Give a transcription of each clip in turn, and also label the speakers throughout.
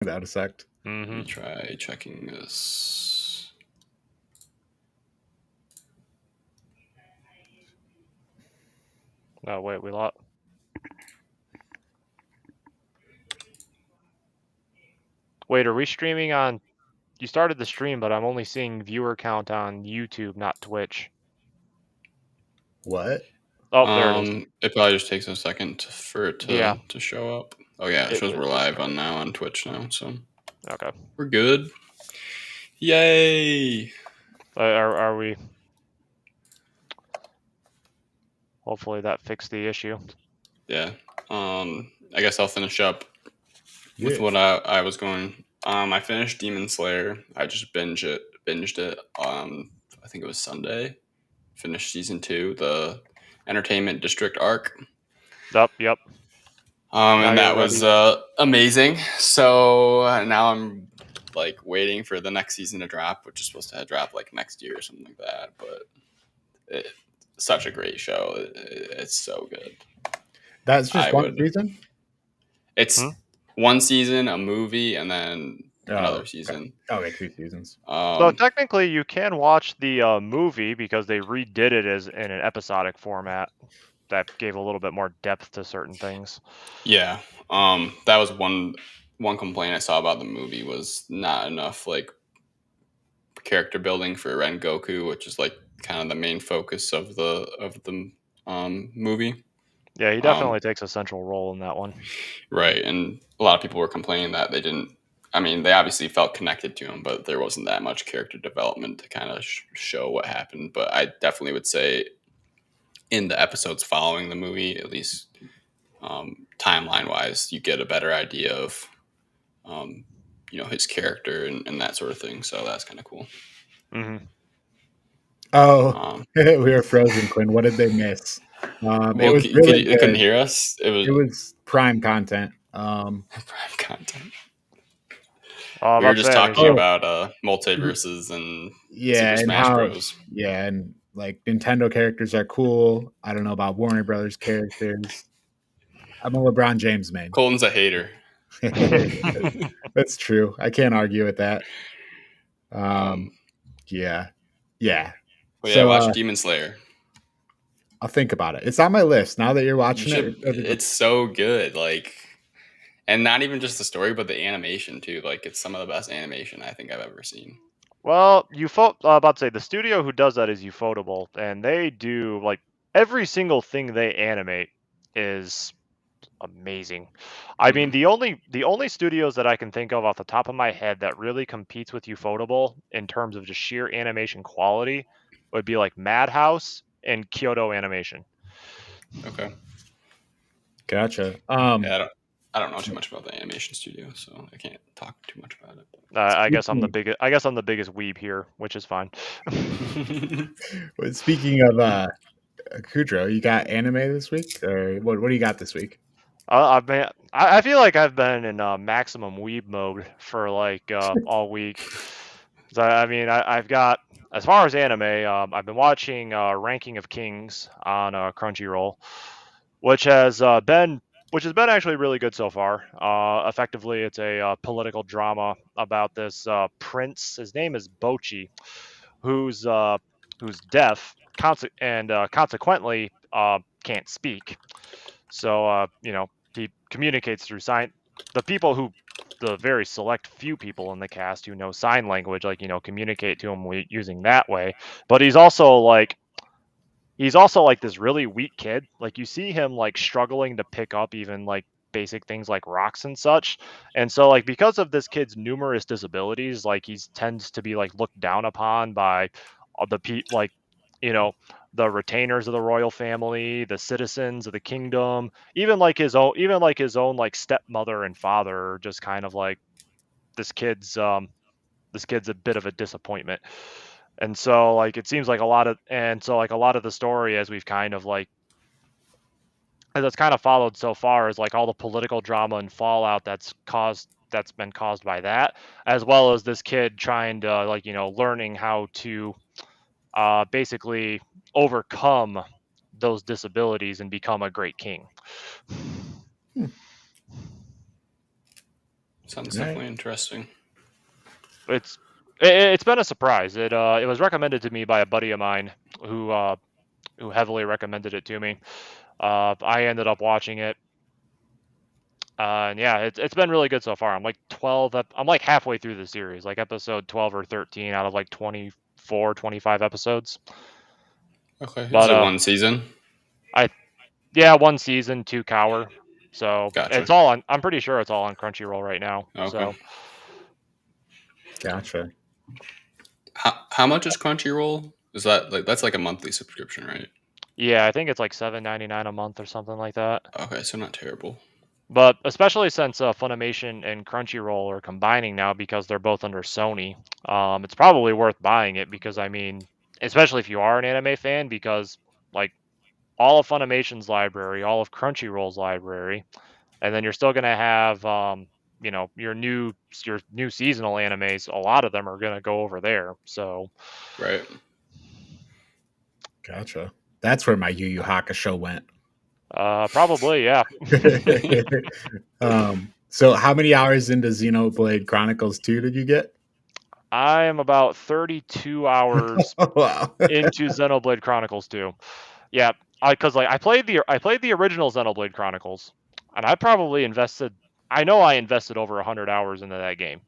Speaker 1: That a sect.
Speaker 2: Let me try checking this.
Speaker 3: Oh wait, we lost. Wait, are we streaming on? You started the stream, but I'm only seeing viewer count on YouTube, not Twitch.
Speaker 1: What?
Speaker 3: Oh, there it is.
Speaker 2: It probably just takes a second for it to show up. Oh yeah, it shows we're live on Twitch now, so
Speaker 3: okay,
Speaker 2: we're good. Yay!
Speaker 3: Are we? Hopefully that fixed the issue.
Speaker 2: Yeah. I guess I'll finish up with what I was going. I finished Demon Slayer. I just binged it. I think it was Sunday. Finished season 2, the Entertainment District arc.
Speaker 3: Yep.
Speaker 2: And that was amazing. So now I'm like waiting for the next season to drop, which is supposed to drop like next year or something like that. But it's such a great show. It's so good.
Speaker 1: That's just one season?
Speaker 2: It's one season, a movie, and then another season.
Speaker 1: Okay, 2 seasons.
Speaker 3: So technically, you can watch the movie because they redid it as in an episodic format that gave a little bit more depth to certain things.
Speaker 2: Yeah, that was one complaint I saw about the movie was not enough like character building for Rengoku, which is like kind of the main focus of the movie.
Speaker 3: Yeah, he definitely takes a central role in that one.
Speaker 2: Right, and a lot of people were complaining that they didn't. I mean, they obviously felt connected to him, but there wasn't that much character development to kind of show what happened. But I definitely would say in the episodes following the movie, at least timeline-wise, you get a better idea of, his character and that sort of thing. So that's kind of cool.
Speaker 3: Mm-hmm.
Speaker 1: Oh, we were frozen, Quinn. What did they miss?
Speaker 2: It was really you couldn't hear us.
Speaker 1: It was prime content.
Speaker 2: Prime content.
Speaker 3: We
Speaker 2: were just talking about multiverses and Super Smash Bros.
Speaker 1: Yeah, and like Nintendo characters are cool. I don't know about Warner Brothers characters. I'm a LeBron James man.
Speaker 2: Colton's a hater.
Speaker 1: That's true. I can't argue with that. Yeah.
Speaker 2: Well, yeah, watch Demon Slayer.
Speaker 1: I'll think about it. It's on my list now that you're watching it.
Speaker 2: It's so good, like, and not even just the story, but the animation too. Like, it's some of the best animation I think I've ever seen.
Speaker 3: Well, about to say the studio who does that is Ufotable, and they do like every single thing they animate is amazing. I mean, the only studios that I can think of off the top of my head that really competes with Ufotable in terms of just sheer animation quality would be like Madhouse and Kyoto Animation.
Speaker 2: Okay.
Speaker 1: Gotcha.
Speaker 2: Yeah, I don't know too much about the animation studio, so I can't talk too much about it.
Speaker 3: I guess I'm the biggest weeb here, which is fine.
Speaker 1: Speaking of Kudrow, you got anime this week, or what do you got this week?
Speaker 3: I feel like I've been in maximum weeb mode for like all week. So, I mean, I've got, as far as anime, I've been watching Ranking of Kings on Crunchyroll, which has been actually really good so far. Effectively, it's a political drama about this prince. His name is Bochi, who's deaf and consequently can't speak. So he communicates through sign. The very select few people in the cast who know sign language, communicate to him using that way. But he's also like this really weak kid. Like, you see him like struggling to pick up even like basic things like rocks and such. And so, like, because of this kid's numerous disabilities, like, he tends to be like looked down upon by the retainers of the royal family, the citizens of the kingdom, even his own like stepmother and father are just kind of like, this kid's a bit of a disappointment. And so, like, it seems like a lot of the story, as we've kind of like, as it's kind of followed so far, is like all the political drama and fallout that's been caused by that, as well as this kid trying to learning how to basically overcome those disabilities and become a great king.
Speaker 2: Sounds
Speaker 1: Right.
Speaker 2: definitely interesting.
Speaker 3: It's been a surprise. It was recommended to me by a buddy of mine who heavily recommended it to me. I ended up watching it. And yeah, it's been really good so far. I'm like I'm like halfway through the series, like episode 12 or 13 out of like 24, 25 episodes.
Speaker 2: Okay. Is
Speaker 3: But
Speaker 2: it one season?
Speaker 3: yeah, one season, 2 cower. So
Speaker 2: Gotcha.
Speaker 3: it's all on. I'm pretty sure it's all on Crunchyroll right now.
Speaker 2: Okay.
Speaker 3: So
Speaker 1: Gotcha.
Speaker 2: How much is Crunchyroll? Is that that's like a monthly subscription, right?
Speaker 3: yeah, I think it's like $7.99 a month or something like that.
Speaker 2: Okay, so not terrible.
Speaker 3: But especially since Funimation and Crunchyroll are combining now because they're both under Sony, it's probably worth buying it because I mean, especially if you are an anime fan, because like all of Funimation's library, all of Crunchyroll's library, and then you're still gonna have your new seasonal animes. A lot of them are gonna go over there. So
Speaker 2: Right.
Speaker 1: Gotcha. That's where my Yu Yu Hakusho went.
Speaker 3: probably yeah.
Speaker 1: So how many hours into Xenoblade Chronicles 2 did you get?
Speaker 3: I am about 32 hours
Speaker 1: Oh, wow.
Speaker 3: into Xenoblade Chronicles 2. Yeah, because I played the original Xenoblade Chronicles, and I probably invested. I know I invested over 100 hours into that game,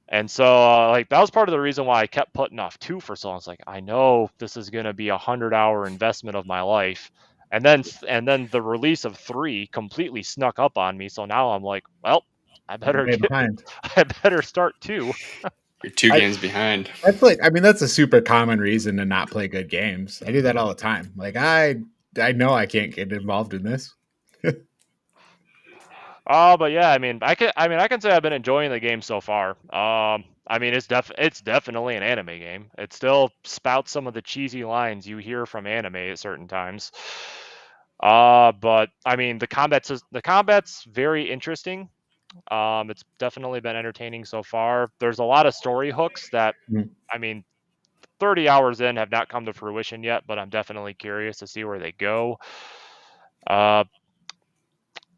Speaker 3: and so that was part of the reason why I kept putting off 2 for so long. It's like I know this is gonna be a 100-hour investment of my life, and then the release of 3 completely snuck up on me. So now I'm like, well, I better
Speaker 1: Way behind.
Speaker 3: I better start 2.
Speaker 2: You're 2 games behind.
Speaker 1: That's a super common reason to not play good games. I do that all the time. Like I know I can't get involved in this.
Speaker 3: But yeah, I mean, I can say I've been enjoying the game so far. I mean, it's definitely an anime game. It still spouts some of the cheesy lines you hear from anime at certain times. But I mean, the combat's very interesting. It's definitely been entertaining so far. There's a lot of story hooks that, I mean, 30 hours in have not come to fruition yet, but I'm definitely curious to see where they go.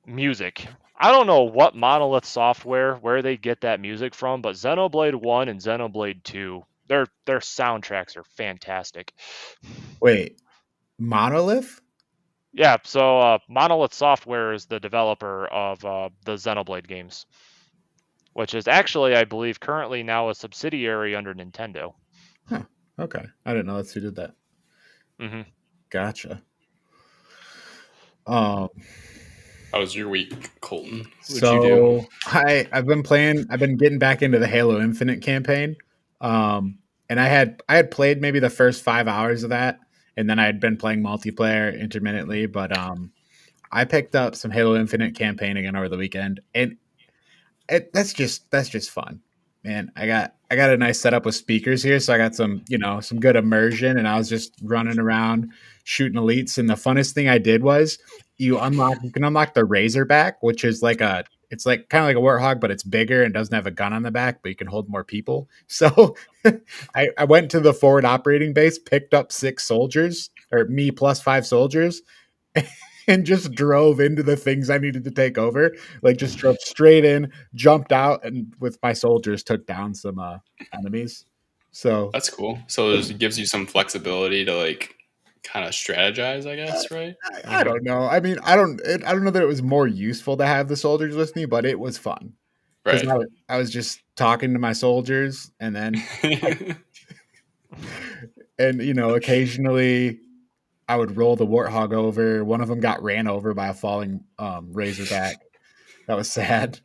Speaker 3: Music. I don't know what Monolith Software, where they get that music from, but Xenoblade 1 and Xenoblade 2, their soundtracks are fantastic.
Speaker 1: Wait, Monolith?
Speaker 3: Yeah, so Monolith Software is the developer of the Xenoblade games, which is actually, I believe, currently now a subsidiary under Nintendo.
Speaker 1: Huh. Okay. I didn't know that's who did that.
Speaker 3: Mm-hmm.
Speaker 1: Gotcha.
Speaker 2: How was your week, Colton?
Speaker 1: What'd you do? I've been getting back into the Halo Infinite campaign. And I had played maybe the first 5 hours of that, and then I had been playing multiplayer intermittently, but I picked up some Halo Infinite campaign again over the weekend, and that's just fun. Man, I got a nice setup with speakers here, so I got some good immersion, and I was just running around shooting elites. And the funnest thing I did was you can unlock the Razorback, which is it's like kind of like a Warthog, but it's bigger and doesn't have a gun on the back, but you can hold more people. So I went to the forward operating base, picked up 6 soldiers, or me plus 5 soldiers, and just drove into the things I needed to take over. Like just drove straight in, jumped out, and with my soldiers took down some enemies. So
Speaker 2: that's cool. So it gives you some flexibility to like kind of strategize, I guess, right?
Speaker 1: I don't know. I mean, I don't know that it was more useful to have the soldiers with me, but it was fun.
Speaker 2: Right.
Speaker 1: I was just talking to my soldiers, and then and occasionally I would roll the Warthog over. One of them got ran over by a falling Razorback. That was sad.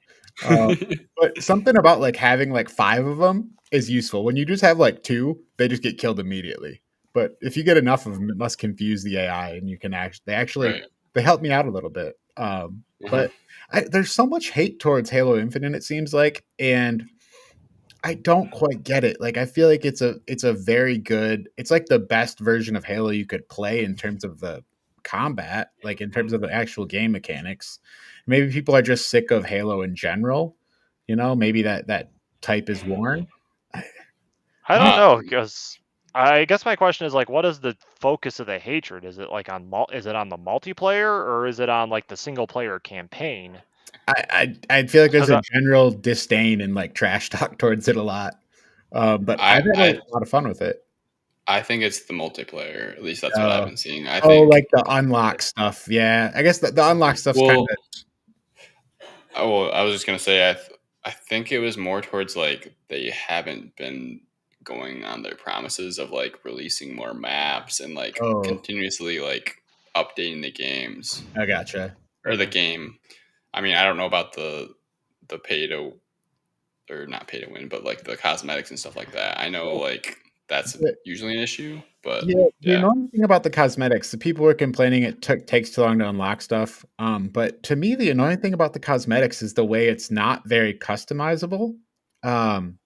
Speaker 1: But something about like having like 5 of them is useful. When you just have like 2, they just get killed immediately. But if you get enough of them, it must confuse the AI, and you can they help me out a little bit. But there's so much hate towards Halo Infinite, it seems like, and I don't quite get it. Like I feel like it's a very good. It's like the best version of Halo you could play in terms of the combat, like in terms of the actual game mechanics. Maybe people are just sick of Halo in general. Maybe that type is worn.
Speaker 3: I don't know, because I guess my question is like, what is the focus of the hatred? Is it like is it on the multiplayer, or is it on like the single player campaign?
Speaker 1: I feel like there's
Speaker 3: Because
Speaker 1: a general disdain and like trash talk towards it a lot. But I've had a
Speaker 2: I
Speaker 1: lot of fun with it.
Speaker 2: I think it's the multiplayer. At least that's what I've
Speaker 1: Uh,
Speaker 2: been seeing. I
Speaker 1: oh,
Speaker 2: think.
Speaker 1: like the unlock stuff. Yeah, I guess the unlock stuff's kind
Speaker 2: Well,
Speaker 1: of
Speaker 2: I was just gonna say I think it was more towards like they haven't been going on their promises of like releasing more maps and like
Speaker 1: oh,
Speaker 2: continuously like updating the games
Speaker 1: I gotcha.
Speaker 2: or the
Speaker 3: Mhm.
Speaker 2: game. I mean, I don't know about the pay to or not pay to win, but like the cosmetics and stuff like that. I know like that's usually an issue, but
Speaker 1: Yeah, the
Speaker 2: yeah,
Speaker 1: annoying thing about the cosmetics, the people were complaining it takes too long to unlock stuff. But to me, the annoying thing about the cosmetics is the way it's not very customizable. Um,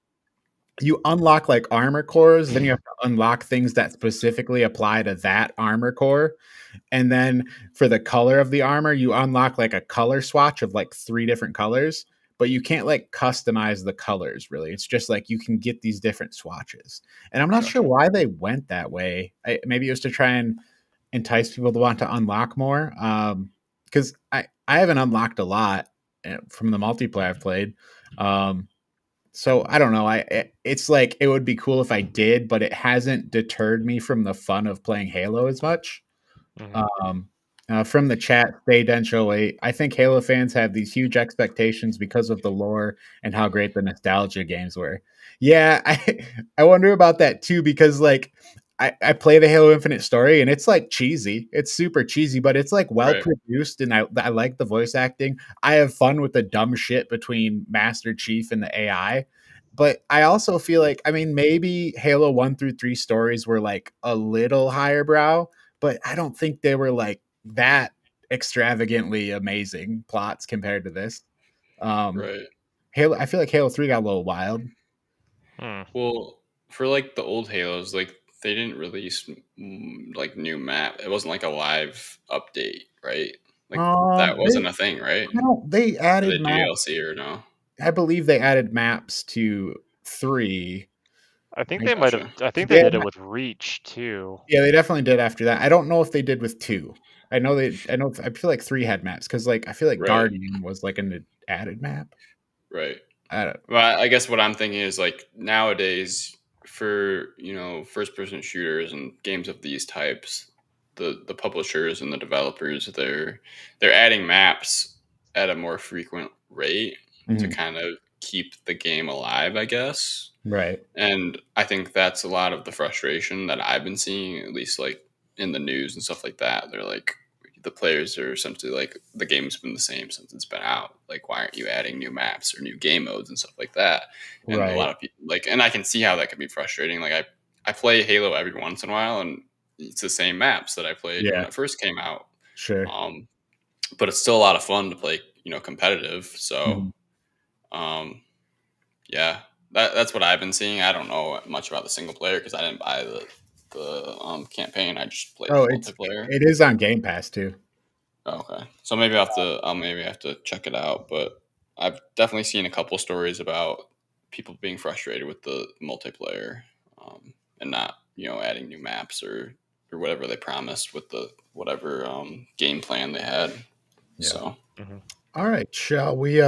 Speaker 1: you unlock like armor cores, then you have to unlock things that specifically apply to that armor core. And then for the color of the armor, you unlock like a color swatch of like 3 different colors, but you can't like customize the colors really. It's just like you can get these different swatches. And I'm not sure
Speaker 2: gotcha.
Speaker 1: why they went that way. Maybe it was to try and entice people to want to unlock more. Because I haven't unlocked a lot from the multiplayer I've played. So I don't know. It's like it would be cool if I did, but it hasn't deterred me from the fun of playing Halo as much.
Speaker 3: Mhm.
Speaker 1: Um, from the chat, Stay Dencho 8. I think Halo fans have these huge expectations because of the lore and how great the nostalgia games were. Yeah, I wonder about that too because like I play the Halo Infinite story and it's like cheesy. It's super cheesy, but it's like well
Speaker 2: Right,
Speaker 1: produced and I like the voice acting. I have fun with the dumb shit between Master Chief and the AI. But I also feel like I mean maybe Halo 1 through 3 stories were like a little higher brow, but I don't think they were like that extravagantly amazing plots compared to this. Um,
Speaker 2: right.
Speaker 1: Halo, I feel like Halo 3 got a little wild.
Speaker 3: Hmm.
Speaker 2: Well, for like the old Halos, like they didn't release like new map. It wasn't like a live update, right? Like that
Speaker 1: They
Speaker 2: wasn't a thing, right?
Speaker 1: I don't they
Speaker 2: Or
Speaker 1: added
Speaker 2: the
Speaker 1: map.
Speaker 2: DLC or no?
Speaker 1: I believe they added maps to 3.
Speaker 3: I think
Speaker 1: I,
Speaker 3: they might have.
Speaker 2: Gotcha.
Speaker 3: I think they
Speaker 1: they
Speaker 3: did
Speaker 1: had,
Speaker 3: it with Reach too.
Speaker 1: yeah, they definitely did after that. I don't know if they did with 2. I feel like 3 had maps cuz like I feel like
Speaker 2: Right,
Speaker 1: Guardian was like an added map.
Speaker 2: right.
Speaker 1: I don't
Speaker 2: Well, I guess what I'm thinking is like nowadays for first person shooters and games of these types, the publishers and the developers they're adding maps at a more frequent rate to
Speaker 1: Mhm.
Speaker 2: kind of keep the game alive, I guess.
Speaker 1: Right.
Speaker 2: And I think that's a lot of the frustration that I've been seeing, at least like in the news and stuff like that. They're like, the players are essentially like, the game's been the same since it's been out. Like, why aren't you adding new maps or new game modes and stuff like that? And a
Speaker 1: Right.
Speaker 2: lot of people like, and I can see how that could be frustrating. Like, I play Halo every once in a while, and it's the same maps that I played when
Speaker 1: Yeah,
Speaker 2: it first came out.
Speaker 1: sure.
Speaker 2: Um, but it's still a lot of fun to play, competitive. So,
Speaker 1: Mhm.
Speaker 2: um, yeah, that's what I've been seeing. I don't know much about the single player because I didn't buy the campaign. I just played
Speaker 1: Oh,
Speaker 2: the multiplayer.
Speaker 1: it is on Game Pass too.
Speaker 2: Oh, okay, so maybe I'll maybe have to check it out. But I've definitely seen a couple stories about people being frustrated with the multiplayer, and not adding new maps or whatever they promised with the whatever game plan they had.
Speaker 1: Yeah.
Speaker 2: So
Speaker 3: Hmm.
Speaker 1: All right, shall we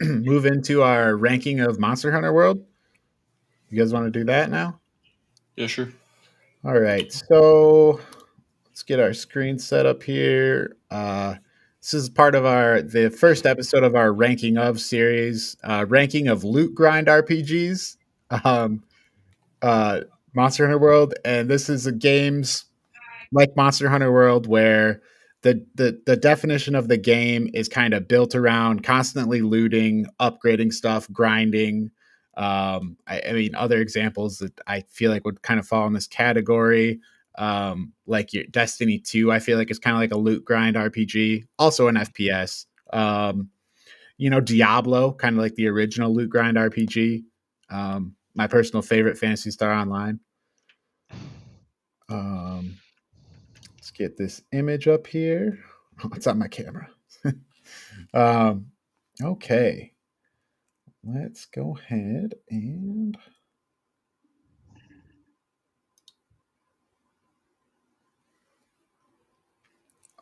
Speaker 1: move into our ranking of Monster Hunter World? You guys want to do that now?
Speaker 2: yeah, sure.
Speaker 1: All right. So, let's get our screen set up here. This is part of the first episode of our ranking of series, ranking of loot grind RPGs. Um uh Monster Hunter World, and this is a games like Monster Hunter World where the definition of the game is kind of built around constantly looting, upgrading stuff, grinding. I mean, other examples that I feel like would kind of fall in this category, like your Destiny 2, I feel like it's kind of like a loot grind RPG, also an FPS. Diablo, kind of like the original loot grind RPG. My personal favorite, Fantasy Star Online. Um, Let's get this image up here. Oh, it's on my camera. um, okay, let's go ahead and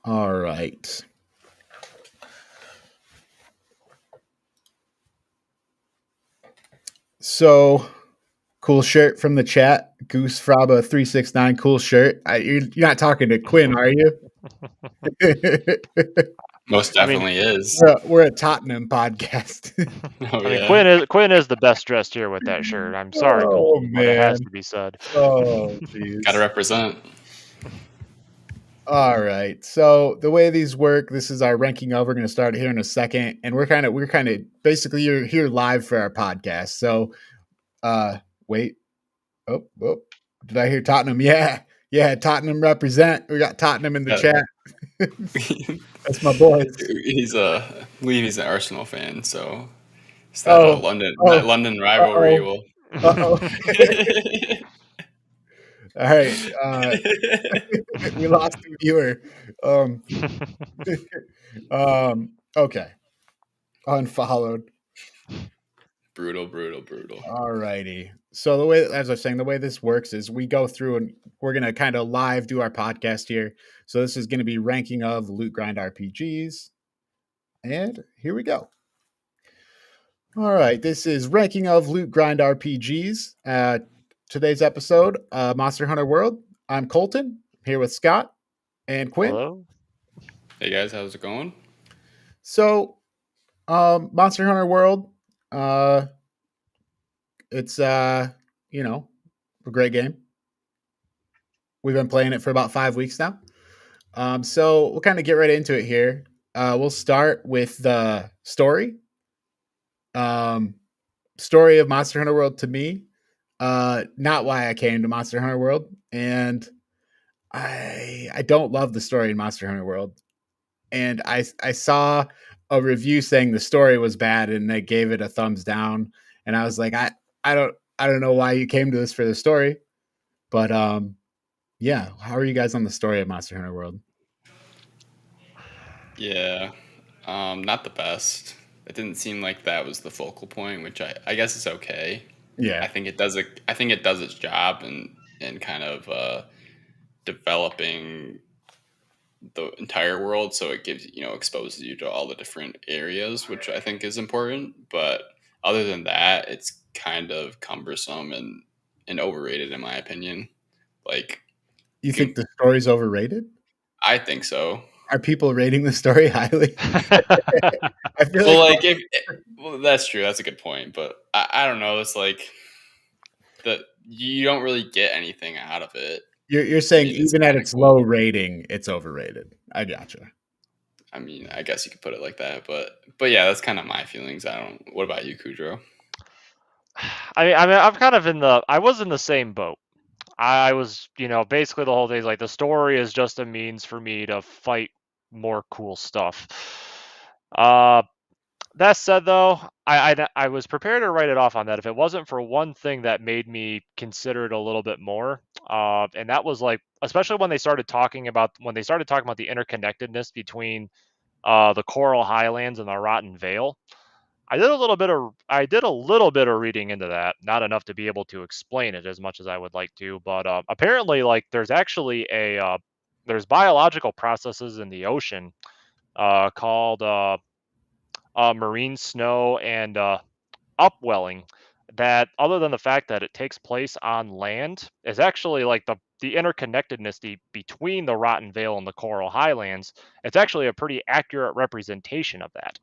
Speaker 1: all right. So cool shirt from the chat. Goose Fraba 369. Cool shirt. You're not talking to Quinn, are you?
Speaker 2: Most
Speaker 3: I mean,
Speaker 2: definitely is.
Speaker 1: We're a Tottenham podcast.
Speaker 2: Oh
Speaker 3: I mean,
Speaker 2: yeah.
Speaker 3: Quinn is the best dressed here with that shirt. I'm sorry,
Speaker 1: Oh
Speaker 3: Colton, but it has
Speaker 1: man.
Speaker 3: to be said.
Speaker 1: Oh
Speaker 2: Gotta
Speaker 1: jeez.
Speaker 2: represent.
Speaker 1: All right. So the way these work, this is our ranking of. We're going to start here in a second, and we're kind of basically you're here live for our podcast. So, wait. Oh, did I hear Tottenham? Yeah. Tottenham represent. We got Tottenham in the
Speaker 2: Yeah.
Speaker 1: chat. That's my boys.
Speaker 2: I believe he's an Arsenal fan, so it's that London rivalry will.
Speaker 1: All right. We lost a viewer. Okay. Unfollowed.
Speaker 2: Brutal.
Speaker 1: All righty. So the way, as I was saying, the way this works is we go through and we're gonna kind of live do our podcast here. So this is gonna be ranking of Loot Grind RPGs, and here we go. All right, this is ranking of Loot Grind RPGs. Today's episode, Monster Hunter World. I'm Colton, here with Scott and Quinn.
Speaker 3: Hello.
Speaker 2: Hey guys, how's it going?
Speaker 1: So, Monster Hunter World, it's a great game. We've been playing it for about 5 weeks now. So we'll kind of get right into it here. We'll start with the story. Story of Monster Hunter World to me, not why I came to Monster Hunter World, and I don't love the story in Monster Hunter World. And I saw a review saying the story was bad, and they gave it a thumbs down. And I was like, I don't know why you came to this for the story, but yeah. How are you guys on the story of Monster Hunter World?
Speaker 2: Yeah, not the best. It didn't seem like that was the focal point, which I guess is okay.
Speaker 1: Yeah,
Speaker 2: I think it does its job in kind of developing the entire world, so it gives exposes you to all the different areas, which I think is important. But other than that, it's kind of cumbersome and overrated in my opinion. Like,
Speaker 1: you think the story's overrated?
Speaker 2: I think so.
Speaker 1: Are people rating the story highly? I feel
Speaker 2: Well,
Speaker 1: like
Speaker 2: that's true. That's a good point. But I don't know. It's like that you don't really get anything out of it.
Speaker 1: you're saying
Speaker 2: It's
Speaker 1: even at
Speaker 2: kinda
Speaker 1: its
Speaker 2: cool.
Speaker 1: low rating, it's overrated. I gotcha.
Speaker 2: I mean, I guess you could put it like that, but yeah, that's kind of my feelings. What about you, Kudrow?
Speaker 3: I mean, I'm kind of I was in the same boat. I was, basically the whole thing is like the story is just a means for me to fight more cool stuff. That said, though, I was prepared to write it off on that if it wasn't for one thing that made me consider it a little bit more. And that was like, especially when they started talking about the interconnectedness between the Coral Highlands and the Rotten Vale. I did a little bit of reading into that, not enough to be able to explain it as much as I would like to, but apparently, like, there's actually there's biological processes in the ocean called marine snow and upwelling that, other than the fact that it takes place on land, is actually like the interconnectedness between the Rotten Vale and the Coral Highlands. It's actually a pretty accurate representation of that.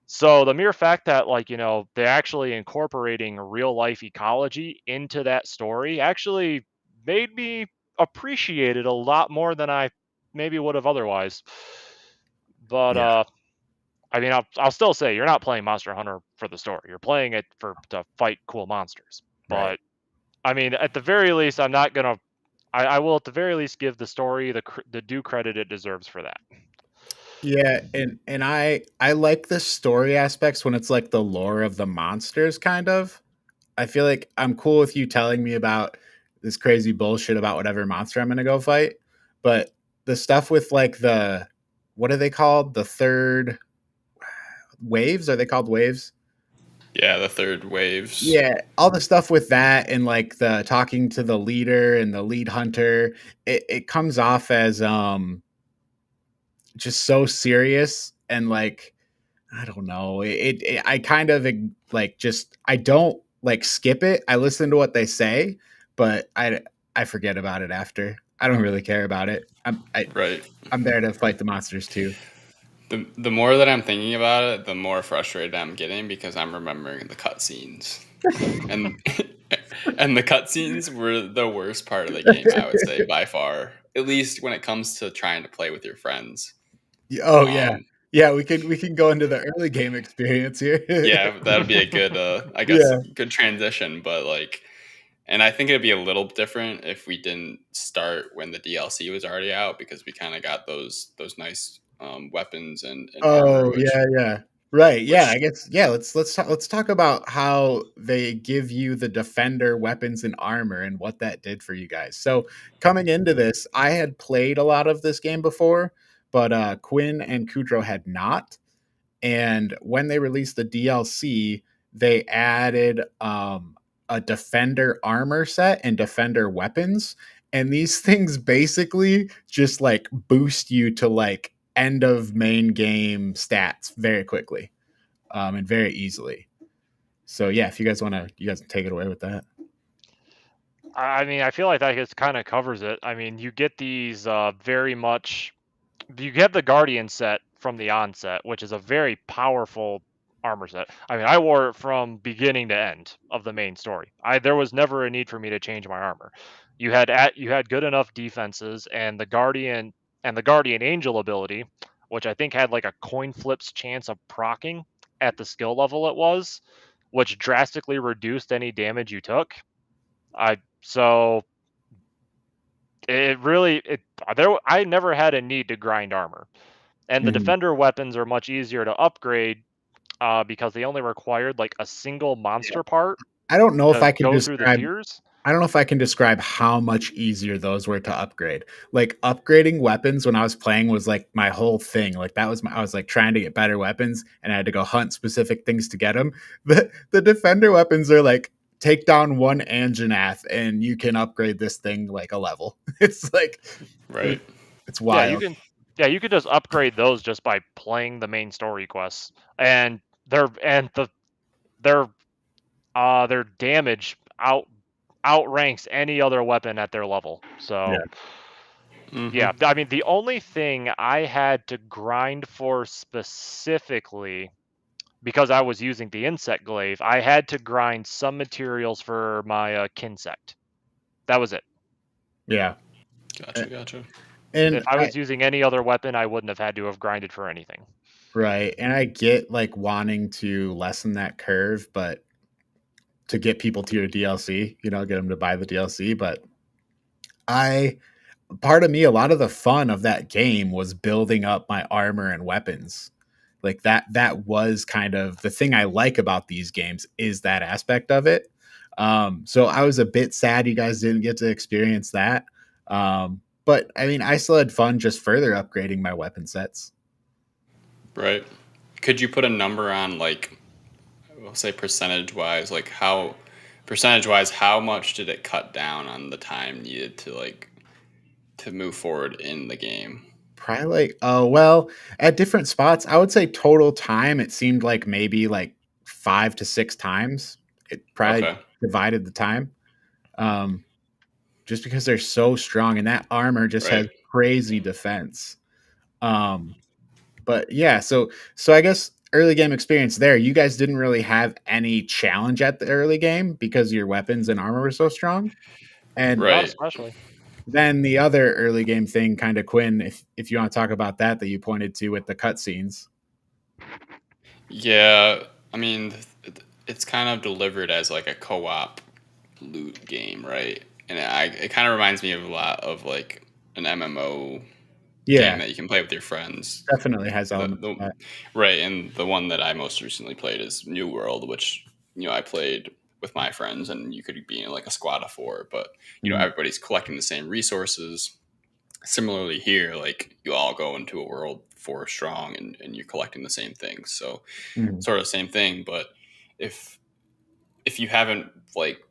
Speaker 3: So the mere fact that, like, they're actually incorporating real life ecology into that story actually made me appreciate it a lot more than I maybe would have otherwise. But
Speaker 1: Yeah.
Speaker 3: I mean, I'll still say you're not playing Monster Hunter for the story. You're playing it to fight cool monsters. But
Speaker 1: Right.
Speaker 3: I mean, at the very least, I'm not gonna. I will at the very least give the story the due credit it deserves for that.
Speaker 1: Yeah, and I like the story aspects when it's like the lore of the monsters kind of. I feel like I'm cool with you telling me about this crazy bullshit about whatever monster I'm going to go fight, but the stuff with like what are they called? The third waves? Are they called waves?
Speaker 2: Yeah, the third waves.
Speaker 1: Yeah, all the stuff with that and like the talking to the leader and the lead hunter, it comes off as just so serious and like I don't know. I kind of like just I don't like skip it. I listen to what they say, but I forget about it after. I don't really care about it.
Speaker 2: Right.
Speaker 1: I'm there to fight the monsters too.
Speaker 2: The more that I'm thinking about it, the more frustrated I'm getting because I'm remembering the cutscenes, and and the cutscenes were the worst part of the game. I would say by far, at least when it comes to trying to play with your friends.
Speaker 1: Oh yeah,
Speaker 2: Um,
Speaker 1: yeah. We can go into the early game experience here.
Speaker 2: yeah, that'd be a good, I guess,
Speaker 1: Yeah.
Speaker 2: good transition. But like, and I think it'd be a little different if we didn't start when the DLC was already out because we kind of got those nice weapons and armor,
Speaker 1: Oh
Speaker 2: which
Speaker 1: yeah, yeah. Right. Yeah.
Speaker 2: which
Speaker 1: I guess. Yeah. Let's talk about how they give you the defender weapons and armor and what that did for you guys. So coming into this, I had played a lot of this game before, but Quinn and Kudrow had not. And when they released the DLC, they added a defender armor set and defender weapons. And these things basically just like boost you to like end of main game stats very quickly and very easily. So yeah, if you guys want to, you guys can take it away with that.
Speaker 3: I mean, I feel like that just kind of covers it. I mean, you get these very much. You get the Guardian set from the onset, which is a very powerful armor set. I mean, I wore it from beginning to end of the main story. There was never a need for me to change my armor. You had good enough defenses, and the Guardian Angel ability, which I think had like a coin flip's chance of procking at the skill level it was, which drastically reduced any damage you took. So it really it there I never had a need to grind armor. And the
Speaker 1: Mhm.
Speaker 3: defender weapons are much easier to upgrade because they only required like a single
Speaker 1: Yeah.
Speaker 3: monster part
Speaker 1: I don't know if
Speaker 3: to
Speaker 1: I can
Speaker 3: go through the
Speaker 1: describe
Speaker 3: tiers.
Speaker 1: I don't know if I can describe how much easier those were to upgrade. Like upgrading weapons when I was playing was like my whole thing. Like that was I was like trying to get better weapons and I had to go hunt specific things to get them. The defender weapons are like take down one Anjanath and you can upgrade this thing like a level. It's like
Speaker 2: right.
Speaker 1: it's
Speaker 3: Yeah,
Speaker 1: wild.
Speaker 3: you can just upgrade those just by playing the main story quests, and their their damage outranks any other weapon at their level.
Speaker 1: Yeah.
Speaker 3: So
Speaker 2: Hmm.
Speaker 3: yeah, I mean the only thing I had to grind for specifically because I was using the insect glaive, I had to grind some materials for my kinsect. That was it.
Speaker 1: Yeah.
Speaker 2: Gotcha, gotcha.
Speaker 1: And
Speaker 3: If I
Speaker 1: I
Speaker 3: was using any other weapon, I wouldn't have had to have grinded for anything.
Speaker 1: right. And I get like wanting to lessen that curve, but to get people to your DLC, get them to buy the DLC, but I part of me, a lot of the fun of that game was building up my armor and weapons. Like that was kind of the thing I like about these games is that aspect of it. So I was a bit sad you guys didn't get to experience that. But I mean, I still had fun just further upgrading my weapon sets.
Speaker 2: Right. Could you put a number on like, we'll say percentage wise, how much did it cut down on the time needed to like to move forward in the game?
Speaker 1: Probably like, oh well, at different spots, I would say total time. It seemed like maybe like 5 to 6 times. It probably
Speaker 2: Okay.
Speaker 1: divided the time. Um, just because they're so strong and that armor just has
Speaker 2: Right.
Speaker 1: crazy defense. Um, but yeah, so I guess early game experience there, you guys didn't really have any challenge at the early game because your weapons and armor were so strong. And
Speaker 3: Not
Speaker 2: Right.
Speaker 3: especially.
Speaker 1: then the other early game thing, kind of Quinn, if you want to talk about that you pointed to with the cutscenes.
Speaker 2: Yeah. I mean, it's kind of delivered as like a co-op loot game, right? And it kind of reminds me of a lot of like an MMO game
Speaker 1: Yeah,
Speaker 2: that you can play with your friends.
Speaker 1: definitely has elements
Speaker 2: The
Speaker 1: of that.
Speaker 2: right, and the one that I most recently played is New World, which I played with my friends, and you could be in like a squad of four, but
Speaker 1: Mhm.
Speaker 2: everybody's collecting the same resources. Similarly here, like you all go into a world four strong, and you're collecting the same things, so
Speaker 1: Mhm.
Speaker 2: sort of the same thing. But if if you haven't like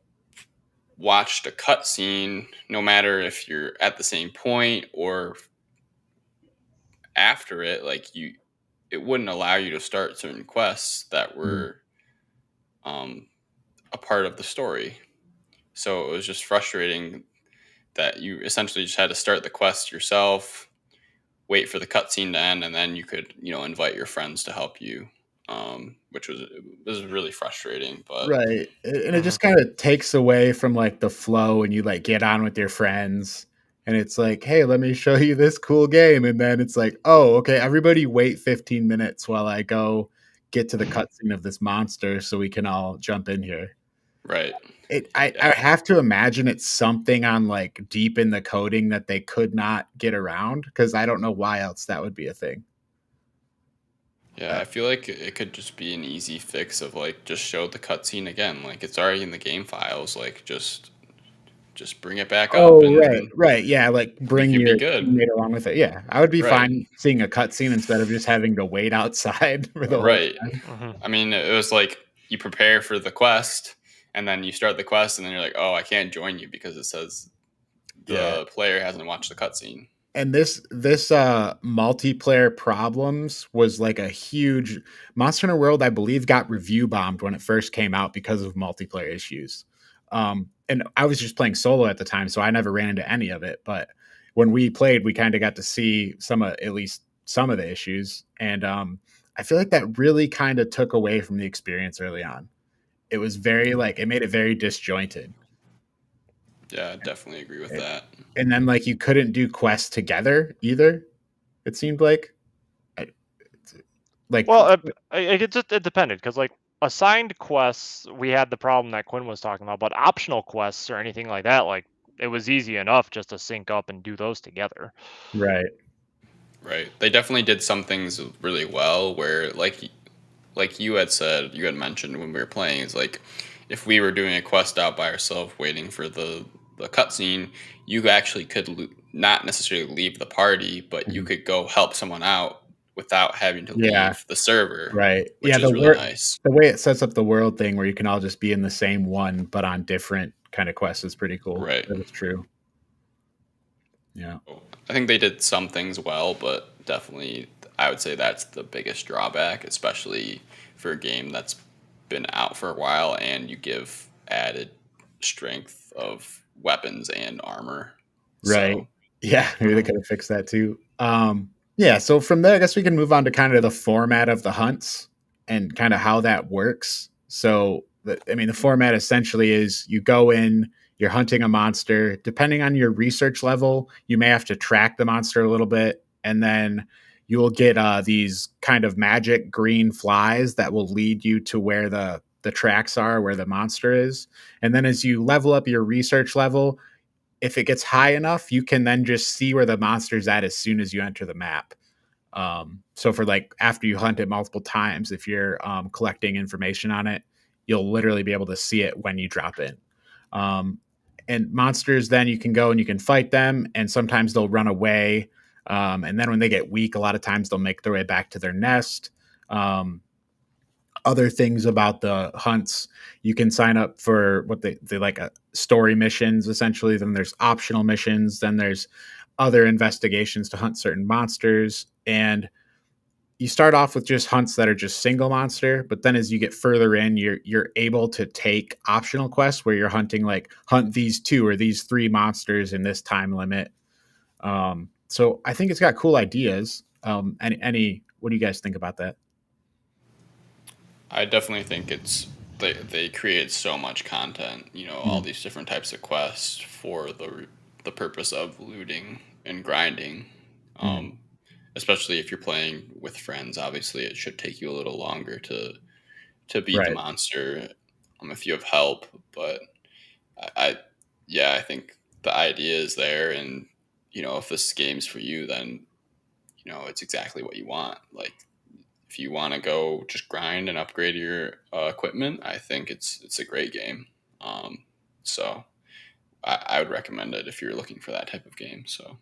Speaker 2: watched a cutscene, no matter if you're at the same point or after it, like it wouldn't allow you to start certain quests that
Speaker 1: Mhm.
Speaker 2: were a part of the story. So it was just frustrating that you essentially just had to start the quest yourself, wait for the cutscene to end, and then you could, invite your friends to help you, which was really frustrating. But
Speaker 1: Right. And it
Speaker 3: Mhm.
Speaker 1: just kind of takes away from like the flow and you like get on with your friends and it's like, "Hey, let me show you this cool game." And then it's like, "Oh, okay, everybody wait 15 minutes while I go get to the cutscene of this monster so we can all jump in here."
Speaker 2: right,
Speaker 1: I
Speaker 2: yeah,
Speaker 1: have to imagine it's something on like deep in the coding that they could not get around because I don't know why else that would be a thing.
Speaker 2: yeah.
Speaker 1: Uh,
Speaker 2: I feel like it could just be an easy fix of like just show the cutscene again, like it's already in the game files, like just bring it back up
Speaker 1: Oh, right,
Speaker 2: and
Speaker 1: right, yeah, like,
Speaker 2: you
Speaker 1: bring
Speaker 2: could be
Speaker 1: your
Speaker 2: good.
Speaker 1: teammate along with it, yeah. I would be
Speaker 2: Right,
Speaker 1: fine seeing a cutscene instead of just having to wait outside for the whole
Speaker 2: right.
Speaker 1: time.
Speaker 3: Mhm.
Speaker 2: I mean, it was like you prepare for the quest, and then you start the quest, and then you're like, oh, I can't join you because it says
Speaker 1: Yeah,
Speaker 2: the player hasn't watched the cutscene.
Speaker 1: and this multiplayer problems was, like, a huge Monster Hunter World, I believe, got review bombed when it first came out because of multiplayer issues. And I was just playing solo at the time, so I never ran into any of it, but when we played, we kinda got to see at least some of the issues, and, I feel like that really kinda took away from the experience early on. It was very, like it made it very disjointed,
Speaker 2: Yeah, I definitely agree with
Speaker 1: a
Speaker 2: that.
Speaker 1: and then, like, you couldn't do quests together either, it seemed like. I like
Speaker 3: Well, it depended because like assigned quests, we had the problem that Quinn was talking about, but optional quests or anything like that, like it was easy enough just to sync up and do those together.
Speaker 1: Right.
Speaker 2: Right. They definitely did some things really well where like you had said, you had mentioned when we were playing is like if we were doing a quest out by ourselves waiting for the cutscene, you actually could not necessarily leave the party, but you
Speaker 1: Mhm.
Speaker 2: could go help someone out without having to
Speaker 1: Yeah,
Speaker 2: leave the server,
Speaker 1: right.
Speaker 2: which
Speaker 1: Yeah,
Speaker 2: is really nice.
Speaker 1: the way it sets up the world thing where you can all just be in the same one, but on different kinda quests is pretty cool.
Speaker 2: Right.
Speaker 1: That is true. Yeah.
Speaker 2: I think they did some things well, but definitely I would say that's the biggest drawback, especially for a game that's been out for a while and you give added strength of weapons and armor.
Speaker 1: Right.
Speaker 2: So,
Speaker 1: Yeah, maybe they
Speaker 3: Mhm.
Speaker 1: could have fixed that too. Yeah, so from there, I guess we can move on to kind of the format of the hunts and kind of how that works. So, I mean, the format essentially is you go in, you're hunting a monster. Depending on your research level, you may have to track the monster a little bit, and then you will get these kind of magic green flies that will lead you to where the tracks are, where the monster is. And then as you level up your research level, if it gets high enough, you can then just see where the monster's at as soon as you enter the map. So for like after you hunt it multiple times, if you're collecting information on it, you'll literally be able to see it when you drop in. Um, and monsters, then you can go and you can fight them, and sometimes they'll run away. And then when they get weak, a lot of times they'll make their way back to their nest. Um, Other things about the hunts, you can sign up for what they like story missions essentially, then there's optional missions, then there's other investigations to hunt certain monsters, and you start off with just hunts that are just single monster, but then as you get further in, you're able to take optional quests where you're hunting like hunt these two or these three monsters in this time limit. So I think it's got cool ideas. Any what do you guys think about that?
Speaker 2: I definitely think they create so much content, all
Speaker 1: Mm,
Speaker 2: these different types of quests for the purpose of looting and grinding.
Speaker 1: mm,
Speaker 2: Um, Especially if you're playing with friends, obviously it should take you a little longer to beat the
Speaker 1: right.
Speaker 2: monster if you have help. But I yeah, I think the idea is there, and if this game's for you, then it's exactly what you want. Like if you want to go just grind and upgrade your equipment, I think it's a great game. Um, so I would recommend it if you're looking for that type of game. So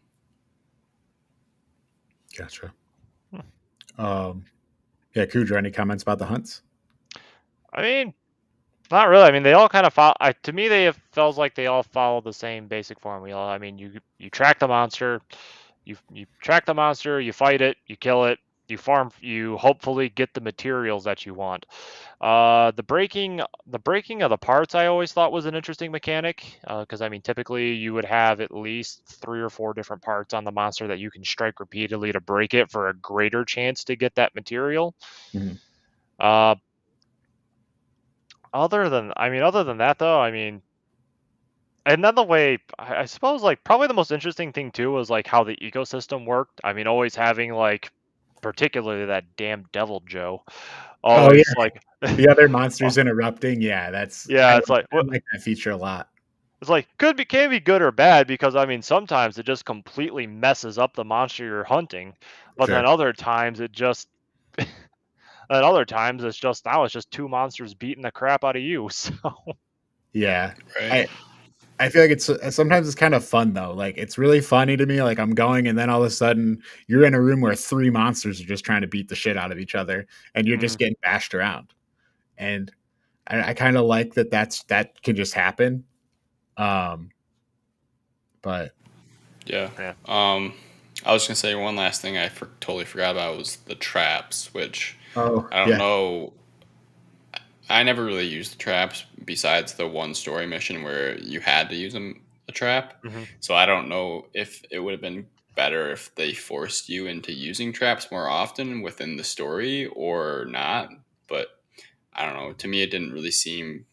Speaker 1: Gotcha.
Speaker 3: Hmm.
Speaker 1: Um, yeah, Kudra, any comments about the hunts?
Speaker 3: I mean, not really. I mean, they all kind of follow. To me, they feels like they all follow the same basic formula. I mean, you track the monster, you track the monster, you fight it, you kill it, You farm, you hopefully get the materials that you want. The breaking of the parts I always thought was an interesting mechanic, because I mean typically you would have at least 3 or 4 different parts on the monster that you can strike repeatedly to break it for a greater chance to get that material.
Speaker 1: Mhm.
Speaker 3: Other than that though, I mean, another way, I suppose, like probably the most interesting thing too was like how the ecosystem worked. I mean, always having like, particularly that damn Devil Joe,
Speaker 1: Oh yeah,
Speaker 3: always like,
Speaker 1: the other monsters interrupting. Yeah,
Speaker 3: yeah, it's like
Speaker 1: I like that feature a lot.
Speaker 3: it's like can be good or bad because I mean sometimes it just completely messes up the monster you're hunting, but then
Speaker 1: Sure.
Speaker 3: other times it just and other times it's just now it's just 2 monsters beating the crap out of you. So
Speaker 1: Yeah.
Speaker 2: Right.
Speaker 1: I feel like it's sometimes it's kind of fun though. Like it's really funny to me. Like I'm going, and then all of a sudden you're in a room where 3 monsters are just trying to beat the shit out of each other, and you're just getting bashed around. And I kind of like that can just happen. Um, but
Speaker 2: Yeah.
Speaker 3: yeah.
Speaker 2: I was gonna say one last thing I totally forgot about was the traps, which
Speaker 1: oh
Speaker 2: I don't
Speaker 1: yeah,
Speaker 2: know. I never really used the traps besides the one story mission where you had to use a trap.
Speaker 3: hmm
Speaker 2: So I don't know if it would have been better if they forced you into using traps more often within the story or not. But I don't know. To me, it didn't really seem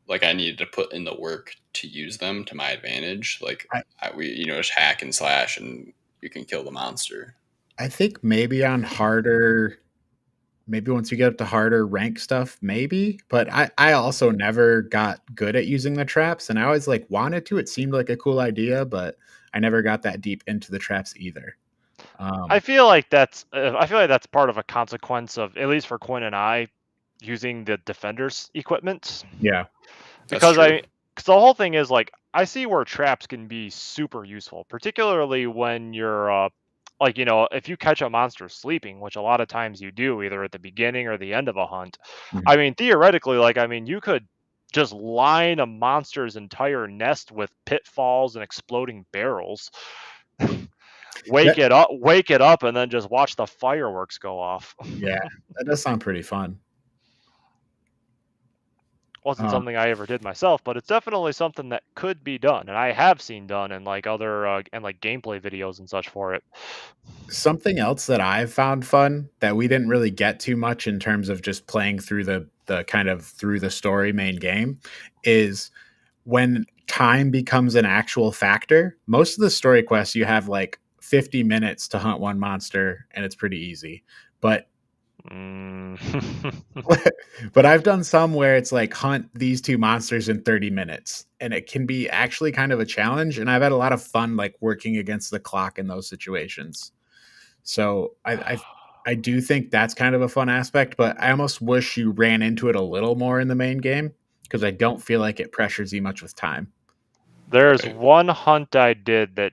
Speaker 2: like I needed to put in the work to use them to my advantage. Like
Speaker 1: I,
Speaker 2: we just hack and slash and you can kill the monster.
Speaker 1: I think maybe on harder, maybe once you get up to harder rank stuff, maybe. But I also never got good at using the traps, and I always like wanted to. It seemed like a cool idea, but I never got that deep into the traps either.
Speaker 3: I
Speaker 1: Um,
Speaker 3: feel like that's part of a consequence of, at least for Quinn and I, using the defenders equipment,
Speaker 1: yeah,
Speaker 2: That's
Speaker 3: because
Speaker 2: true.
Speaker 3: because the whole thing is like I see where traps can be super useful, particularly when you're like, if you catch a monster sleeping, which a lot of times you do either at the beginning or the end of a hunt.
Speaker 1: mhm.
Speaker 3: I mean theoretically, like, I mean, you could just line a monster's entire nest with pitfalls and exploding barrels,
Speaker 1: That
Speaker 3: wake it up, and then just watch the fireworks go off.
Speaker 1: yeah, that does sound pretty fun.
Speaker 3: Wasn't
Speaker 1: Um,
Speaker 3: something I ever did myself, but it's definitely something that could be done, and I have seen done in like other and like gameplay videos and such for it.
Speaker 1: Something else that I've found fun that we didn't really get too much in terms of just playing through the kind of through the story main game is when time becomes an actual factor. Most of the story quests you have like 50 minutes to hunt one monster and it's pretty easy. But
Speaker 3: Mm.
Speaker 1: but I've done some where it's like hunt these 2 monsters in 30 minutes and it can be actually kind of a challenge, and I've had a lot of fun like working against the clock in those situations. So I do think that's kind of a fun aspect, but I almost wish you ran into it a little more in the main game because I don't feel like it pressures you much with time.
Speaker 3: There's
Speaker 2: Right.
Speaker 3: one hunt I did that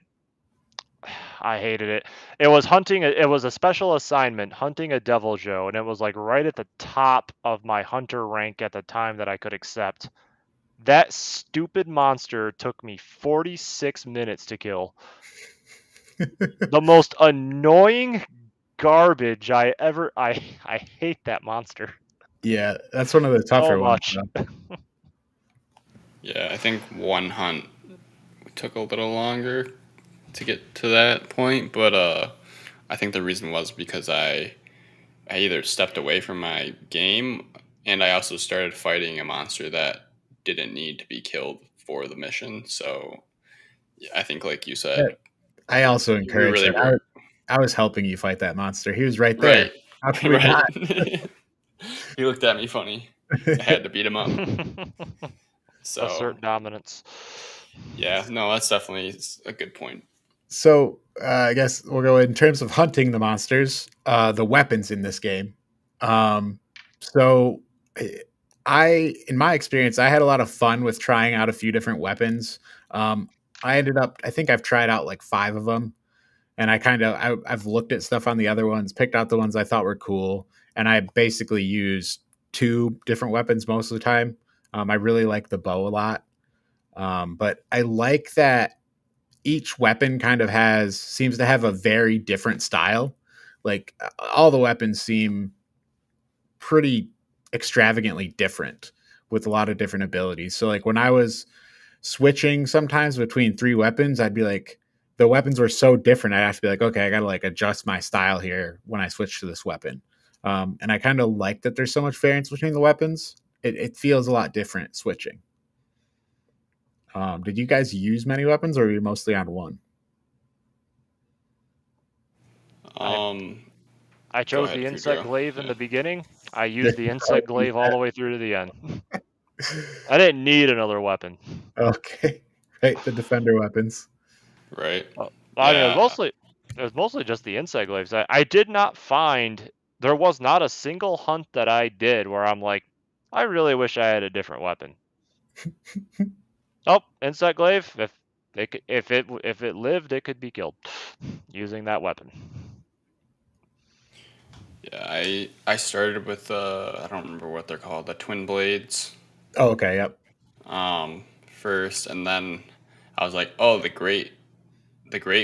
Speaker 3: I hated it. It was hunting. It was a special assignment, hunting a devil Joe, and it was like right at the top of my hunter rank at the time that I could accept. That stupid monster took me 46 minutes to kill. The most annoying garbage I ever. I hate that monster
Speaker 1: Yeah, that's one of the
Speaker 3: so
Speaker 1: tougher ones.
Speaker 3: much.
Speaker 1: Though.
Speaker 2: Yeah, I think one hunt took a little longer to get to that point, but I think the reason was because I either stepped away from my game and I also started fighting a monster that didn't need to be killed for the mission. So yeah, I think, like you
Speaker 1: Yeah,
Speaker 2: said,
Speaker 1: I also
Speaker 2: we
Speaker 1: encourage
Speaker 2: really
Speaker 1: that.
Speaker 2: were
Speaker 1: I was helping you fight that monster. He was right
Speaker 2: right,
Speaker 1: there. How could we
Speaker 2: right.
Speaker 1: not?
Speaker 2: He looked at me funny. I had to beat him up. So
Speaker 3: Assert dominance.
Speaker 2: yeah, no, that's definitely a good point.
Speaker 1: So I guess we'll go in terms of hunting the monsters. The weapons in this game. Um, so in my experience, I had a lot of fun with trying out a few different weapons. I ended up, I think I've tried out like 5 of them, and I've looked at stuff on the other ones, picked out the ones I thought were cool, and I basically used 2 different weapons most of the time. I really like the bow a lot, but I like that each weapon kind of seems to have a very different style. like all the weapons seem pretty extravagantly different with a lot of different abilities. So like when I was switching sometimes between 3 weapons, I'd be like, the weapons were so different. I'd have to be like, okay, I got to like adjust my style here when I switch to this weapon. And I kind of like that there's so much variance between the weapons. It feels a lot different switching. Did you guys use many weapons, or were you mostly on one?
Speaker 3: I
Speaker 2: Go
Speaker 3: chose
Speaker 2: ahead,
Speaker 3: the insect
Speaker 2: Kudrow.
Speaker 3: glaive in
Speaker 2: Yeah.
Speaker 3: the beginning. I used the insect glaive all the way through to the end. I didn't need another weapon.
Speaker 1: Okay, right, the defender weapons.
Speaker 2: Right.
Speaker 3: I mean,
Speaker 2: Yeah.
Speaker 3: it was mostly just the insect glaives. I did not find there was not a single hunt that I did where I'm like, I really wish I had a different weapon. Oh, insect glaive. If it lived, it could be killed using that weapon.
Speaker 2: Yeah. I started with I don't remember what they're called, the twin blades.
Speaker 1: Oh, okay, yep.
Speaker 2: First, and then I was like, oh, the great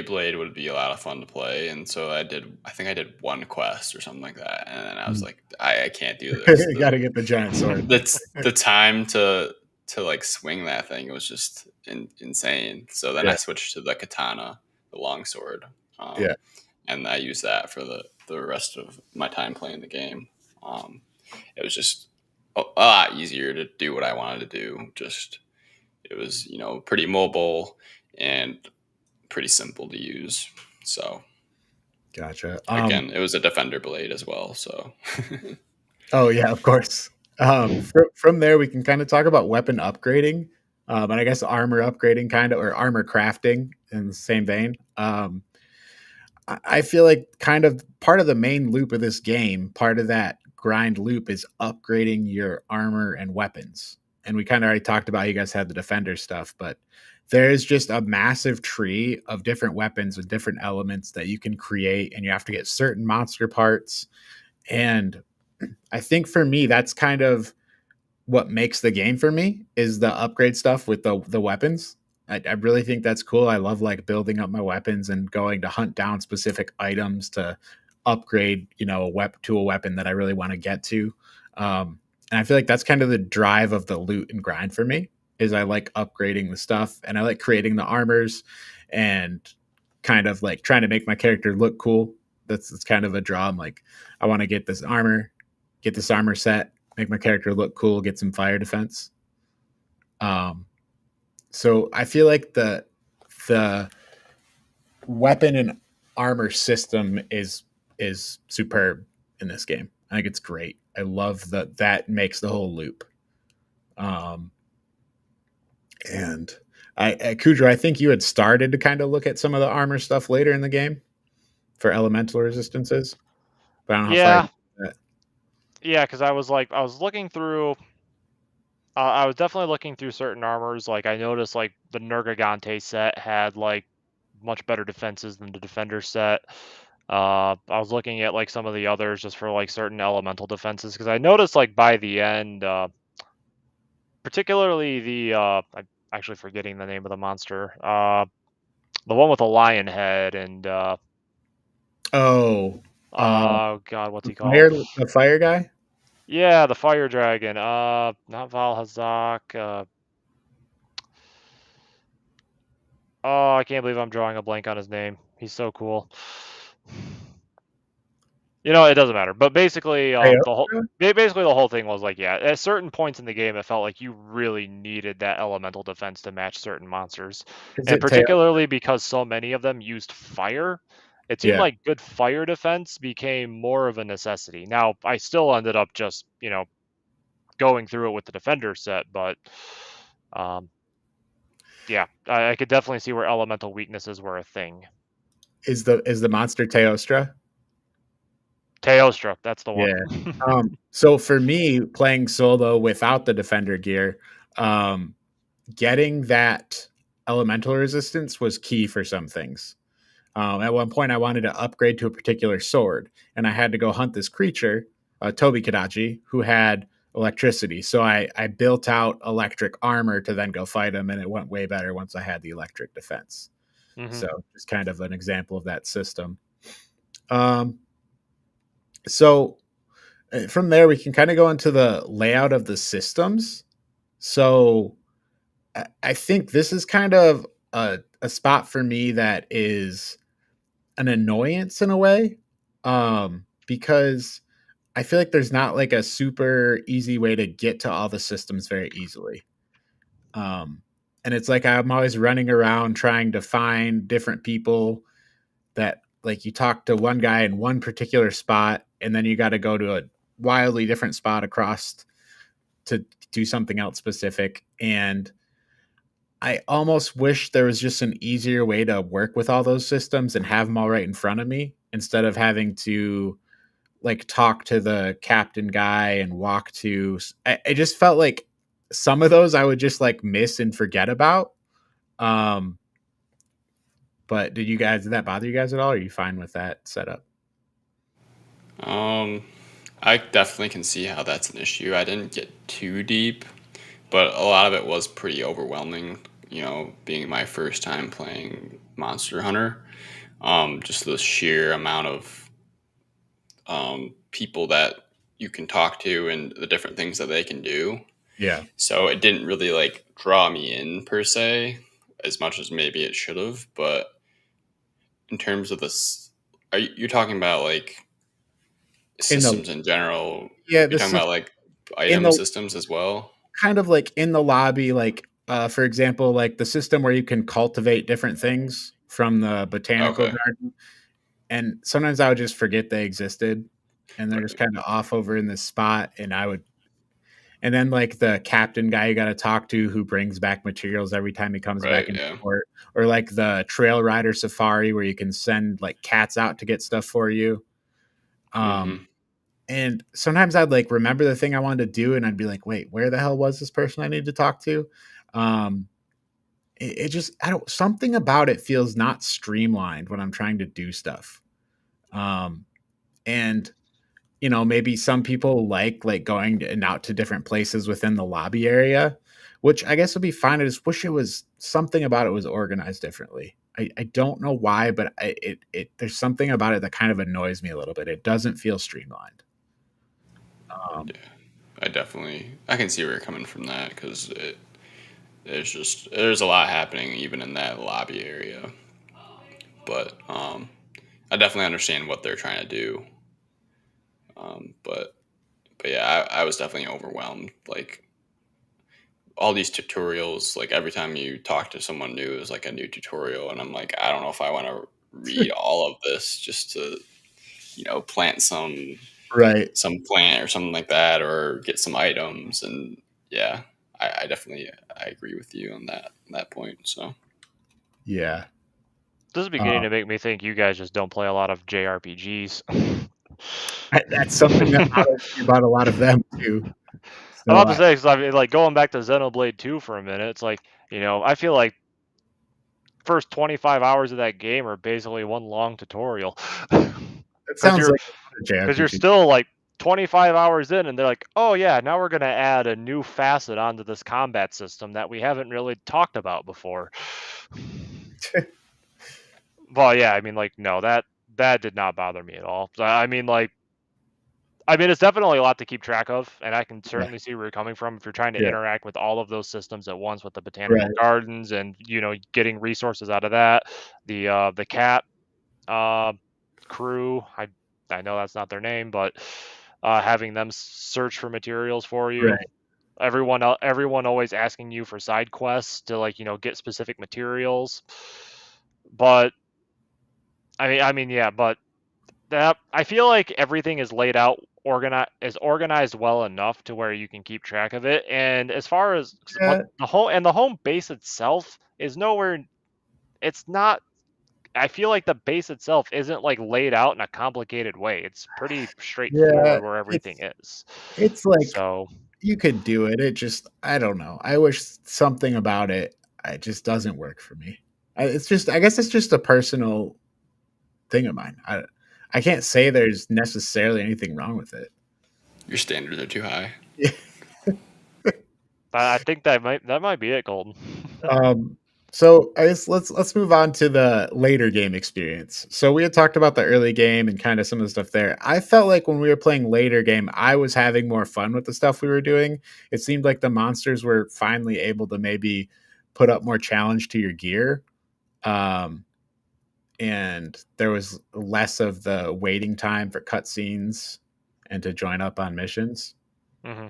Speaker 2: blade would be a lot of fun to play, and so I think I did one quest or something like that, and then I was like, I can't do this.
Speaker 1: You got to get the giant sword.
Speaker 2: That's the time to like swing that thing. It was just insane. So then I
Speaker 1: Yeah.
Speaker 2: switched to the katana, the long sword.
Speaker 1: Yeah.
Speaker 2: And I used that for the rest of my time playing the game. It was just a lot easier to do what I wanted to do. Just it was pretty mobile and pretty simple to use. So
Speaker 1: Gotcha.
Speaker 2: again, it was a defender blade as well. So
Speaker 1: Oh yeah, of course. From there, we can kind of talk about weapon upgrading, and I guess armor upgrading, kind of, or armor crafting in the same vein. I feel like kind of part of the main loop of this game, part of that grind loop is upgrading your armor and weapons. And we kind of already talked about you guys had the defender stuff, but there's just a massive tree of different weapons and different elements that you can create, and you have to get certain monster parts. And I think for me, that's kind of what makes the game for me is the upgrade stuff with the weapons. I really think that's cool. I love like building up my weapons and going to hunt down specific items to upgrade, to a weapon that I really want to get to. And I feel like that's kind of the drive of the loot and grind for me is I like upgrading the stuff and I like creating the armors and kind of like trying to make my character look cool. That's kind of a draw. I'm like, I want to get this armor set, make my character look cool, get some fire defense. So I feel like the weapon and armor system is superb in this game. I think it's great. I love that makes the whole loop. And Kudrow, I think you had started to kind of look at some of the armor stuff later in the game for elemental resistances. But I don't know
Speaker 3: Yeah.
Speaker 1: how far
Speaker 3: Yeah, because I was looking through. I was definitely looking through certain armors. Like I noticed, like the Nergigante set had like much better defenses than the Defender set. I was looking at like some of the others just for like certain elemental defenses because I noticed like by the end, particularly I'm actually forgetting the name of the monster. The one with a lion head and
Speaker 1: oh
Speaker 3: God, what's he called?
Speaker 1: the fire guy.
Speaker 3: Yeah, the fire dragon. Not Valhazak. Oh, I can't believe I'm drawing a blank on his name. He's so cool. It doesn't matter. But basically, basically the whole thing was like, yeah, at certain points in the game, it felt like you really needed that elemental defense to match certain monsters, and particularly because so many of them used fire. It seemed like good fire defense became more of a necessity. Now, I still ended up just, going through it with the defender set, but yeah, I could definitely see where elemental weaknesses were a thing.
Speaker 1: Is the monster Teostra?
Speaker 3: Teostra, that's the one.
Speaker 1: Yeah. So for me, playing solo without the defender gear, getting that elemental resistance was key for some things. At one point, I wanted to upgrade to a particular sword, and I had to go hunt this creature, Tobi-Kadachi, who had electricity. So I built out electric armor to then go fight him, and it went way better once I had the electric defense. Mm-hmm. So just kind of an example of that system. So from there, we can kind of go into the layout of the systems. So I think this is kind of a spot for me that is an annoyance in a way, because I feel like there's not like a super easy way to get to all the systems very easily. Um, and it's like I'm always running around trying to find different people that like you talk to one guy in one particular spot, and then you got to go to a wildly different spot across to do something else specific. And I almost wish there was just an easier way to work with all those systems and have them all right in front of me instead of having to like talk to the captain guy and walk to. I just felt like some of those I would just like miss and forget about. Um, but did that bother you guys at all? Or are you fine with that setup?
Speaker 2: Um, I definitely can see how that's an issue. I didn't get too deep, but a lot of it was pretty overwhelming. Being my first time playing Monster Hunter, just the sheer amount of people that you can talk to and the different things that they can do.
Speaker 1: Yeah.
Speaker 2: So it didn't really like draw me in per se as much as maybe it should have. But in terms of this, you're talking about like
Speaker 1: In the
Speaker 2: systems in general?
Speaker 1: yeah,
Speaker 2: You're
Speaker 1: this
Speaker 2: talking
Speaker 1: is
Speaker 2: about like
Speaker 1: in
Speaker 2: item
Speaker 1: the
Speaker 2: systems as well?
Speaker 1: kind of like in the lobby, like for example, like the system where you can cultivate different things from the botanical
Speaker 2: Okay.
Speaker 1: garden. And sometimes I would just forget they existed, and they're just
Speaker 2: Right.
Speaker 1: kind of off over in this spot. And then like the captain guy you got to talk to who brings back materials every time he comes back
Speaker 2: Right.
Speaker 1: into
Speaker 2: Yeah.
Speaker 1: port, or like the trail rider safari where you can send like cats out to get stuff for you.
Speaker 2: Hmm.
Speaker 1: Um, and sometimes I'd like remember the thing I wanted to do, and I'd be like, wait, where the hell was this person I need to talk to? Um, it just I don't something about it feels not streamlined when I'm trying to do stuff. Um, and maybe some people like going to, and out to different places within the lobby area, which I guess would be fine. I just wish it was something about it was organized differently. I don't know why, but there's something about it that kind of annoys me a little bit. It doesn't feel streamlined. Um,
Speaker 2: Yeah. I can see where you're coming from that because there's a lot happening even in that lobby area. But I definitely understand what they're trying to do. But yeah, I was definitely overwhelmed. Like all these tutorials, like every time you talk to someone new is like a new tutorial, and I'm like, I don't know if I want to read all of this just to plant
Speaker 1: right.
Speaker 2: some plant or something like that, or get some items. And yeah, I definitely I agree with you on that point. So
Speaker 1: Yeah.
Speaker 3: This is beginning to make me think you guys just don't play a lot of JRPGs.
Speaker 1: That's something that bothers me about a lot of them too.
Speaker 3: I'm
Speaker 1: So
Speaker 3: about to say, because I mean, like going back to Xenoblade 2 for a minute, it's like, I feel like first 25 hours of that game are basically one long tutorial.
Speaker 1: it
Speaker 3: Because
Speaker 1: sounds
Speaker 3: you're
Speaker 1: like a
Speaker 3: because you're
Speaker 1: JRPG.
Speaker 3: still like 25 hours in, and they're like, oh yeah, now we're gonna add a new facet onto this combat system that we haven't really talked about before. Well, yeah, I mean, like, no, that did not bother me at all. I mean, like, it's definitely a lot to keep track of, and I can
Speaker 1: Yeah.
Speaker 3: certainly see where you're coming from if you're trying to
Speaker 1: Yeah.
Speaker 3: interact with all of those systems at once with the botanical
Speaker 1: Right.
Speaker 3: gardens and getting resources out of that. The cat uh, crew, I know that's not their name, but having them search for materials for you.
Speaker 1: Right.
Speaker 3: Everyone always asking you for side quests to like get specific materials. But yeah, but that I feel like everything is laid out organized well enough to where you can keep track of it. And as far as what
Speaker 1: Yeah.
Speaker 3: the home base itself is nowhere, it's not. I feel like the base itself isn't like laid out in a complicated way. It's pretty
Speaker 1: Yeah.
Speaker 3: straightforward where everything is.
Speaker 1: It's like
Speaker 3: So
Speaker 1: you could do it. It just I don't know. I wish something about it just doesn't work for me. It's just I guess it's just a personal thing of mine. I can't say there's necessarily anything wrong with it.
Speaker 2: your standards are too high.
Speaker 1: Yeah.
Speaker 3: I think that might be it, Colton.
Speaker 1: Um, So I guess let's move on to the later game experience. So we had talked about the early game and kind of some of the stuff there. I felt like when we were playing later game, I was having more fun with the stuff we were doing. It seemed like the monsters were finally able to maybe put up more challenge to your gear. Um, and there was less of the waiting time for cutscenes and to join up on missions.
Speaker 3: Hmm.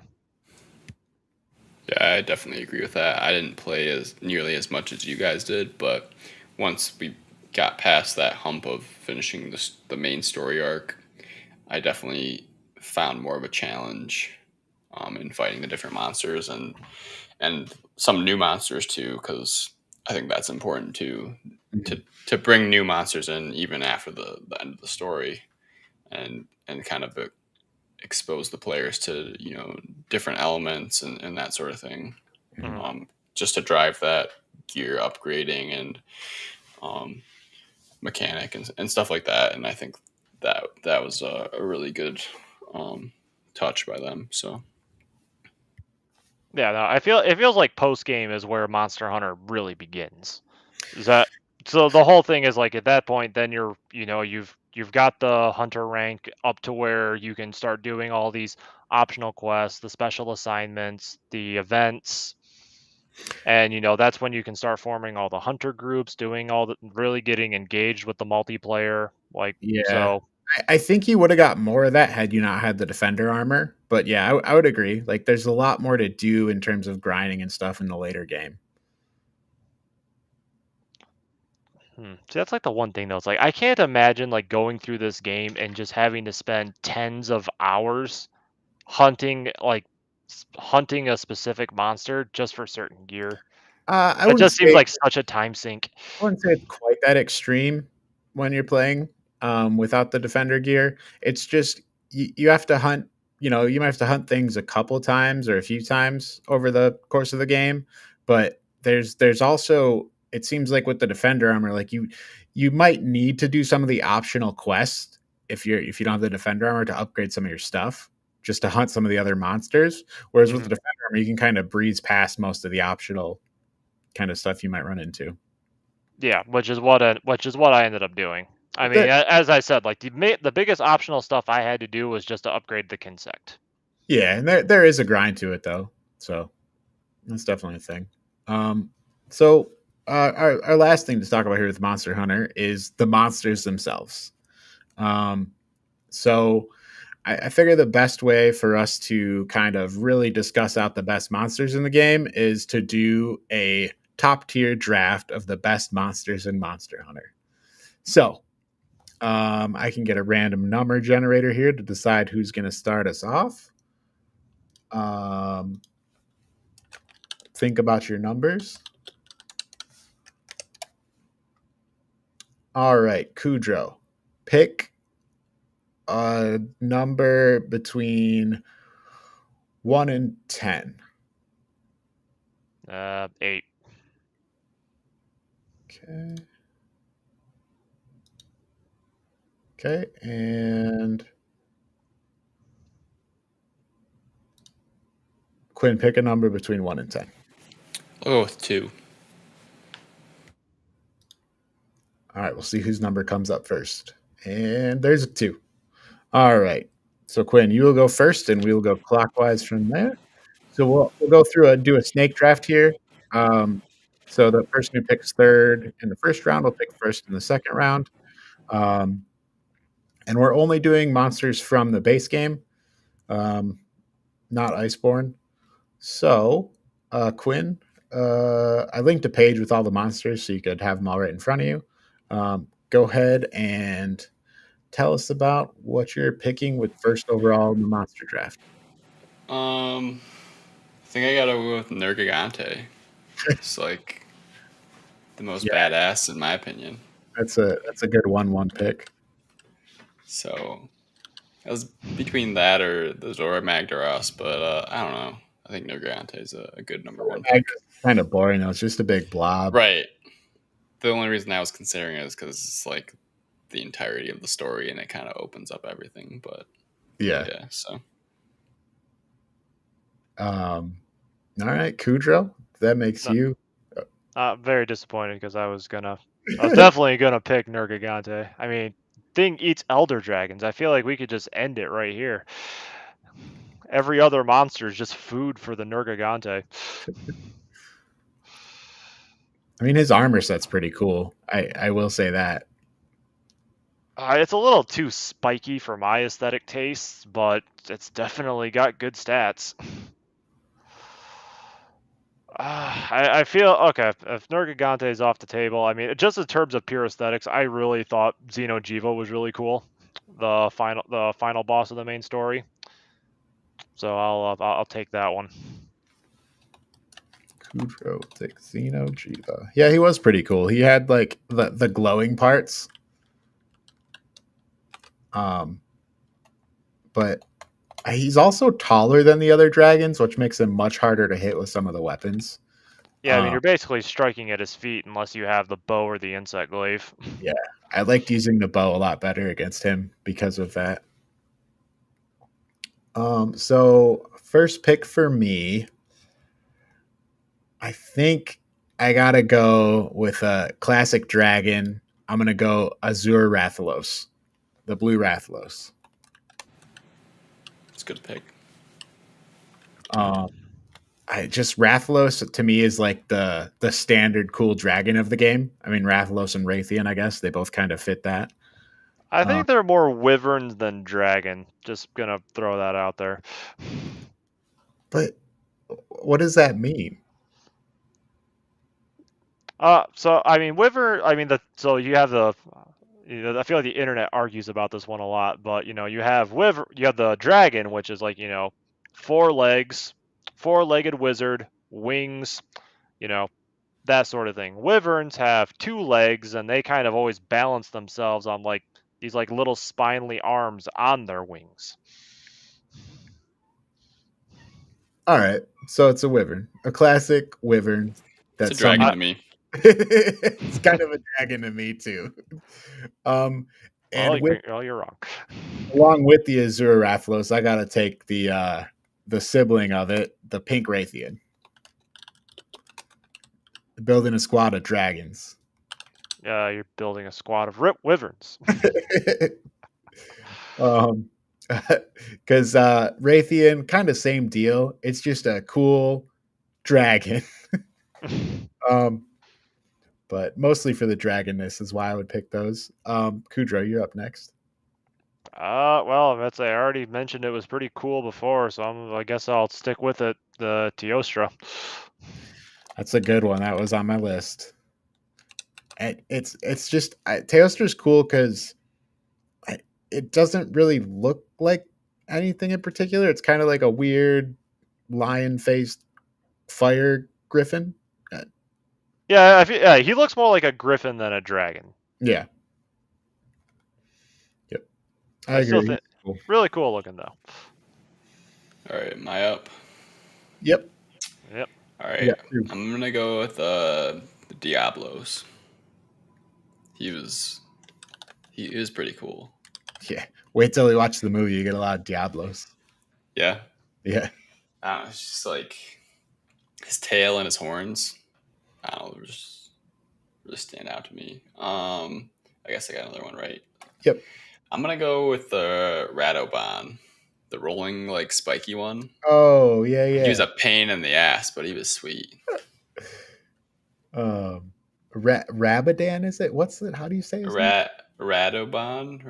Speaker 2: Yeah, I definitely agree with that. I didn't play as nearly as much as you guys did, but once we got past that hump of finishing the main story arc, I definitely found more of a challenge in fighting the different monsters and some new monsters too, because I think that's important too
Speaker 1: Mhm.
Speaker 2: to bring new monsters in even after the end of the story and kind of expose the players to different elements and that sort of thing,
Speaker 3: Hmm.
Speaker 2: just to drive that gear upgrading and um, mechanic and stuff like that. And I think that was a really good um, touch by them. So
Speaker 3: Yeah, no, I feel it feels like post game is where Monster Hunter really begins. Is that so? The whole thing is like at that point, then you've got the hunter rank up to where you can start doing all these optional quests, the special assignments, the events, and that's when you can start forming all the hunter groups, doing all the really getting engaged with the multiplayer. Like
Speaker 1: Yeah.
Speaker 3: so,
Speaker 1: I think you would have got more of that had you not had the defender armor. But yeah, I would agree. Like, there's a lot more to do in terms of grinding and stuff in the later game.
Speaker 3: See, that's like the one thing though. It's like I can't imagine like going through this game and just having to spend tens of hours hunting a specific monster just for certain gear.
Speaker 1: I
Speaker 3: That
Speaker 1: wouldn't
Speaker 3: just seems
Speaker 1: say
Speaker 3: like such a time sink.
Speaker 1: I wouldn't say it's quite that extreme when you're playing without the defender gear. It's just you have to hunt. You might have to hunt things a couple times or a few times over the course of the game. But there's also, it seems like with the defender armor, like you might need to do some of the optional quests if you don't have the defender armor to upgrade some of your stuff, just to hunt some of the other monsters. Whereas with
Speaker 3: Mhm.
Speaker 1: the defender armor, you can kind of breeze past most of the optional kind of stuff you might run into.
Speaker 3: Yeah, which is what I ended up doing. I mean,
Speaker 1: That
Speaker 3: as I said, like the biggest optional stuff I had to do was just to upgrade the Kinsect.
Speaker 1: Yeah, and there is a grind to it though, so that's definitely a thing. Um, so our last thing to talk about here with Monster Hunter is the monsters themselves. Um, so I figure the best way for us to kind of really discuss out the best monsters in the game is to do a top tier draft of the best monsters in Monster Hunter. So I can get a random number generator here to decide who's going to start us off. Um, think about your numbers. All right, Kudrow, pick a number between 1 and 10.
Speaker 3: 8.
Speaker 1: Okay. Okay, and Quinn, pick a number between 1 and 10.
Speaker 2: I'll go with 2.
Speaker 1: All right, we'll see whose number comes up first. And there's a 2. All right. So Quinn, you will go first, and we will go clockwise from there. So we'll go through and do a snake draft here. Um, so the person who picks third in the first round will pick first in the second round. Um, and we're only doing monsters from the base game, um, not Iceborne. So, Quinn, I linked a page with all the monsters so you could have them all right in front of you. Go ahead and tell us about what you're picking with first overall in the monster draft.
Speaker 2: I think I gotta go with Nergigante. It's like the most
Speaker 1: Yeah,
Speaker 2: badass in my opinion.
Speaker 1: that's a good 1-1 pick.
Speaker 2: So I was between that or the Zora Magdaros, but I don't know. I think Nergigante is a good number one pick.
Speaker 1: Kind of boring. Though. It's just a big blob.
Speaker 2: Right. The only reason I was considering it is because it's like the entirety of the story and it kind of opens up everything. But
Speaker 1: Yeah.
Speaker 2: yeah, so
Speaker 1: All right, Kudrow. That makes
Speaker 3: No,
Speaker 1: you.
Speaker 3: Very disappointed because I was definitely gonna pick Nergigante. I mean, thing eats elder dragons. I feel like we could just end it right here. Every other monster is just food for the Nergigante.
Speaker 1: I mean, his armor set's pretty cool. I will say that.
Speaker 3: It's a little too spiky for my aesthetic tastes, but it's definitely got good stats. I feel okay. If Nergigante is off the table, I mean, just in terms of pure aesthetics, I really thought Xeno'jiiva was really cool. The final boss of the main story. So I'll take that one.
Speaker 1: Kudro take Xeno'jiiva. Yeah, he was pretty cool. He had like the glowing parts. But he's also taller than the other dragons, which makes him much harder to hit with some of the weapons.
Speaker 3: Yeah, I mean, you're basically striking at his feet unless you have the bow or the insect glaive.
Speaker 1: Yeah, I liked using the bow a lot better against him because of that. So first pick for me, I think I gotta go with a classic dragon. I'm gonna go Azure Rathalos, the blue Rathalos.
Speaker 2: It's a good pick.
Speaker 1: I just Rathalos to me is like the standard cool dragon of the game. I mean Rathalos and Raytheon, I guess they both kind of fit that.
Speaker 3: I think they're more wyverns than dragon. Just gonna throw that out there.
Speaker 1: But what does that mean?
Speaker 3: So I mean, wyvern. I mean, so you have the. I feel like the internet argues about this one a lot, but you have you have the dragon, which is like 4 legs, 4-legged wizard, wings, that sort of thing. Wyverns have 2 legs, and they kind of always balance themselves on like these like little spindly arms on their wings.
Speaker 1: All right, so it's a wyvern, a classic wyvern.
Speaker 2: That's a dragon to me.
Speaker 1: It's kind of a dragon to me too. And
Speaker 3: you're wrong.
Speaker 1: Along with the Azure Rathalos, I gotta take the sibling of it, the pink Raytheon. Building a squad of dragons.
Speaker 3: You're building a squad of wyverns.
Speaker 1: Because Raytheon, kind of same deal. It's just a cool dragon. But mostly for the dragonness is why I would pick those. Kudro, you're up next.
Speaker 3: Well, I already mentioned it was pretty cool before, so I guess I'll stick with it. The Teostra.
Speaker 1: That's a good one. That was on my list. And it's just Teostra's cool because it doesn't really look like anything in particular. It's kind of like a weird lion-faced fire griffin.
Speaker 3: Yeah, he looks more like a griffin than a dragon.
Speaker 1: Yeah. Yep. I agree.
Speaker 3: Cool. Really cool looking though.
Speaker 2: All right, am I up?
Speaker 1: Yep.
Speaker 2: All right, I'm gonna go with the Diablos. He is pretty cool.
Speaker 1: Yeah. Wait till you watch the movie. You get a lot of Diablos.
Speaker 2: Yeah.
Speaker 1: Yeah.
Speaker 2: It's just like his tail and his horns. I don't know, just really stand out to me. I guess I got another one right.
Speaker 1: Yep.
Speaker 2: I'm gonna go with the Radoban, the rolling like spiky one.
Speaker 1: Oh yeah.
Speaker 2: He was a pain in the ass, but he was sweet.
Speaker 1: Rabadan, is it? What's it? How do you say his name?
Speaker 2: Radoban.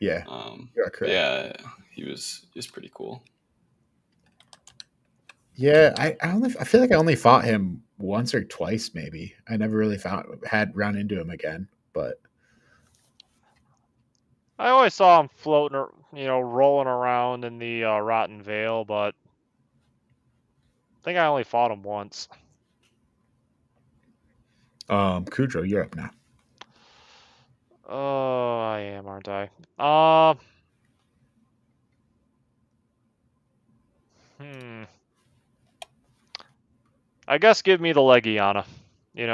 Speaker 1: Yeah. You're correct.
Speaker 2: Yeah, he was pretty cool.
Speaker 1: Yeah, I feel like I only fought him once or twice, maybe. I never really had run into him again, but
Speaker 3: I always saw him floating, rolling around in the Rotten Vale, but I think I only fought him once.
Speaker 1: Kudro, you're up now.
Speaker 3: Oh, I am, aren't I? I guess give me the Legiana.
Speaker 1: You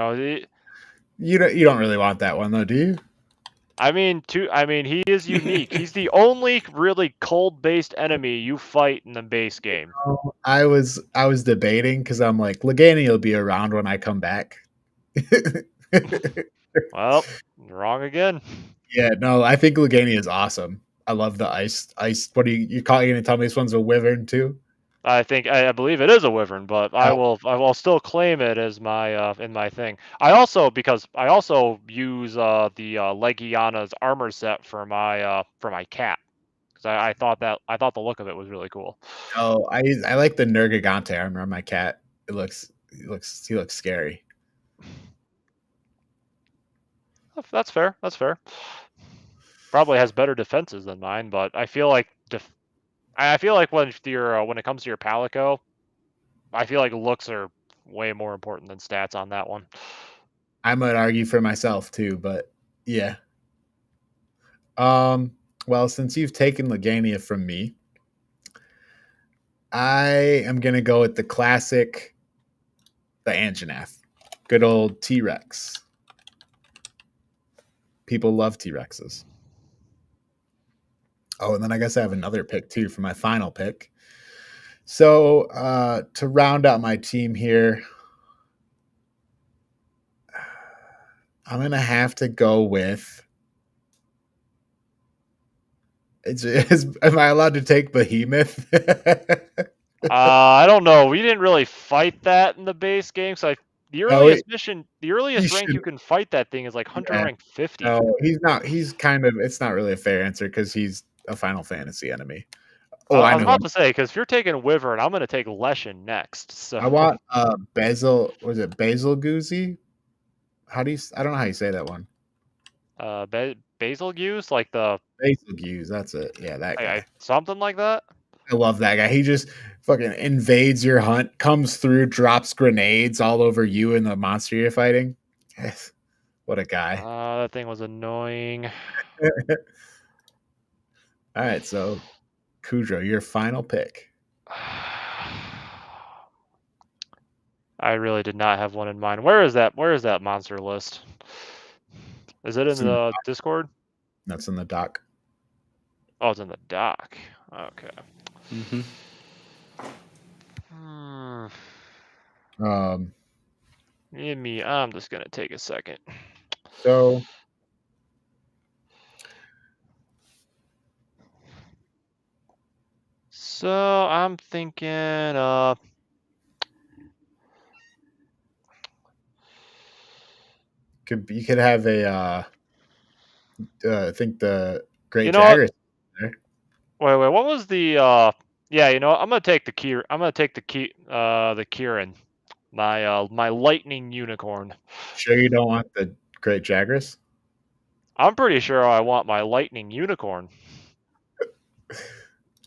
Speaker 1: don't really want that one though, do you?
Speaker 3: I mean, he is unique. He's the only really cold-based enemy you fight in the base game.
Speaker 1: I was debating because I'm like, Legani will be around when I come back.
Speaker 3: Well, wrong again.
Speaker 1: Yeah, no, I think Legani is awesome. I love the ice. What are you call you gonna tell me this one's a wyvern too?
Speaker 3: I believe it is a wyvern, but I will still claim it as my in my thing. Because I also use the Legiana's armor set for my cat, because I thought the look of it was really cool.
Speaker 1: Oh, I like the Nergigante armor on my cat. He looks scary.
Speaker 3: That's fair. That's fair. Probably has better defenses than mine, but I feel like when it comes to your Palico, I feel like looks are way more important than stats on that one.
Speaker 1: I might argue for myself too, but yeah. Well, since you've taken Legania from me, I am gonna go with the classic, the Anjanath. Good old T-Rex. People love T-Rexes. Oh, and then I guess I have another pick too for my final pick. So to round out my team here, I'm gonna have to go with. Am I allowed to take Behemoth?
Speaker 3: I don't know. We didn't really fight that in the base game, so the earliest rank you can fight that thing is like Hunter rank 50.
Speaker 1: No, he's not. He's kind of. It's not really a fair answer because he's a Final Fantasy enemy.
Speaker 3: Oh, I was about to say, because if you're taking Wyvern, I'm going to take Leshen next. So
Speaker 1: I want Basil. Was it Basil Goozy? I don't know how you say that one.
Speaker 3: Basil Goose, like the
Speaker 1: Basil Goose. That's it. Yeah, that guy.
Speaker 3: Something like that.
Speaker 1: I love that guy. He just fucking invades your hunt, comes through, drops grenades all over you and the monster you're fighting. Yes. What a guy.
Speaker 3: That thing was annoying.
Speaker 1: All right, so Kudro, your final pick.
Speaker 3: I really did not have one in mind. Where is that monster list? Is it in the Discord?
Speaker 1: That's in the doc.
Speaker 3: Oh, it's in the doc. Okay.
Speaker 2: Mm-hmm.
Speaker 3: I'm just gonna take a second.
Speaker 1: So
Speaker 3: I'm thinking
Speaker 1: you could have a I think the Great Jagras there.
Speaker 3: Wait, what was the yeah, I'm gonna take the Kieran. My lightning unicorn.
Speaker 1: Sure you don't want the Great Jagras?
Speaker 3: I'm pretty sure I want my lightning unicorn.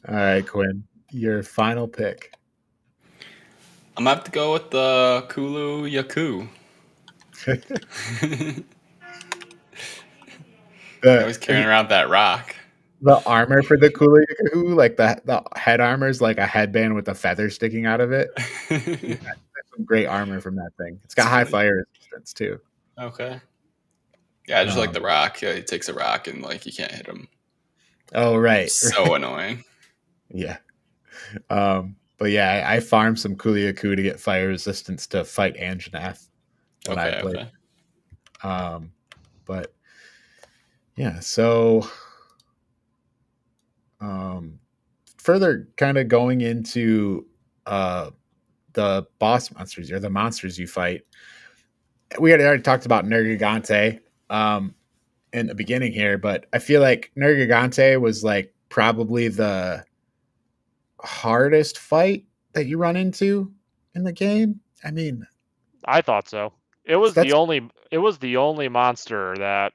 Speaker 1: All right, Quinn, your final pick.
Speaker 2: I'm gonna have to go with the Kulu Yaku. I was carrying around that rock.
Speaker 1: The armor for the Kulu Yaku, like the head armor is like a headband with a feather sticking out of it. That's some great armor from that thing. It's got high fire resistance too.
Speaker 2: Okay. Yeah, I just like the rock. Yeah, he takes a rock and like you can't hit him.
Speaker 1: Oh right.
Speaker 2: So annoying.
Speaker 1: Yeah. But yeah, I farmed some Kuliaku to get fire resistance to fight Anjanath when I played. Okay. But yeah, so further kind of going into the boss monsters or the monsters you fight. We had already talked about Nergigante in the beginning here, but I feel like Nergigante was like probably the hardest fight that you run into in the game. I mean,
Speaker 3: I thought so. It was the only monster that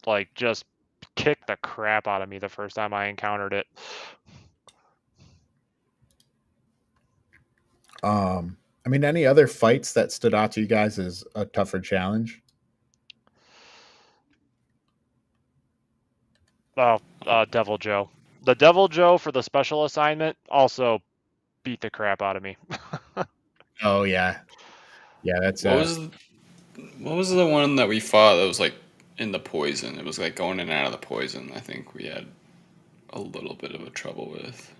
Speaker 3: like just kicked the crap out of me the first time I encountered it.
Speaker 1: I mean, any other fights that stood out to you guys as a tougher challenge?
Speaker 3: Oh, Devil Joe. The Devil Joe for the special assignment also beat the crap out of me.
Speaker 1: Oh yeah, yeah. That's
Speaker 2: what was the one that we fought that was like in the poison. It was like going in and out of the poison. I think we had a little bit of a trouble with.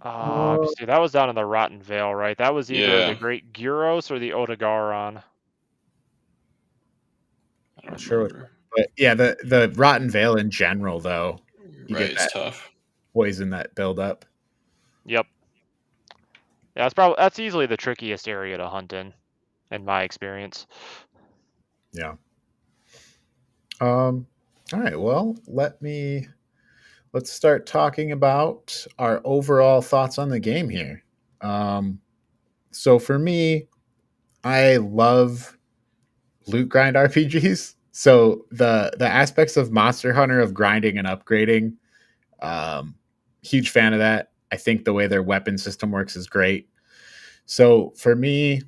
Speaker 1: Oh,
Speaker 3: See, that was down in the Rotten Vale, right? That was either the
Speaker 2: Yeah,
Speaker 3: Great Gyros or the Odogaron.
Speaker 2: I
Speaker 1: not
Speaker 2: don't
Speaker 1: sure
Speaker 2: remember.
Speaker 1: but yeah, the Rotten Vale in general, though, you
Speaker 2: Right,
Speaker 1: get
Speaker 2: it's
Speaker 1: that
Speaker 2: tough.
Speaker 1: poison that build up.
Speaker 3: Yep. Yeah, that's easily the trickiest area to hunt in my experience.
Speaker 1: Yeah. All right. Well, let's start talking about our overall thoughts on the game here. So for me, I love loot grind RPGs. So the aspects of Monster Hunter of grinding and upgrading, um, huge fan of that. I think the way their weapon system works is great. So for me,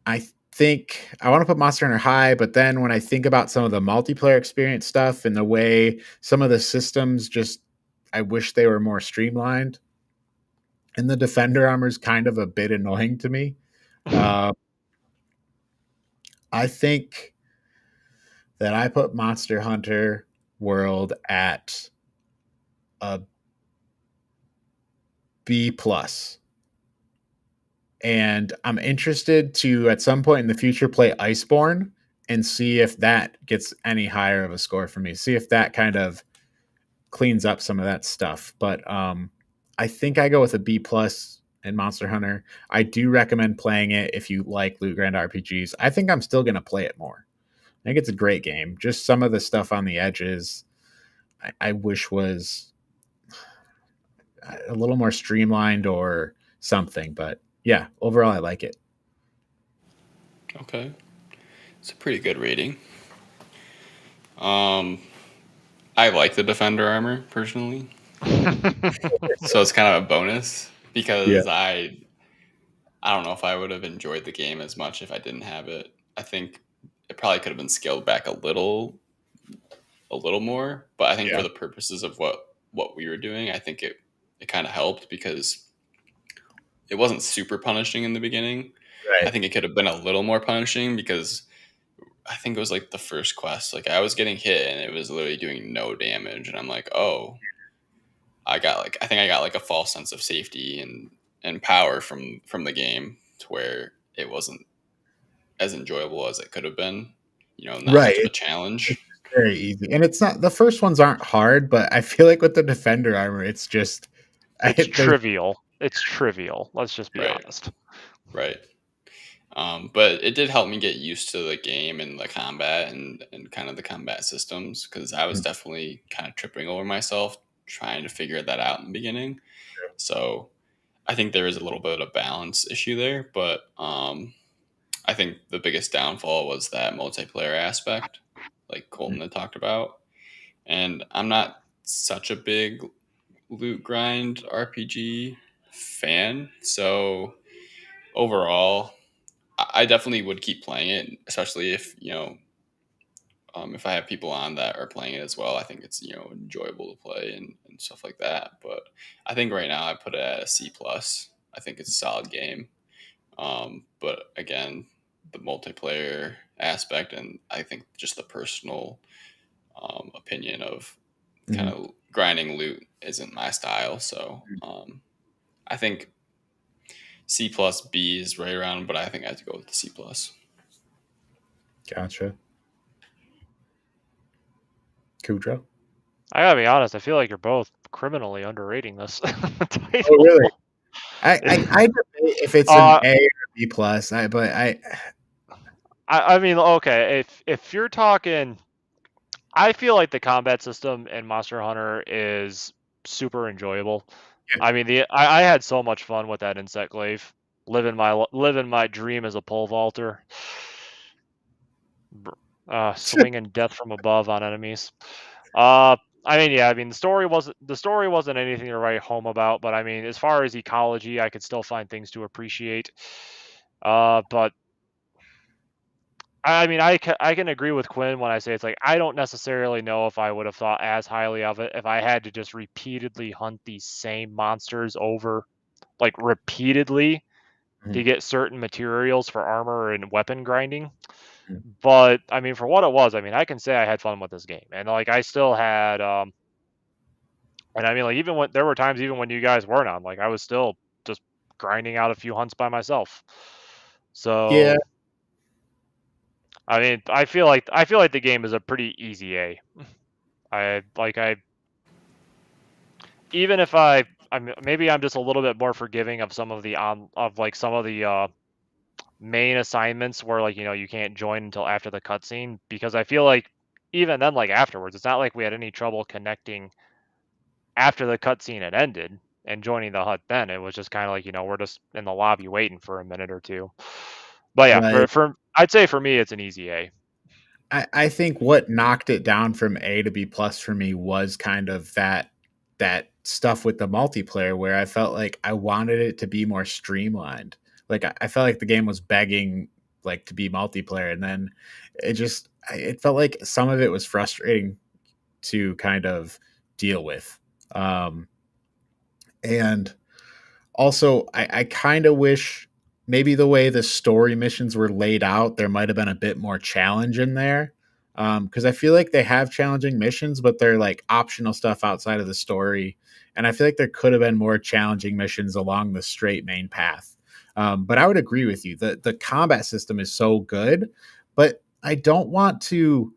Speaker 1: I think I want to put Monster Hunter high, but then when I think about some of the multiplayer experience stuff and the way some of the systems just, I wish they were more streamlined. And the Defender armor is kind of a bit annoying to me. Uh, I think that I put Monster Hunter World at a B plus. And I'm interested to at some point in the future play Iceborne and see if that gets any higher of a score for me. See if that kind of cleans up some of that stuff. But I think I go with a B plus in Monster Hunter. I do recommend playing it if you like loot grind RPGs. I think I'm still gonna play it more. I think it's a great game. Just some of the stuff on the edges, I wish was a little more streamlined or something. But yeah, overall, I like it.
Speaker 2: Okay, it's a pretty good rating. Um, I like the Defender armor personally, so it's kind of a bonus
Speaker 1: Yeah,
Speaker 2: because I don't know if I would have enjoyed the game as much if I didn't have it. I think it probably could have been scaled back a little more, but I think
Speaker 1: yeah,
Speaker 2: for the purposes of what we were doing, I think it kind of helped because it wasn't super punishing in the beginning. I
Speaker 1: right.
Speaker 2: think it could have been a little more punishing because I think it was like the first quest. Like I was getting hit and it was literally doing no damage, and I'm like, oh, I think I got like a false sense of safety and power from the game to where it wasn't as enjoyable as it could have been. You know, not
Speaker 1: Right.
Speaker 2: much of a challenge.
Speaker 1: It's very easy, and it's not the first ones aren't hard, but I feel like with the Defender armor, it's just
Speaker 3: It's
Speaker 1: there's
Speaker 3: trivial. It's trivial. Let's just be
Speaker 2: Right,
Speaker 3: honest.
Speaker 2: right. But it did help me get used to the game and the combat and kind of the combat systems because I was definitely kind of tripping over myself trying to figure that out in the beginning. So I think there is a little bit of balance issue there, but I think the biggest downfall was that multiplayer aspect, like Colton had talked about. And I'm not such a big loot grind RPG fan, so overall, I definitely would keep playing it, especially if if I have people on that are playing it as well. I think it's enjoyable to play and stuff like that. But I think right now I put it at a C plus. I think it's a solid game. But again, the multiplayer aspect and I think just the personal opinion of kind
Speaker 1: Mhm.
Speaker 2: of grinding loot isn't my style. So I think C plus B is right around, but I think I have to go with the C plus.
Speaker 1: Gotcha. Kudro.
Speaker 3: I gotta be honest. I feel like you're both criminally underrating this
Speaker 1: Oh,
Speaker 3: title.
Speaker 1: really? I debate if it's an
Speaker 3: uh,
Speaker 1: A or B plus.
Speaker 3: I mean, okay. If you're talking, I feel like the combat system in Monster Hunter is super enjoyable.
Speaker 1: Yeah.
Speaker 3: I mean, I had so much fun with that insect glaive, living my dream as a pole vaulter, swinging death from above on enemies. I mean, yeah, I mean the story wasn't anything to write home about, but I mean, as far as ecology, I could still find things to appreciate. But I mean, I can agree with Quinn when I say it's like I don't necessarily know if I would have thought as highly of it if I had to just repeatedly hunt these same monsters over, like repeatedly. to get certain materials for armor and weapon grinding.
Speaker 1: Mhm.
Speaker 3: But I mean, for what it was, I mean, I can say I had fun with this game, and like I still had, and I mean, like even when there were times, even when you guys weren't on, like I was still just grinding out a few hunts by myself.
Speaker 1: Yeah,
Speaker 3: So I mean, I feel like the game is a pretty easy A. I even if maybe I'm just a little bit more forgiving of some of the some of the main assignments where like you can't join until after the cutscene, because I feel like even then, like afterwards, it's not like we had any trouble connecting after the cutscene had ended and joining the hut. Then it was just kind of like we're just in the lobby waiting for a minute or two. But yeah,
Speaker 1: right.
Speaker 3: for I'd say for me it's an easy A.
Speaker 1: I think what knocked it down from A to B plus for me was kind of that stuff with the multiplayer where I felt like I wanted it to be more streamlined. Like I felt like the game was begging like to be multiplayer, and then it felt like some of it was frustrating to kind of deal with. Um, and also, I kind of wish maybe the way the story missions were laid out, there might have been a bit more challenge in there. Because I feel like they have challenging missions, but they're like optional stuff outside of the story. And I feel like there could have been more challenging missions along the straight main path. But I would agree with you. The combat system is so good, but I don't want to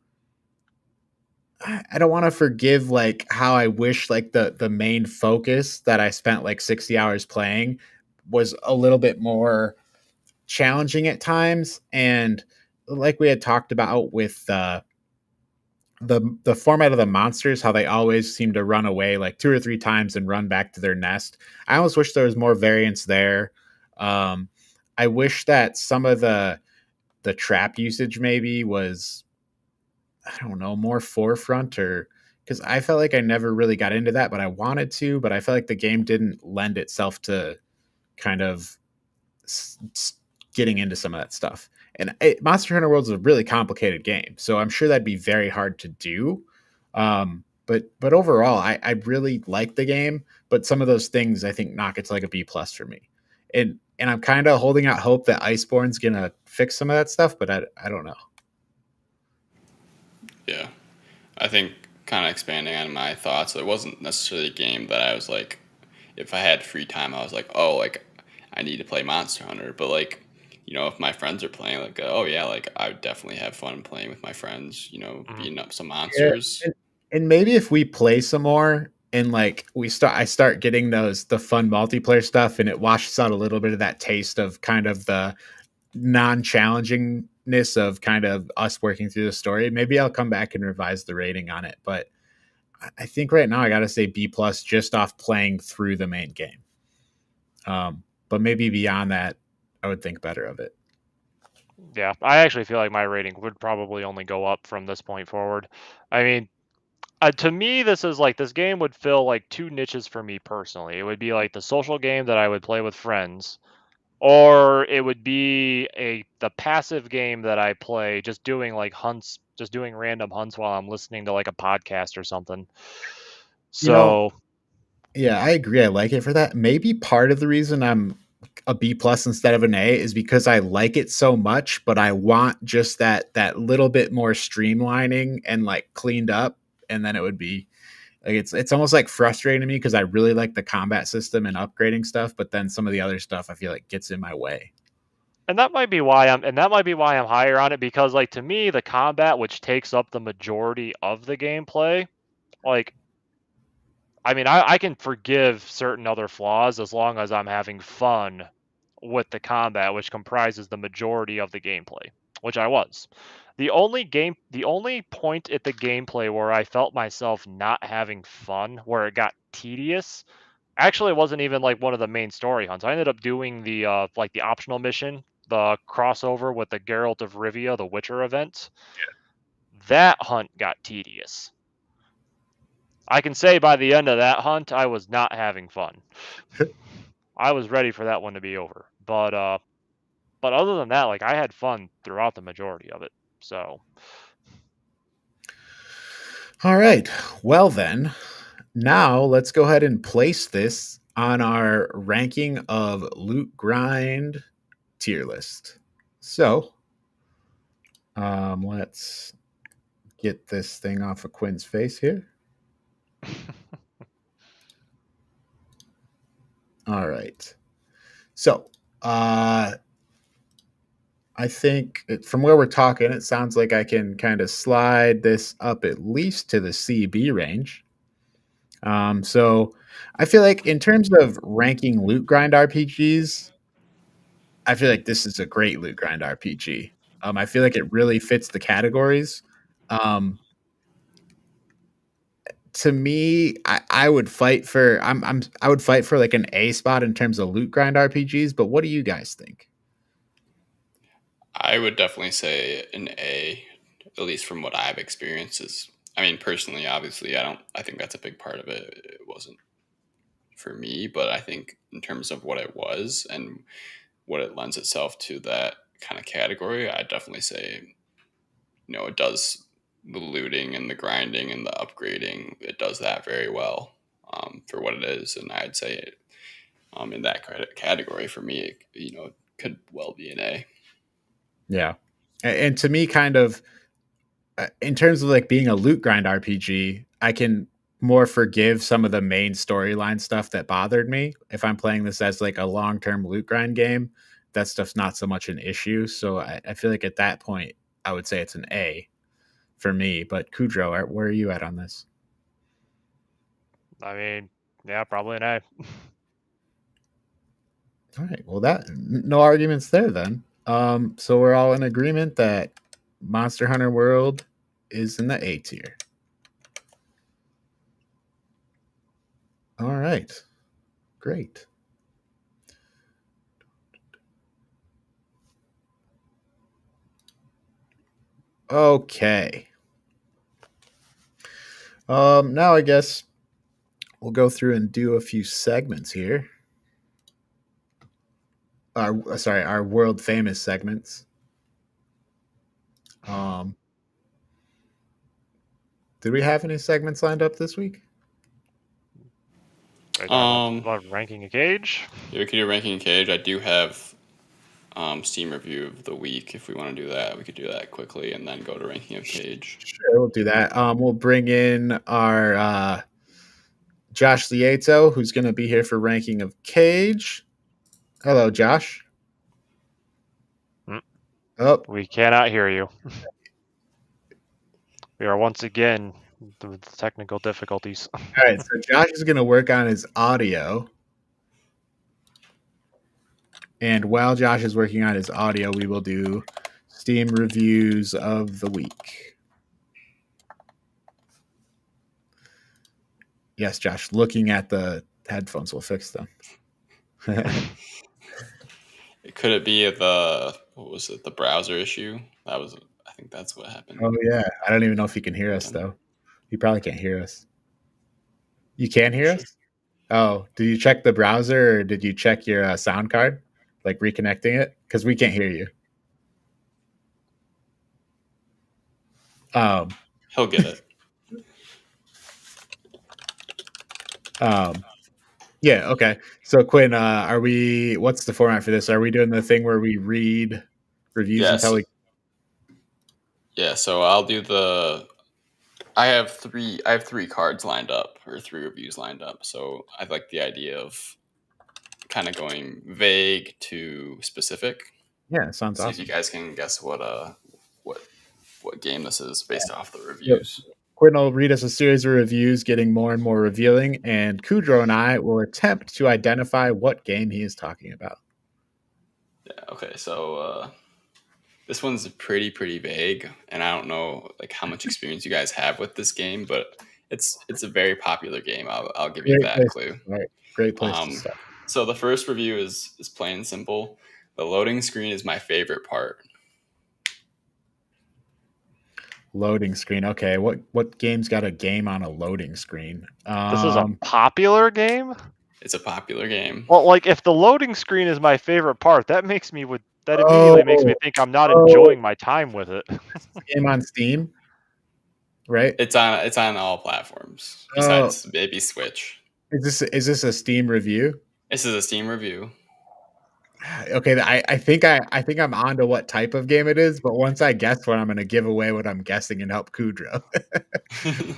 Speaker 1: forgive like how I wish like the main focus that I spent like 60 hours playing was a little bit more challenging at times. And like we had talked about with the format of the monsters, how they always seem to run away like 2 or 3 times and run back to their nest. I almost wish there was more variance there. um I wish that some of the trap usage maybe was, I don't know, more forefront, or because I felt like I never really got into that, but I wanted to, but I felt like the game didn't lend itself to kind of getting into some of that stuff. And Monster Hunter World is a really complicated game, so I'm sure that'd be very hard to do. But overall, I really like the game, but some of those things I think knock it to like a B plus for me. And I'm kind of holding out hope that Iceborne's gonna fix some of that stuff, but I don't know.
Speaker 2: Yeah. I think kind of expanding on my thoughts, it wasn't necessarily a game that I was like, if I had free time, I was like, oh, like I need to play Monster Hunter. But like, if my friends are playing, like, oh yeah, like I would definitely have fun playing with my friends,
Speaker 3: Mhm.
Speaker 2: beating up some
Speaker 1: Yeah,
Speaker 2: monsters.
Speaker 1: and maybe if we play some more and like I start getting the fun multiplayer stuff, and it washes out a little bit of that taste of kind of the non-challengingness of kind of us working through the story, maybe I'll come back and revise the rating on it. But I think right now I gotta say B plus just off playing through the main game. But maybe beyond that, I would think better of it.
Speaker 3: Yeah, I actually feel like my rating would probably only go up from this point forward. I mean, to me, this game would fill like two niches for me personally. It would be like the social game that I would play with friends, or it would be the passive game that I play just doing like hunts, just doing random hunts while I'm listening to like a podcast or something.
Speaker 1: You know,
Speaker 3: So,
Speaker 1: yeah, I agree. I like it for that. Maybe part of the reason I'm a B plus instead of an A is because I like it so much, but I want just that little bit more streamlining and like cleaned up, and then it would be like it's almost like frustrating to me because I really like the combat system and upgrading stuff, but then some of the other stuff I feel like gets in my way.
Speaker 3: and that might be why I'm higher on it, because like to me the combat, which takes up the majority of the gameplay, like I mean, I can forgive certain other flaws as long as I'm having fun with the combat, which comprises the majority of the gameplay, which I was. The only point at the gameplay where I felt myself not having fun, where it got tedious, actually it wasn't even like one of the main story hunts. I ended up doing the optional mission, the crossover with the Geralt of Rivia, the Witcher event. That hunt got tedious. I can say by the end of that hunt, I was not having fun. I was ready for that one to be over. But other than that, like I had fun throughout the majority of it. So
Speaker 1: All right. Well then, now let's go ahead and place this on our ranking of loot grind tier list. So let's get this thing off of Quinn's face here. All right. So I think from where we're talking, it sounds like I can kind of slide this up at least to the CB range. So I feel like in terms of ranking loot grind RPGs, I feel like this is a great loot grind RPG. I feel like it really fits the categories. To me, I would fight for I would fight for like an A spot in terms of loot grind RPGs. But what do you guys think?
Speaker 2: I would definitely say an A, at least from what I've experienced. Is I mean, personally, obviously, I think that's a big part of it. It wasn't for me, but I think in terms of what it was and what it lends itself to that kind of category, I'd definitely say, it does the looting and the grinding and the upgrading. It does that very well for what it is, and I'd say it in that category for me, it could well be an A.
Speaker 1: Yeah, and to me, kind of in terms of like being a loot grind RPG, I can more forgive some of the main storyline stuff that bothered me if I'm playing this as like a long term loot grind game. That stuff's not so much an issue. So I feel like at that point, I would say it's an A for me. But Kudrow, where are you at on this?
Speaker 3: I mean, yeah, probably an A.
Speaker 1: All right. Well, no arguments there then. So we're all in agreement that Monster Hunter World is in the A tier. All right. Great. Okay. Now I guess we'll go through and do a few segments here. Our world famous segments. Did we have any segments lined up this week?
Speaker 3: About ranking a cage.
Speaker 2: Yeah, we could do ranking a cage. I do have Steam review of the week. If we want to do that, we could do that quickly and then go to ranking of cage.
Speaker 1: Sure, we'll do that. We'll bring in our Josh Lieto, who's going to be here for ranking of cage. Hello, Josh.
Speaker 3: Oh, we cannot hear you. We are once again with technical difficulties.
Speaker 1: All right, so Josh is going to work on his audio. And while Josh is working on his audio, we will do Steam reviews of the week. Yes, Josh, looking at the headphones will fix them.
Speaker 2: Could it be the browser issue? I think that's what happened.
Speaker 1: Oh, yeah. I don't even know if he can hear us, though. He probably can't hear us. You can hear us? Oh, did you check the browser or did you check your sound card? Like reconnecting it? Because we can't hear you.
Speaker 2: He'll get it.
Speaker 1: Yeah, okay. So Quinn, what's the format for this? Are we doing the thing where we read reviews until we
Speaker 2: Yeah, so I'll do I have three cards lined up, or 3 reviews lined up. So I like the idea of kind of going vague to specific.
Speaker 1: Yeah, sounds awesome.
Speaker 2: See if you guys can guess what game this is based off the reviews.
Speaker 1: Yep. Quinn will read us a series of reviews, getting more and more revealing, and Kudrow and I will attempt to identify what game he is talking about.
Speaker 2: Yeah, okay, so this one's pretty vague, and I don't know like how much experience you guys have with this game, but it's a very popular game. I'll give you that clue.
Speaker 1: Right, great place to start.
Speaker 2: So the first review is plain and simple. The loading screen is my favorite part.
Speaker 1: Loading screen. Okay, what game's got a game on a loading screen?
Speaker 3: This is a popular game?
Speaker 2: It's a popular game.
Speaker 3: Well, like if the loading screen is my favorite part, that immediately makes me think I'm not enjoying my time with it.
Speaker 1: Game on Steam, right?
Speaker 2: It's on all platforms besides maybe Switch.
Speaker 1: Is this a Steam review?
Speaker 2: This is a Steam review.
Speaker 1: Okay, I think I'm on to what type of game it is, but once I guess what, I'm going to give away what I'm guessing and help Kudro.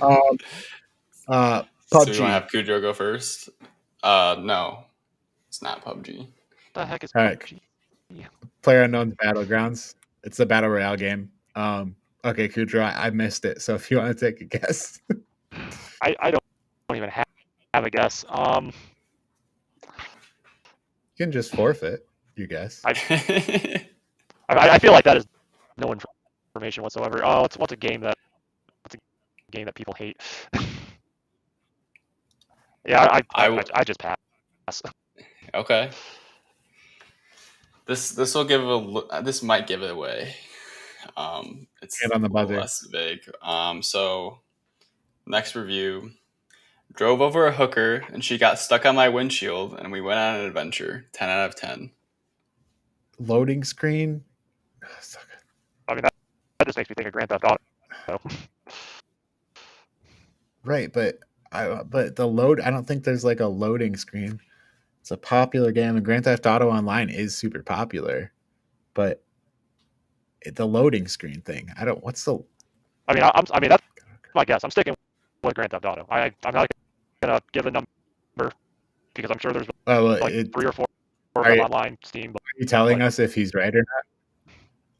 Speaker 1: um,
Speaker 2: So you want to
Speaker 1: PUBG.
Speaker 2: have Kudro go first? No, it's not PUBG.
Speaker 3: What the heck is
Speaker 1: All right.
Speaker 3: PUBG?
Speaker 1: PlayerUnknown's Battlegrounds. It's a battle royale game. Okay, Kudro, I missed it. So if you want to take a guess,
Speaker 3: I don't even have a guess.
Speaker 1: you can just forfeit. You guess.
Speaker 3: I feel like that is no information whatsoever. Oh, what's a game that people hate? Yeah, I just pass.
Speaker 2: Okay. This will give this might give it away. It's
Speaker 1: Hand on the buzzer.
Speaker 2: less vague. So next review. Drove over a hooker and she got stuck on my windshield and we went on an adventure. 10 out of 10.
Speaker 1: Loading screen.
Speaker 3: I mean, that just makes me think of Grand Theft Auto.
Speaker 1: Right, but the load. I don't think there's like a loading screen. It's a popular game, and Grand Theft Auto Online is super popular, but the loading screen thing. I don't. What's the?
Speaker 3: I mean, that's my guess. I'm sticking with Grand Theft Auto. I'm not gonna give a number because I'm sure there's like 3 or 4 of them online Steam.
Speaker 1: Are you telling us if he's right or not?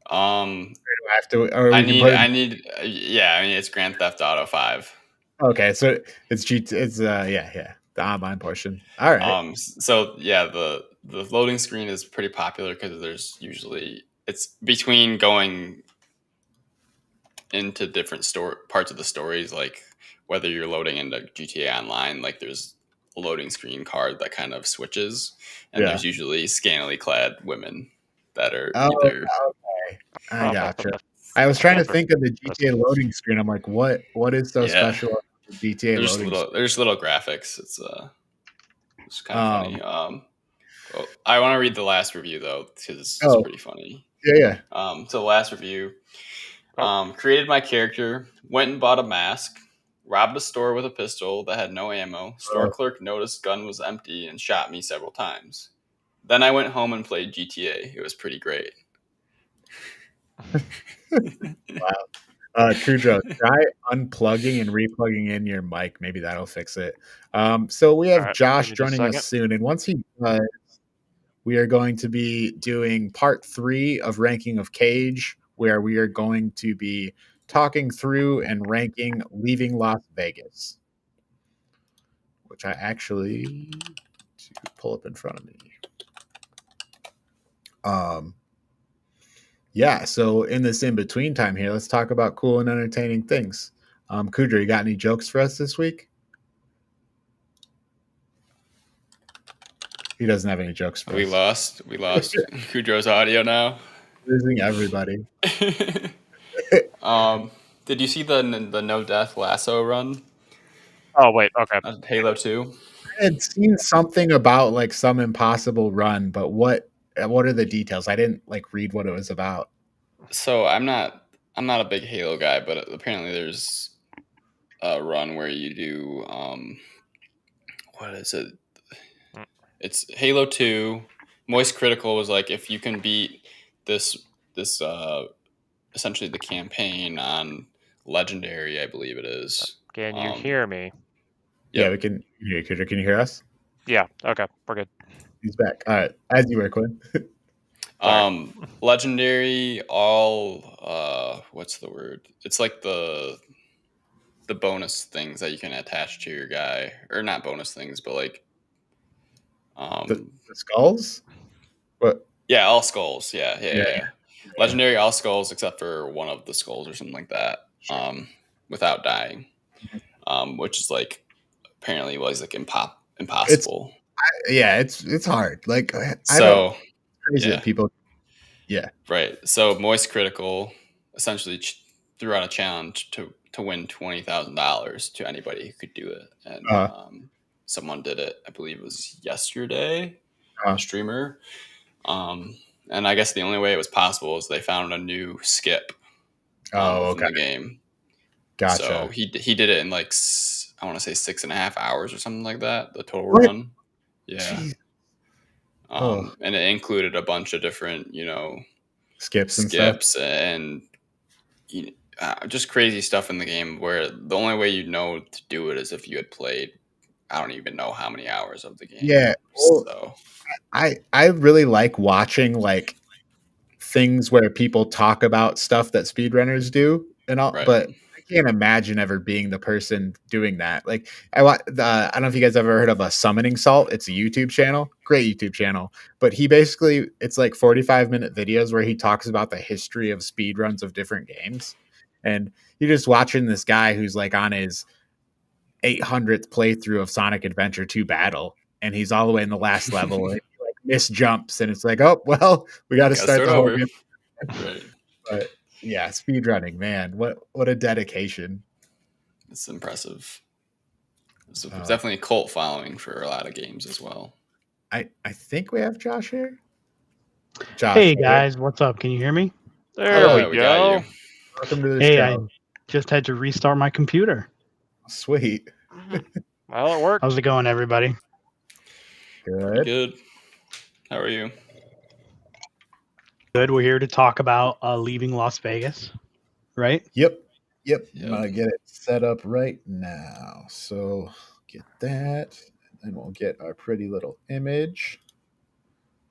Speaker 2: I need. Yeah, I mean it's Grand Theft Auto 5.
Speaker 1: Okay, so it's the online portion. All right.
Speaker 2: So yeah, the loading screen is pretty popular because there's usually it's between going into different parts of the stories, like whether you're loading into GTA Online, like there's a loading screen card that kind of switches, and there's usually scantily clad women that are either.
Speaker 1: Okay, I gotcha. I was trying to think of the GTA loading screen. I'm like, what is so special about the GTA loading screen?
Speaker 2: There's little graphics. It's kind of funny. Well, I want to read the last review though because it's pretty funny.
Speaker 1: Yeah.
Speaker 2: So the last review. Created my character, went and bought a mask, robbed a store with a pistol that had no ammo. Store clerk noticed gun was empty and shot me several times. Then I went home and played GTA. It was pretty great.
Speaker 1: Wow. Kudro, try unplugging and replugging in your mic. Maybe that'll fix it. So we have Josh joining us soon, and once he does, we are going to be doing part 3 of Ranking of Cage, where we are going to be talking through and ranking Leaving Las Vegas, which I actually pull up in front of me. Yeah, so in this in-between time here, let's talk about cool and entertaining things. Kudro, you got any jokes for us this week? He doesn't have any jokes for us.
Speaker 2: We lost Kudro's audio now.
Speaker 1: Losing everybody.
Speaker 2: Did you see the No Death Lasso run?
Speaker 3: Oh wait, okay.
Speaker 2: Halo 2.
Speaker 1: I had seen something about like some impossible run, but what are the details? I didn't like read what it was about.
Speaker 2: So I'm not a big Halo guy, but apparently there's a run where you do what is it? It's Halo 2. Moist Critical was like if you can beat this essentially the campaign on Legendary, I believe it is.
Speaker 3: Can you hear me?
Speaker 1: Yeah, we can hear you, Kudro. Can you hear us?
Speaker 3: Yeah, okay, we're good.
Speaker 1: He's back. All right, as you were, Quinn.
Speaker 2: Legendary, all what's the word? It's like the bonus things that you can attach to your guy, or not bonus things, but like
Speaker 1: the skulls. What?
Speaker 2: Yeah, all skulls. Yeah. Legendary, all skulls except for one of the skulls or something like that. Without dying, which is like apparently was like impossible.
Speaker 1: It's hard. Like people. Yeah.
Speaker 2: Right. So Moist Critical essentially threw out a challenge to win $20,000 to anybody who could do it, and someone did it. I believe it was yesterday. A streamer. And I guess the only way it was possible is they found a new skip. In the game.
Speaker 1: Gotcha.
Speaker 2: So he did it in like I want to say 6.5 hours or something like that. The total run. Yeah. And it included a bunch of different,
Speaker 1: skips and stuff.
Speaker 2: and just crazy stuff in the game where the only way you'd know to do it is if you had played, I don't even know how many hours of the game.
Speaker 1: Yeah. Well,
Speaker 2: So
Speaker 1: I really like watching like things where people talk about stuff that speedrunners do and all,
Speaker 2: Right.
Speaker 1: but I can't imagine ever being the person doing that. Like I don't know if you guys ever heard of a Summoning Salt. It's a YouTube channel, great YouTube channel. But he basically, it's like 45-minute videos where he talks about the history of speedruns of different games. And you're just watching this guy who's like on his 800th playthrough of Sonic Adventure 2 Battle, and he's all the way in the last level and he like miss jumps, and it's like, oh well, we got to start the whole
Speaker 2: over.
Speaker 1: game.
Speaker 2: Right.
Speaker 1: But yeah, speedrunning, man, what a dedication.
Speaker 2: It's impressive. It's definitely a cult following for a lot of games as well.
Speaker 1: I think we have Josh here. Josh,
Speaker 4: hey guys, what's up? Can you hear me?
Speaker 3: There we go.
Speaker 1: Welcome to the
Speaker 4: Hey,
Speaker 1: show.
Speaker 4: I just had to restart my computer.
Speaker 1: Sweet.
Speaker 3: Well, it worked.
Speaker 4: How's it going, everybody?
Speaker 1: Good.
Speaker 2: How are you?
Speaker 4: Good. We're here to talk about leaving Las Vegas, right?
Speaker 1: Yep. I'm gonna get it set up right now. So get that, and we'll get our pretty little image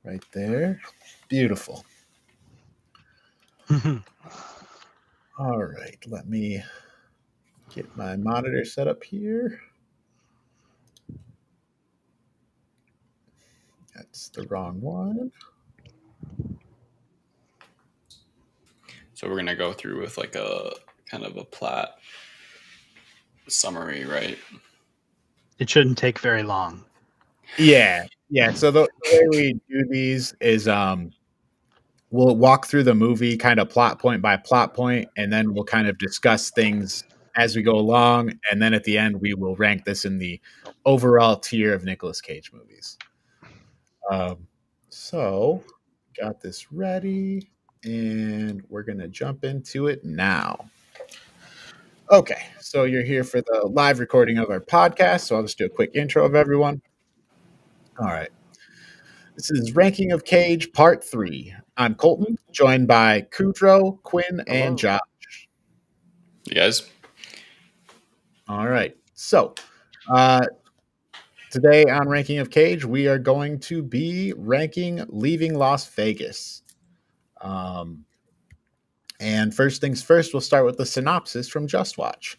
Speaker 1: right there. Beautiful. All right, let me get my monitor set up here. That's the wrong one.
Speaker 2: So we're gonna go through with like a kind of a plot summary, right?
Speaker 4: It shouldn't take very long.
Speaker 1: Yeah. So the way we do these is we'll walk through the movie kind of plot point by plot point, and then we'll kind of discuss things as we go along, and then at the end we will rank this in the overall tier of Nicolas Cage movies. So got this ready, and we're gonna jump into it now. Okay, so you're here for the live recording of our podcast, so I'll just do a quick intro of everyone. All right. This is Ranking of Cage Part 3. I'm Colton, joined by Kudrow, Quinn, and Josh.
Speaker 2: You guys?
Speaker 1: All right. So, today on Ranking of Cage, we are going to be ranking Leaving Las Vegas. And first things first, we'll start with the synopsis from Just Watch.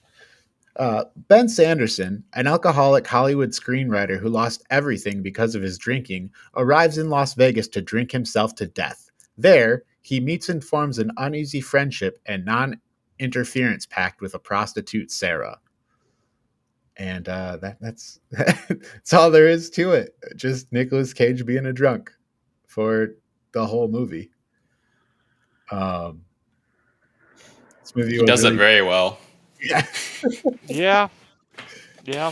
Speaker 1: Ben Sanderson, an alcoholic Hollywood screenwriter who lost everything because of his drinking, arrives in Las Vegas to drink himself to death. There, he meets and forms an uneasy friendship and non-interference pact with a prostitute, Sarah. And that's all there is to it. Just Nicolas Cage being a drunk for the whole movie. This movie
Speaker 2: he does it very well.
Speaker 1: Yeah.
Speaker 3: Yeah.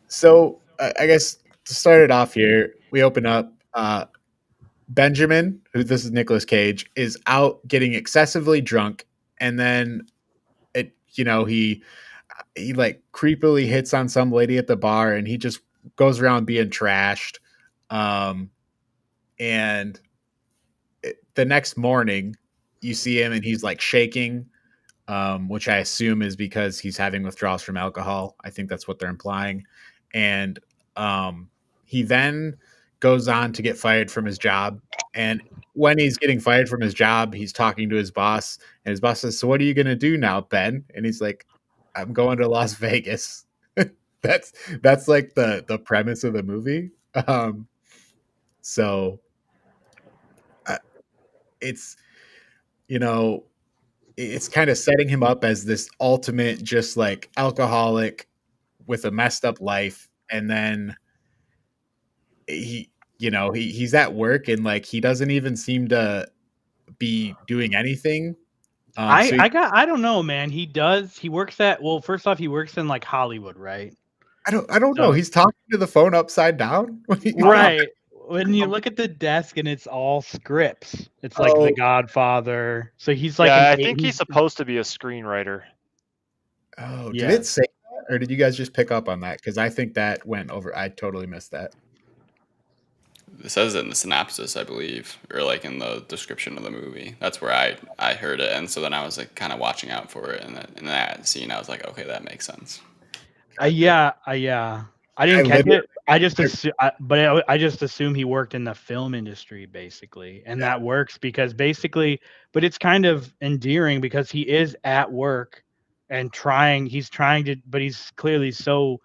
Speaker 1: So I guess to start it off here, we open up. Benjamin, who this is Nicolas Cage, is out getting excessively drunk, and then he like creepily hits on some lady at the bar, and he just goes around being trashed. And the next morning, you see him, and he's like shaking. Which I assume is because he's having withdrawals from alcohol. I think that's what they're implying. And he then goes on to get fired from his job. And when he's getting fired from his job, he's talking to his boss. And his boss says, "So what are you going to do now, Ben?" And he's like, "I'm going to Las Vegas." That's like the premise of the movie. So it's, it's kind of setting him up as this ultimate, just like alcoholic with a messed up life. And then he's at work, and like, he doesn't even seem to be doing anything.
Speaker 4: I don't know, man. He works first off, he works in like Hollywood, right?
Speaker 1: I don't know. He's talking to the phone upside down.
Speaker 4: Right. When you look at the desk and it's all scripts, it's like The Godfather. So he's like,
Speaker 3: I think he's supposed to be a screenwriter.
Speaker 1: Oh, yeah. Did it say that, or did you guys just pick up on that? Because I think that went over. I totally missed that.
Speaker 2: It says it in the synopsis, I believe, or like in the description of the movie. That's where I heard it, and so then I was like kind of watching out for it, and then in that scene, I was like, okay, that makes sense.
Speaker 4: Yeah. I didn't catch
Speaker 1: literally-
Speaker 4: it. I just assume he worked in the film industry basically, and that works because basically, but it's kind of endearing because he is at work and he's trying to, but he's clearly so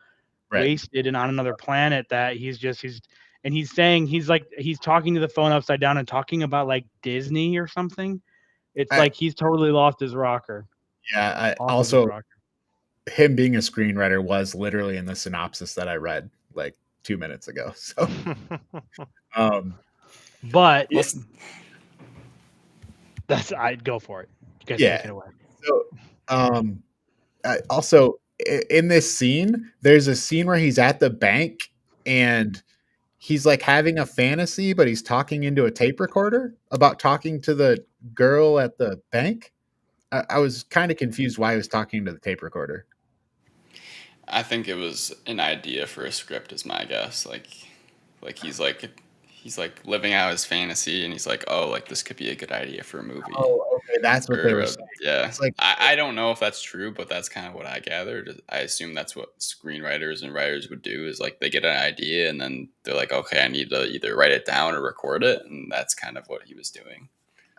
Speaker 1: Right.
Speaker 4: wasted and on another planet that he's saying he's talking to the phone upside down and talking about like Disney or something. It's like he's totally lost his rocker.
Speaker 1: Yeah.
Speaker 4: Off of his
Speaker 1: Also,
Speaker 4: rocker.
Speaker 1: him being a screenwriter was literally in the synopsis that I read like 2 minutes ago. So,
Speaker 4: But
Speaker 2: Let's-
Speaker 4: I'd go for it. You guys
Speaker 1: Yeah.
Speaker 4: take it away.
Speaker 1: so, also in this scene, there's a scene where he's at the bank and he's like having a fantasy, but he's talking into a tape recorder about talking to the girl at the bank. I was kind of confused why he was talking to the tape recorder.
Speaker 2: I think it was an idea for a script, is my guess. Like he's like living out his fantasy, and he's like, oh, like this could be a good idea for a movie.
Speaker 1: Oh, okay, that's what they
Speaker 2: Or,
Speaker 1: were saying.
Speaker 2: yeah,
Speaker 1: It's like-
Speaker 2: I don't know if that's true, but that's kind of what I gathered. I assume that's what screenwriters and writers would do, is like they get an idea and then they're like, okay, I need to either write it down or record it, and that's kind of what he was doing.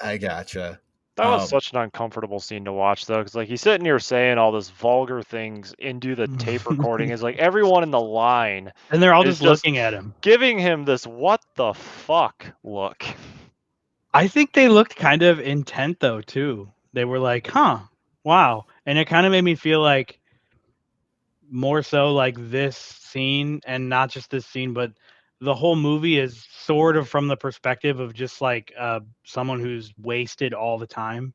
Speaker 1: I gotcha.
Speaker 3: That was such an uncomfortable scene to watch, though, because like he's sitting here saying all this vulgar things into the tape recording. Is like everyone in the line,
Speaker 4: And they're all
Speaker 3: It's
Speaker 4: just
Speaker 3: just-
Speaker 4: looking at him.
Speaker 3: giving him this "what the fuck" look.
Speaker 4: I think they looked kind of intent though too. They were like, "Huh, wow," and it kind of made me feel like more so like this scene, and not just this scene, but the whole movie is sort of from the perspective of just like someone who's wasted all the time.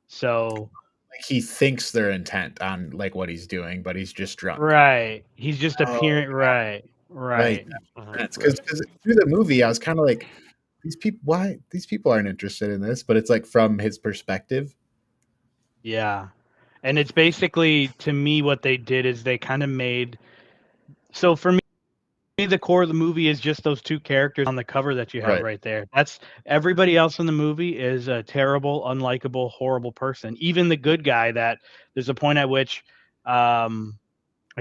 Speaker 4: So
Speaker 1: Like he thinks they're intent on like what he's doing, but he's just drunk.
Speaker 4: right, he's just
Speaker 1: Oh,
Speaker 4: appearing right.
Speaker 1: Because through the movie, I was kind of like, these people aren't interested in this, but it's like from his perspective.
Speaker 4: Yeah. And it's basically, to me, what they did is they kind of made. So for me, the core of the movie is just those two characters on the cover that you have right there. That's everybody else in the movie is a terrible, unlikable, horrible person. Even the good guy, that there's a point at which I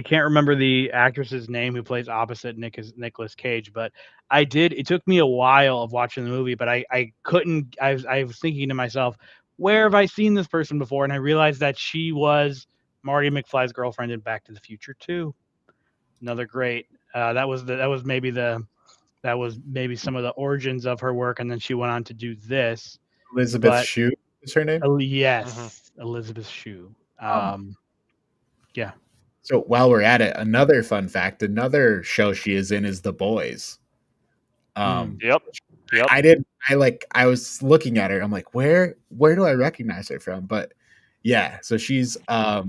Speaker 4: can't remember the actress's name who plays opposite Nicolas Cage, but it took me a while of watching the movie, but I couldn't. I was thinking to myself, where have I seen this person before? And I realized that she was Marty McFly's girlfriend in Back to the Future 2. Another great. That was maybe some of the origins of her work, and then she went on to do this.
Speaker 1: Elizabeth Shue is her name.
Speaker 4: Yes, Elizabeth Shue. Yeah.
Speaker 1: So while we're at it, another fun fact, another show she is in is The Boys.
Speaker 3: Yep.
Speaker 1: I was looking at her. I'm like, where do I recognize her from? But yeah, so she's I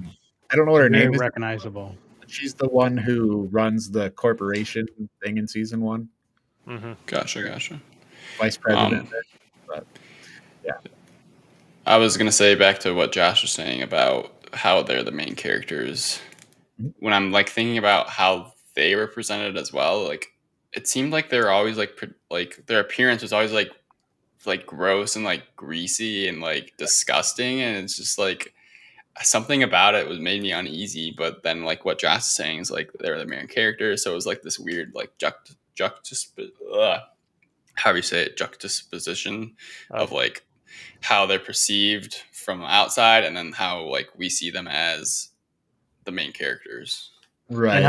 Speaker 1: don't know what her name is.
Speaker 4: Recognizable.
Speaker 1: She's the one who runs the corporation thing in season 1.
Speaker 2: Gotcha.
Speaker 1: Vice president. But yeah.
Speaker 2: I was gonna say, back to what Josh was saying about how they're the main characters. When I'm like thinking about how they were presented as well, like it seemed like they're always like their appearance was always like gross and like greasy and like disgusting, and it's just like something about it made me uneasy. But then like what Josh is saying is like they're the main characters, so it was like this weird like juxtaposition of like how they're perceived from outside, and then how like we see them as the main characters.
Speaker 1: Right.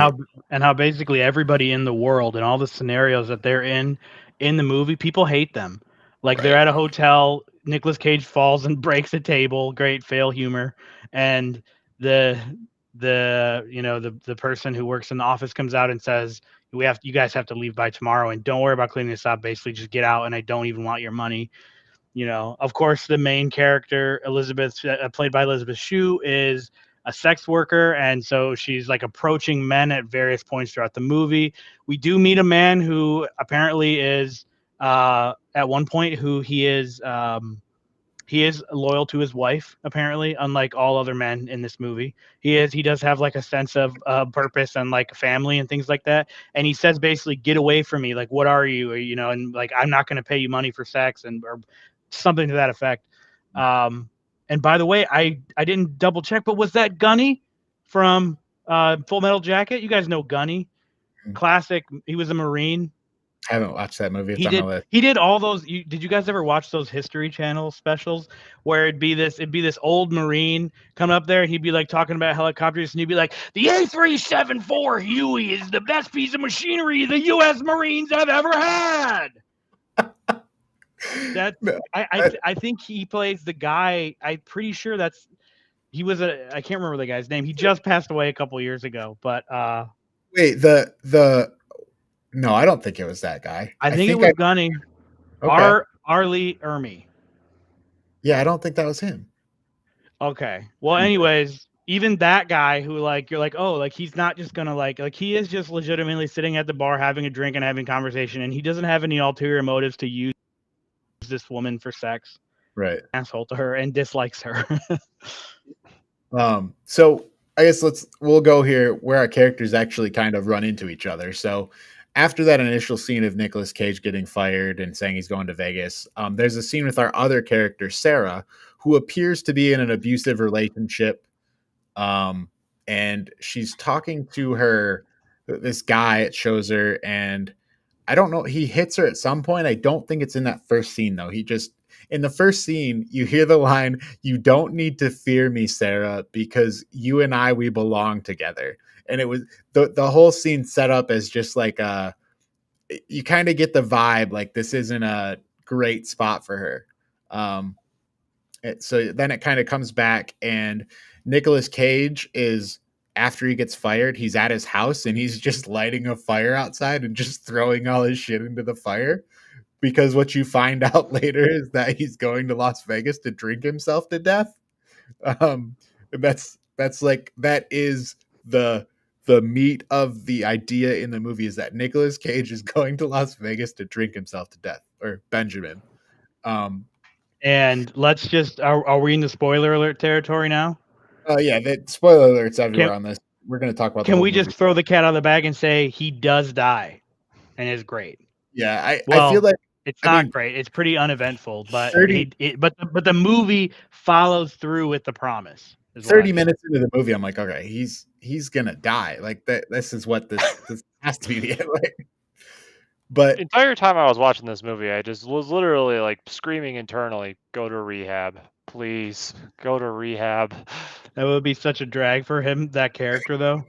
Speaker 4: And how basically everybody in the world and all the scenarios that they're in the movie, people hate them. Like they're at a hotel, Nicolas Cage falls and breaks a table, great fail humor, and the person who works in the office comes out and says, you guys have to leave by tomorrow, and don't worry about cleaning this up. Basically, just get out, and I don't even want your money. Of course, the main character, Elizabeth, played by Elizabeth Shue, is a sex worker, and so she's like approaching men at various points throughout the movie. We do meet a man who apparently is at one point who he is he is loyal to his wife, apparently, unlike all other men in this movie. He does have like a sense of purpose and like family and things like that. And he says basically, "Get away from me! Like, what are you? Or, and like I'm not going to pay you money for sex," and or something to that effect. And by the way, I didn't double check, but was that Gunny from Full Metal Jacket? You guys know Gunny, classic. He was a Marine.
Speaker 1: I haven't watched that movie. It's on my list.
Speaker 4: He did all those. Did you guys ever watch those History Channel specials where it'd be this old Marine coming up there? He'd be like talking about helicopters, and he'd be like, "The A374 Huey is the best piece of machinery the U.S. Marines have ever had." I think he plays the guy. I'm pretty sure I can't remember the guy's name. He just passed away a couple years ago. But
Speaker 1: wait, no, I don't think it was that guy.
Speaker 4: I think it was Gunny.
Speaker 1: Okay.
Speaker 4: R. Lee Ermey.
Speaker 1: Yeah, I don't think that was him.
Speaker 4: Okay. Well, anyways, even that guy who like you're like, oh, like he's not just gonna like he is just legitimately sitting at the bar having a drink and having conversation, and he doesn't have any ulterior motives to use this woman for sex.
Speaker 1: Right.
Speaker 4: Asshole to her and dislikes her.
Speaker 1: So I guess we'll go here where our characters actually kind of run into each other. So after that initial scene of Nicolas Cage getting fired and saying he's going to Vegas, there's a scene with our other character, Sarah, who appears to be in an abusive relationship. And she's talking to this guy, it shows her, and I don't know, he hits her at some point. I don't think it's in that first scene, though. In the first scene, you hear the line, "You don't need to fear me, Sarah, because you and I, we belong together." And it was the whole scene set up as just like you kind of get the vibe like this isn't a great spot for her. So then it kind of comes back, and Nicolas Cage is, after he gets fired, he's at his house and he's just lighting a fire outside and just throwing all his shit into the fire. Because what you find out later is that he's going to Las Vegas to drink himself to death. That is the meat of the idea in the movie, is that Nicolas Cage is going to Las Vegas to drink himself to death, or Benjamin.
Speaker 4: And let's just are we in the spoiler alert territory now?
Speaker 1: Yeah, that spoiler alerts everywhere on this. We're going to talk about.
Speaker 4: Can we just throw the cat out of the bag and say he does die, and is great?
Speaker 1: Yeah, I feel like
Speaker 4: it's not great. It's pretty uneventful, but but the movie follows through with the promise.
Speaker 1: 30 minutes into the movie, I'm like, okay, he's gonna die. Like that. This is what this has to be the end. But
Speaker 3: the entire time I was watching this movie, I just was literally like screaming internally, "Go to rehab, please, go to rehab."
Speaker 4: That would be such a drag for him, that character, though.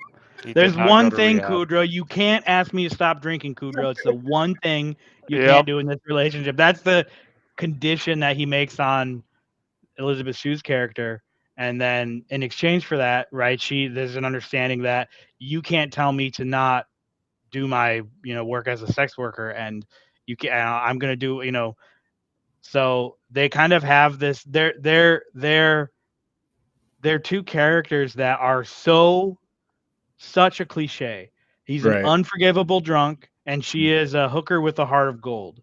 Speaker 4: There's one thing, Kudrow, you can't ask me to stop drinking, Kudrow. It's the one thing you can't do in this relationship. That's the condition that he makes on Elizabeth Shue's character. And then in exchange for that, right, there's an understanding that you can't tell me to not do my, work as a sex worker, and I'm going to do, so they kind of have this, they're two characters that are such a cliche. He's an unforgivable drunk, and she is a hooker with a heart of gold.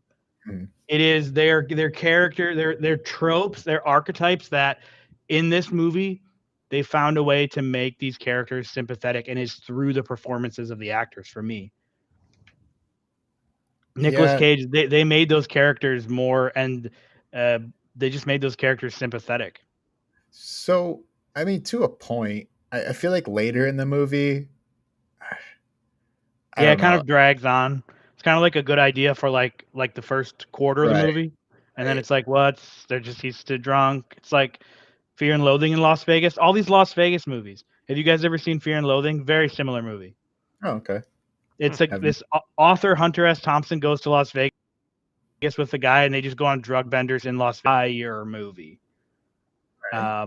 Speaker 4: It is their character, their tropes, their archetypes that in this movie they found a way to make these characters sympathetic, and it's through the performances of the actors for me. Nicolas Cage, they made those characters more, and they just made those characters sympathetic.
Speaker 1: So, I mean, to a point, I feel like later in the movie,
Speaker 4: it kind of drags on. It's kind of like a good idea for like the first quarter of the movie, and then it's like, he's too drunk. It's like Fear and Loathing in Las Vegas. All these Las Vegas movies. Have you guys ever seen Fear and Loathing? Very similar movie.
Speaker 1: Oh, okay.
Speaker 4: It's like this author Hunter S. Thompson goes to Las Vegas with the guy, and they just go on drug benders in Las Vegas. Your movie. But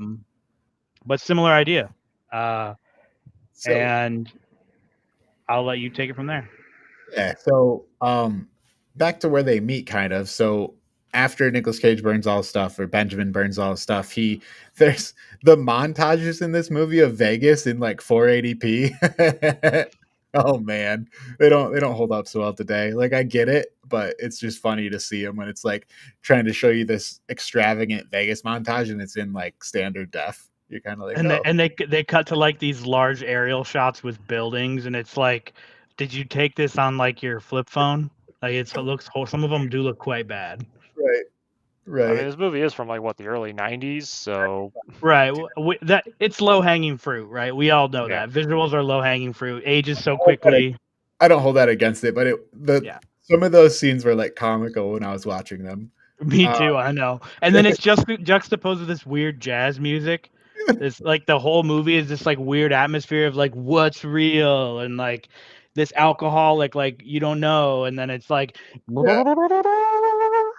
Speaker 4: similar idea. And I'll let you take it from there.
Speaker 1: Yeah. So, back to where they meet, kind of. So after Nicolas Cage burns all his stuff, or Benjamin burns all his stuff, there's the montages in this movie of Vegas in like 480p. Oh man, they don't hold up so well today. Like, I get it, but it's just funny to see him when it's like trying to show you this extravagant Vegas montage and it's in like standard def. You're kind of like,
Speaker 4: And
Speaker 1: oh.
Speaker 4: they cut to like these large aerial shots with buildings, and it's like, did you take this on like your flip phone? Like it looks. Some of them do look quite bad.
Speaker 1: Right,
Speaker 3: I mean,
Speaker 1: right.
Speaker 3: this movie is from like what, the early '90s, so
Speaker 4: Right. That it's low hanging fruit, right? We all know
Speaker 3: Yeah.
Speaker 4: that visuals are low hanging fruit. Ages so quickly.
Speaker 1: I don't hold that against it, but
Speaker 4: Yeah.
Speaker 1: some of those scenes were like comical when I was watching them.
Speaker 4: Me too. I know. And then it's just juxtaposed with this weird jazz music. It's like the whole movie is this like weird atmosphere of like what's real and like this alcoholic like you don't know, and then it's like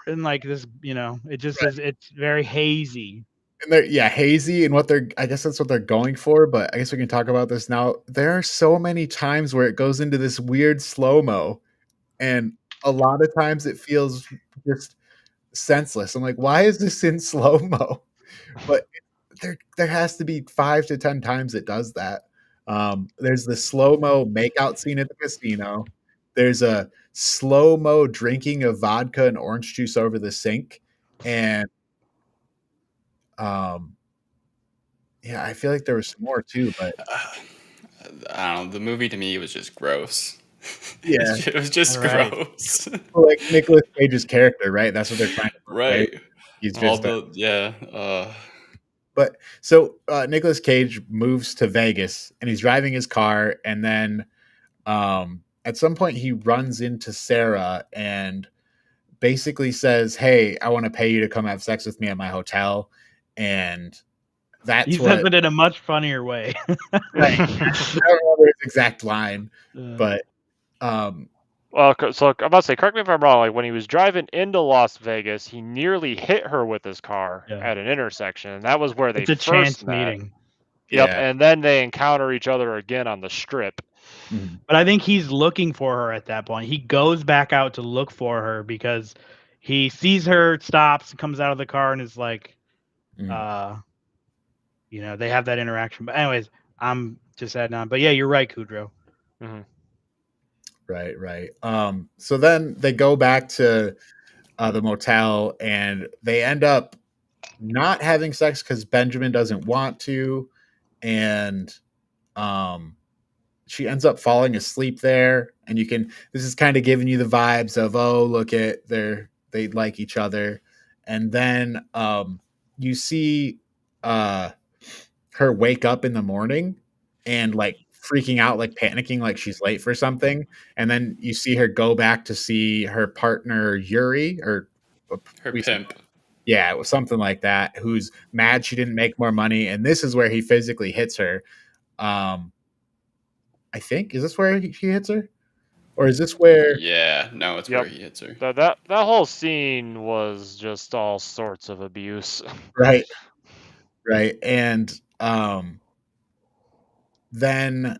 Speaker 4: and like this, it just is. It's very hazy.
Speaker 1: And they're hazy, and I guess that's what they're going for, but I guess we can talk about this now. There are so many times where it goes into this weird slow-mo, and a lot of times it feels just senseless. I'm like, why is this in slow-mo? But there has to be 5 to 10 times it does that. There's the slow-mo makeout scene at the casino. There's a slow-mo drinking of vodka and orange juice over the sink, and yeah, I feel like there was some more too, but
Speaker 2: I don't know. The movie to me was just gross.
Speaker 1: Yeah.
Speaker 2: It was just
Speaker 4: Right.
Speaker 2: gross.
Speaker 1: like Nicolas Cage's character, right? That's what they're trying to portray.
Speaker 2: Right.
Speaker 1: He's
Speaker 2: All
Speaker 1: just
Speaker 2: the
Speaker 1: but so Nicolas Cage moves to Vegas and he's driving his car, and then at some point he runs into Sarah and basically says, "Hey, I want to pay you to come have sex with me at my hotel," and that's
Speaker 4: He
Speaker 1: what
Speaker 4: says it in a much funnier way.
Speaker 1: right. I don't remember his exact line, but
Speaker 3: Well, so I'm about to say, correct me if I'm wrong. Like when he was driving into Las Vegas, he nearly hit her with his car
Speaker 4: Yeah.
Speaker 3: at an intersection, and that was where they
Speaker 4: it's a
Speaker 3: first
Speaker 4: chance
Speaker 3: met.
Speaker 4: meeting.
Speaker 3: Yep,
Speaker 1: yeah.
Speaker 3: and then they encounter each other again on the strip.
Speaker 1: Mhm.
Speaker 4: But I think he's looking for her at that point. He goes back out to look for her because he sees her, stops, comes out of the car, and is like,
Speaker 1: Mhm.
Speaker 4: They have that interaction. But anyways, I'm just adding on. But yeah, you're right, Kudrow.
Speaker 1: Right. So then they go back to the motel and they end up not having sex because Benjamin doesn't want to, and she ends up falling asleep there. And this is kind of giving you the vibes of, oh, look at they like each other, and then you see her wake up in the morning and like freaking out, like panicking, like she's late for something. And then you see her go back to see her partner, Yuri, or
Speaker 2: her pimp.
Speaker 1: Yeah, it was something like that, who's mad she didn't make more money. And this is where he physically hits her. I think, is this where he hits her? Or is this where?
Speaker 2: Yeah, no, it's
Speaker 3: Yep.
Speaker 2: where he hits her.
Speaker 3: That whole scene was just all sorts of abuse.
Speaker 1: Right. And then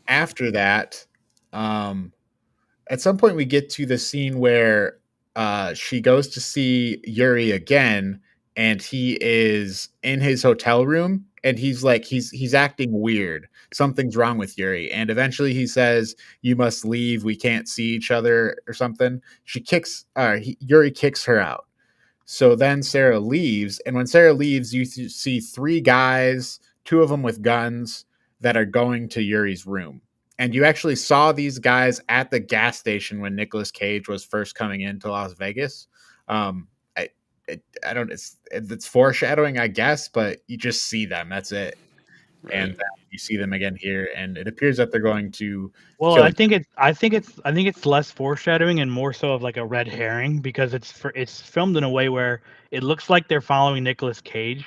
Speaker 1: after that, at some point we get to the scene where she goes to see Yuri again, and he is in his hotel room, and he's like he's acting weird. Something's wrong with Yuri, and eventually he says, "You must leave. We can't see each other," or something. Yuri kicks her out. So then Sarah leaves, and when Sarah leaves, you see 3 guys, 2 of them with guns, that are going to Yuri's room. And you actually saw these guys at the gas station when Nicolas Cage was first coming into Las Vegas. I don't. It's foreshadowing, I guess, but you just see them. That's it.
Speaker 2: Right.
Speaker 1: And you see them again here, and it appears that they're going to.
Speaker 4: Well, I think it's less foreshadowing and more so of like a red herring, because it's filmed in a way where it looks like they're following Nicolas Cage,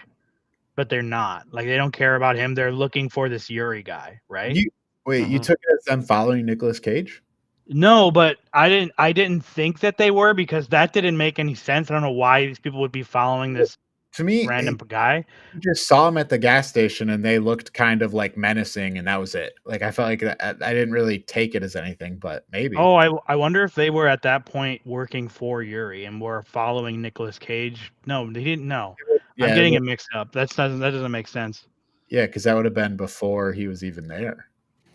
Speaker 4: but they're not. Like they don't care about him. They're looking for this Yuri guy, right?
Speaker 1: You took it as them following Nicolas Cage?
Speaker 4: No, but I didn't think that they were, because that didn't make any sense. I don't know why these people would be following this
Speaker 1: To me,
Speaker 4: random guy.
Speaker 1: You just saw them at the gas station and they looked kind of like menacing, and that was it. Like I felt like I didn't really take it as anything, but maybe.
Speaker 4: Oh, I wonder if they were at that point working for Yuri and were following Nicolas Cage. No, they didn't know.
Speaker 1: Yeah,
Speaker 4: I'm getting it mixed up. That doesn't make sense.
Speaker 1: Yeah, because that would have been before he was even there.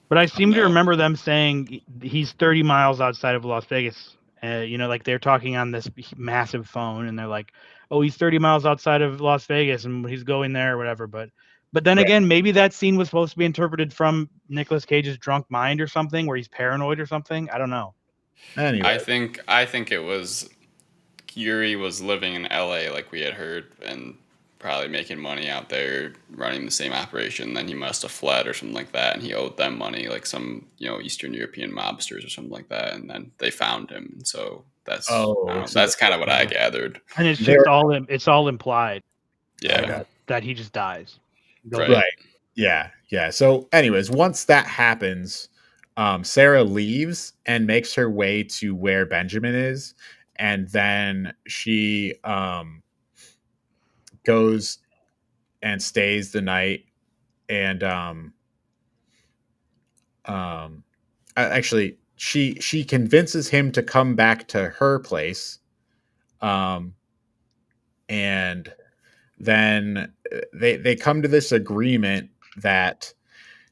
Speaker 4: But I seem to remember them saying he's 30 miles outside of Las Vegas, like they're talking on this massive phone, and they're like, "Oh, he's 30 miles outside of Las Vegas, and he's going there or whatever." But then again, maybe that scene was supposed to be interpreted from Nicolas Cage's drunk mind or something, where he's paranoid or something. I don't know.
Speaker 1: Anyway,
Speaker 2: I think it was Yuri was living in LA like we had heard and probably making money out there running the same operation. Then he must have fled or something like that, and he owed them money, like some Eastern European mobsters or something like that. And then they found him, and so that's that's kind of what I gathered.
Speaker 4: And it's just all implied.
Speaker 2: Yeah,
Speaker 4: that he just dies.
Speaker 2: Right.
Speaker 1: Yeah. So, anyways, once that happens, Sarah leaves and makes her way to where Benjamin is, and then she goes and stays the night, and actually she convinces him to come back to her place, and then they come to this agreement that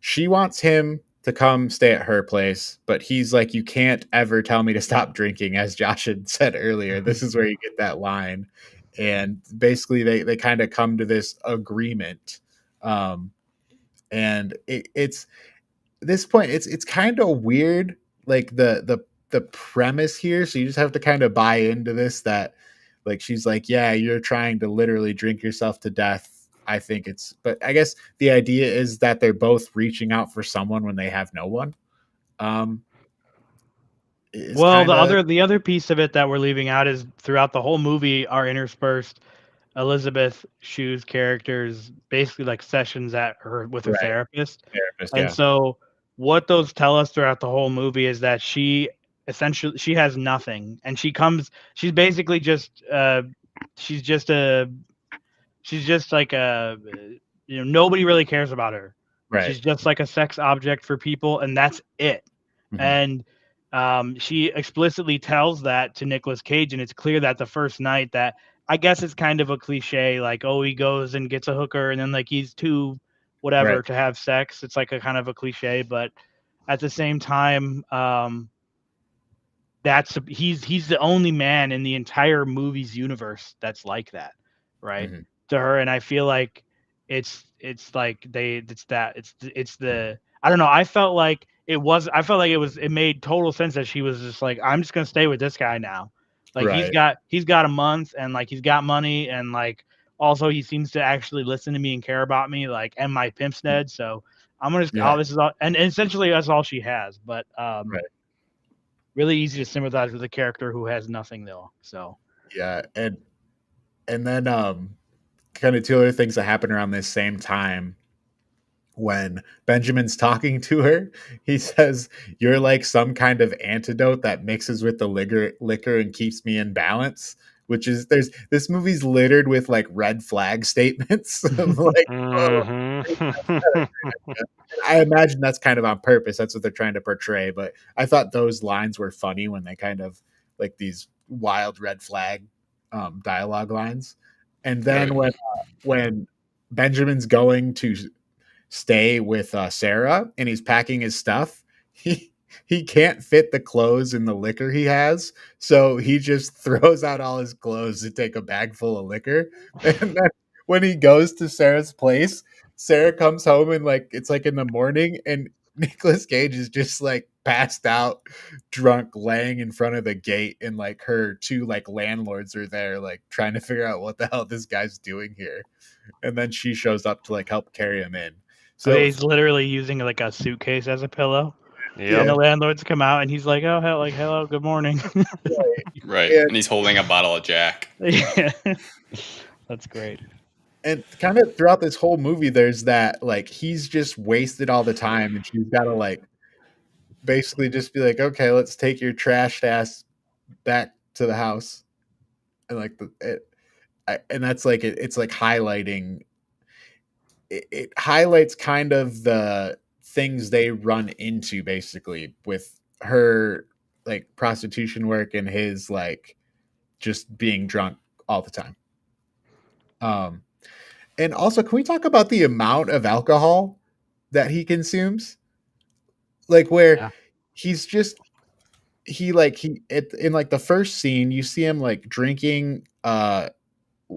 Speaker 1: she wants him to come stay at her place, but he's like, you can't ever tell me to stop drinking, as Josh had said earlier. This is where you get that line. And basically they kind of come to this agreement. And it's this point, it's kind of weird, like the premise here. So you just have to kind of buy into this, that like she's like, yeah, you're trying to literally drink yourself to death. I think but I guess the idea is that they're both reaching out for someone when they have no one. Well,
Speaker 4: the other piece of it that we're leaving out is throughout the whole movie are interspersed Elizabeth Shue's characters basically like sessions with her therapist. And so what those tell us throughout the whole movie is that she has nothing, and she's basically just she's just like nobody really cares about her. Right. She's just like a sex object for people, and that's it. Mm-hmm. And she explicitly tells that to Nicolas Cage, and it's clear that the first night, that I guess it's kind of a cliche, like, oh, he goes and gets a hooker, and then like he's too whatever to have sex. It's like a kind of a cliche, but at the same time, he's the only man in the entire movie's universe that's like that, right? Mm-hmm. To her. And I feel like it's like I don't know. I felt like it made total sense that she was just like, I'm just gonna stay with this guy now. Like he's got a month, and like he's got money, and like also he seems to actually listen to me and care about me, like, and my pimp's Ned. So I'm gonna this is all, and essentially that's all she has. But really easy to sympathize with a character who has nothing though. So
Speaker 1: and then kind of two other things that happen around this same time. When Benjamin's talking to her, he says, you're like some kind of antidote that mixes with the liquor and keeps me in balance, which is, this movie's littered with like red flag statements. Like, I imagine that's kind of on purpose. That's what they're trying to portray. But I thought those lines were funny when they kind of like these wild red flag dialogue lines. And then when Benjamin's going to stay with Sarah and he's packing his stuff, he can't fit the clothes in the liquor he has, so he just throws out all his clothes to take a bag full of liquor. And then when he goes to Sarah's place, Sarah comes home and like it's like in the morning, and Nicolas Cage is just like passed out, drunk, laying in front of the gate, and like her two like landlords are there, like trying to figure out what the hell this guy's doing here. And then she shows up to like help carry him in.
Speaker 4: So he's literally using like a suitcase as a pillow. Yeah. And the landlords come out, and he's like, "Oh, hell, like, hello, good morning."
Speaker 2: Right. And he's holding a bottle of Jack.
Speaker 4: Yeah, that's great.
Speaker 1: And kind of throughout this whole movie, there's that like he's just wasted all the time, and she's got to like basically just be like, "Okay, let's take your trashed ass back to the house," and like and that's like it's like highlighting. It highlights kind of the things they run into basically with her like prostitution work and his like just being drunk all the time. And also, can we talk about the amount of alcohol that he consumes? Like where he's just in like the first scene, you see him like drinking out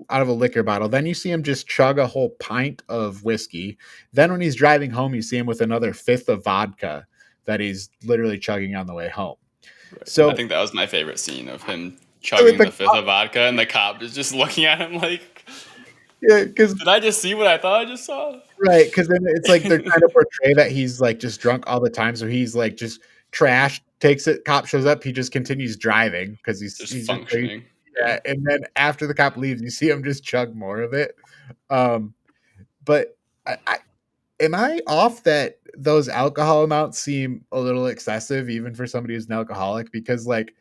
Speaker 1: of a liquor bottle. Then you see him just chug a whole pint of whiskey. Then when he's driving home, you see him with another fifth of vodka that he's literally chugging on the way home.
Speaker 2: Right.
Speaker 1: So
Speaker 2: I think that was my favorite scene of him chugging the fifth of vodka, and the cop is just looking at him like,
Speaker 1: yeah, because
Speaker 2: did I just see what I thought I just saw?
Speaker 1: Right, because then it's like they're trying to portray that he's like just drunk all the time, so he's like just trash. Takes it, cop shows up, he just continues driving because he's
Speaker 2: functioning.
Speaker 1: Yeah, and then after the cop leaves, you see him just chug more of it. But am I off that those alcohol amounts seem a little excessive, even for somebody who's an alcoholic? Because like,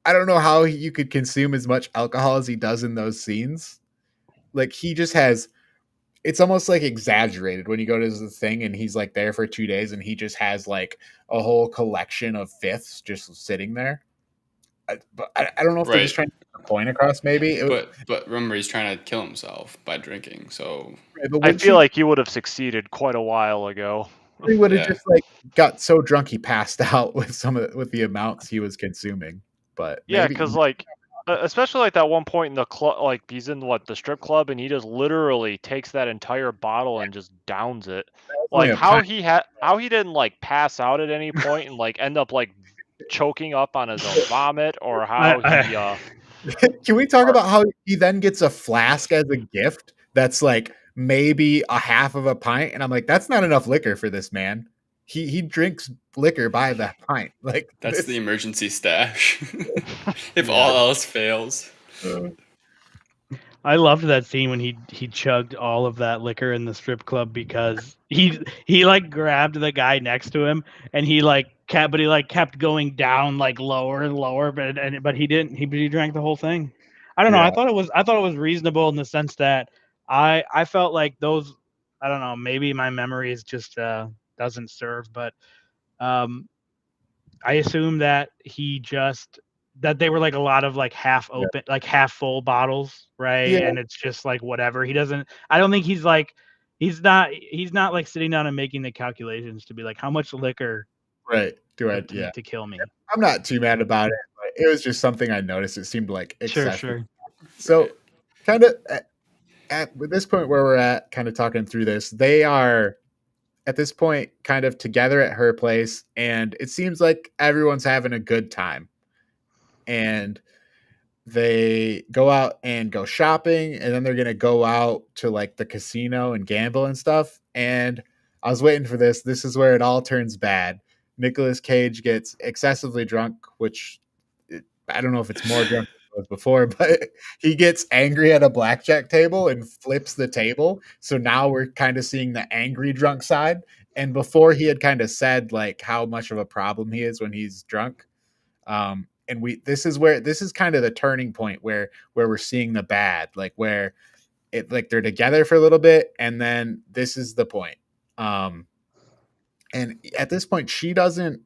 Speaker 1: I don't know how you could consume as much alcohol as he does in those scenes. Like he just has. It's almost like exaggerated when you go to the thing and he's like there for 2 days and he just has like a whole collection of fifths just sitting there. But I don't know if they're just trying to get the point across. Maybe,
Speaker 2: but remember, he's trying to kill himself by drinking. So
Speaker 3: I feel like he would have succeeded quite a while ago.
Speaker 1: He would have just like got so drunk he passed out with with the amounts he was consuming. But
Speaker 3: yeah, because like especially like that one point in the club, like he's in the strip club and he just literally takes that entire bottle and just downs it. Like how he didn't like pass out at any point and like end up like choking up on his own vomit, or how he
Speaker 1: Can we talk about how he then gets a flask as a gift that's like maybe a half of a pint, and I'm like, that's not enough liquor for this man. He drinks liquor by the pint. Like
Speaker 2: that's the emergency stash. If all else fails.
Speaker 4: I loved that scene when he chugged all of that liquor in the strip club because he like grabbed the guy next to him and he kept going down like lower and lower, but he didn't. He drank the whole thing. I don't know. I thought it was reasonable in the sense that I felt like those. I don't know. Maybe my memory is just doesn't serve, but I assume that that they were like a lot of like half open, like half full bottles, right? Yeah. And it's just like whatever. I don't think he's not like sitting down and making the calculations to be like, how much liquor to kill me.
Speaker 1: I'm not too mad about it, but it was just something I noticed. It seemed like excessive.
Speaker 4: Sure.
Speaker 1: So kind of at this point where we're at, kind of talking through this, they are at this point kind of together at her place, and it seems like everyone's having a good time. And they go out and go shopping, and then they're going to go out to like the casino and gamble and stuff. And I was waiting for this. This is where it all turns bad. Nicolas Cage gets excessively drunk, which I don't know if it's more drunk than it was before, but he gets angry at a blackjack table and flips the table. So now we're kind of seeing the angry drunk side. And before he had kind of said like how much of a problem he is when he's drunk. And this is kind of the turning point where we're seeing the bad, like where it like they're together for a little bit, and then this is the point. And at this point, she doesn't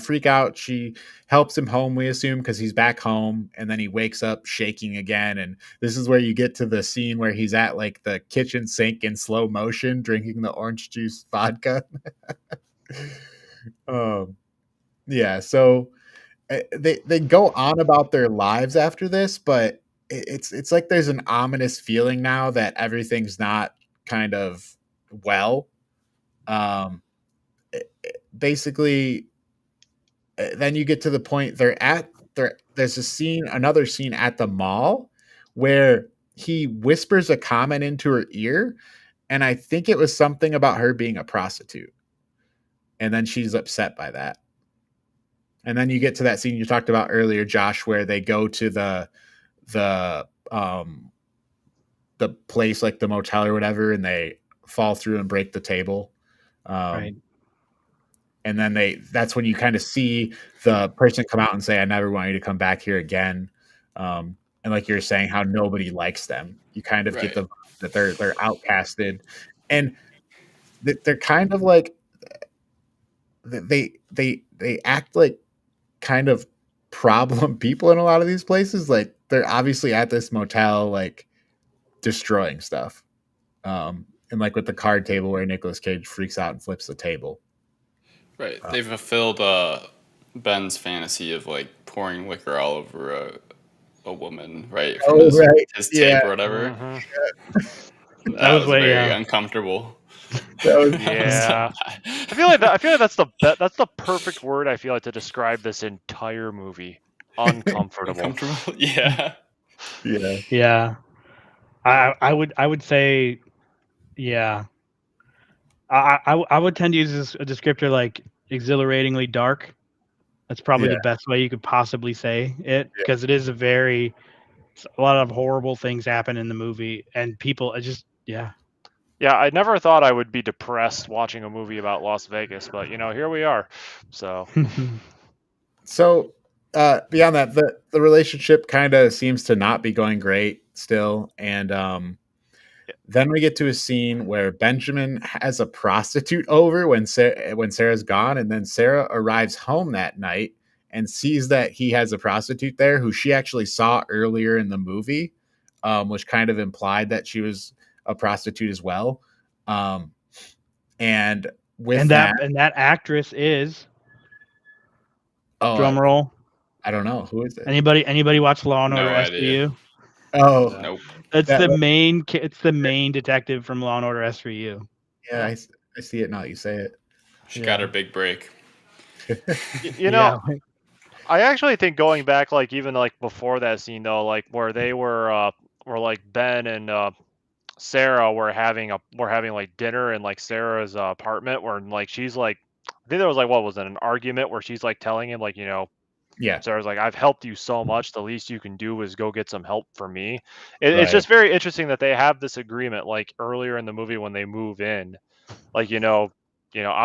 Speaker 1: freak out. She helps him home, we assume, because he's back home, and then he wakes up shaking again. And this is where you get to the scene where he's at like the kitchen sink in slow motion, drinking the orange juice vodka. Yeah, so they go on about their lives after this, but it's like there's an ominous feeling now that everything's not kind of well. Basically, then you get to the point there's another scene at the mall where he whispers a comment into her ear, and I think it was something about her being a prostitute, and then she's upset by that. And then you get to that scene you talked about earlier, Josh, where they go to the place, like the motel or whatever, and they fall through and break the table.
Speaker 4: Right.
Speaker 1: And then that's when you kind of see the person come out and say, I never want you to come back here again. And like you're saying, how nobody likes them. You kind of get that they're outcasted. And they're kind of like, they act like kind of problem people in a lot of these places. Like they're obviously at this motel, like destroying stuff. And like with the card table where Nicolas Cage freaks out and flips the table.
Speaker 2: Right. They've fulfilled Ben's fantasy of like pouring liquor all over a woman, right?
Speaker 1: Oh,
Speaker 2: From
Speaker 1: right.
Speaker 2: his
Speaker 1: Yeah.
Speaker 2: tape or whatever.
Speaker 3: Mhm.
Speaker 2: That
Speaker 4: was
Speaker 2: was
Speaker 4: way,
Speaker 2: very
Speaker 4: yeah.
Speaker 2: uncomfortable.
Speaker 1: That was
Speaker 3: Yeah. I feel like that's the perfect word I feel like to describe this entire movie. Uncomfortable.
Speaker 2: Uncomfortable. Yeah.
Speaker 1: yeah.
Speaker 4: Yeah. I would say, yeah. I would tend to use a descriptor like exhilaratingly dark. That's probably
Speaker 1: Yeah.
Speaker 4: the best way you could possibly say it,
Speaker 1: Yeah.
Speaker 4: because it is a lot of horrible things happen in the movie, and people, yeah.
Speaker 3: Yeah, I never thought I would be depressed watching a movie about Las Vegas, but here we are. So
Speaker 1: So beyond that, the relationship kind of seems to not be going great still, and then we get to a scene where Benjamin has a prostitute over when Sarah's gone, and then Sarah arrives home that night and sees that he has a prostitute there who she actually saw earlier in the movie, which kind of implied that she was a prostitute as well. And with that,
Speaker 4: that actress is,
Speaker 1: oh,
Speaker 4: drum roll.
Speaker 1: I don't know who is it.
Speaker 4: Anybody watch Law and
Speaker 2: No
Speaker 4: Order
Speaker 2: idea.
Speaker 4: SVU?
Speaker 1: Oh,
Speaker 2: Nope.
Speaker 4: It's
Speaker 1: That-
Speaker 4: it's the main detective from Law and Order SVU.
Speaker 1: yeah, I see it now. You say it.
Speaker 2: She got her big break.
Speaker 3: you know, I actually think going back, like even like before that scene though, like where they were like Ben and Sarah were having like dinner in like Sarah's apartment, where like she's like, I think there was like, what was it, an argument where she's like telling him like,
Speaker 1: Yeah,
Speaker 3: Sarah's like, I've helped you so much, the least you can do is go get some help for me. It's
Speaker 1: Right.
Speaker 3: just very interesting that they have this agreement like earlier in the movie when they move in, like I'm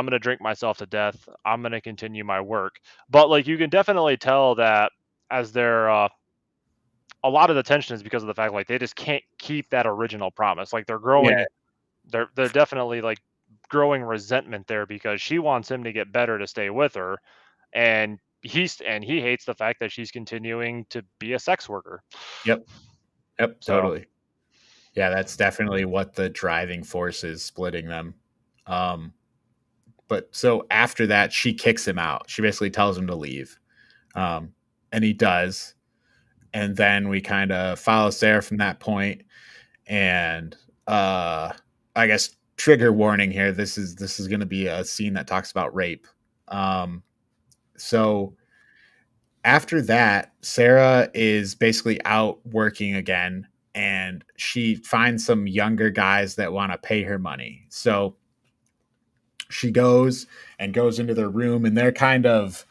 Speaker 3: gonna drink myself to death, I'm gonna continue my work, but like you can definitely tell that as they're a lot of the tension is because of the fact like they just can't keep that original promise. Like they're growing, they're definitely like growing resentment there because she wants him to get better to stay with her, and he hates the fact that she's continuing to be a sex worker.
Speaker 1: Yep,
Speaker 3: So-
Speaker 1: totally. Yeah, that's definitely what the driving force is splitting them. But so after that, she kicks him out. She basically tells him to leave, and he does. And then we kind of follow Sarah from that point. And I guess trigger warning here. This is going to be a scene that talks about rape. So after that, Sarah is basically out working again, and she finds some younger guys that want to pay her money. So she goes into their room, and they're kind of,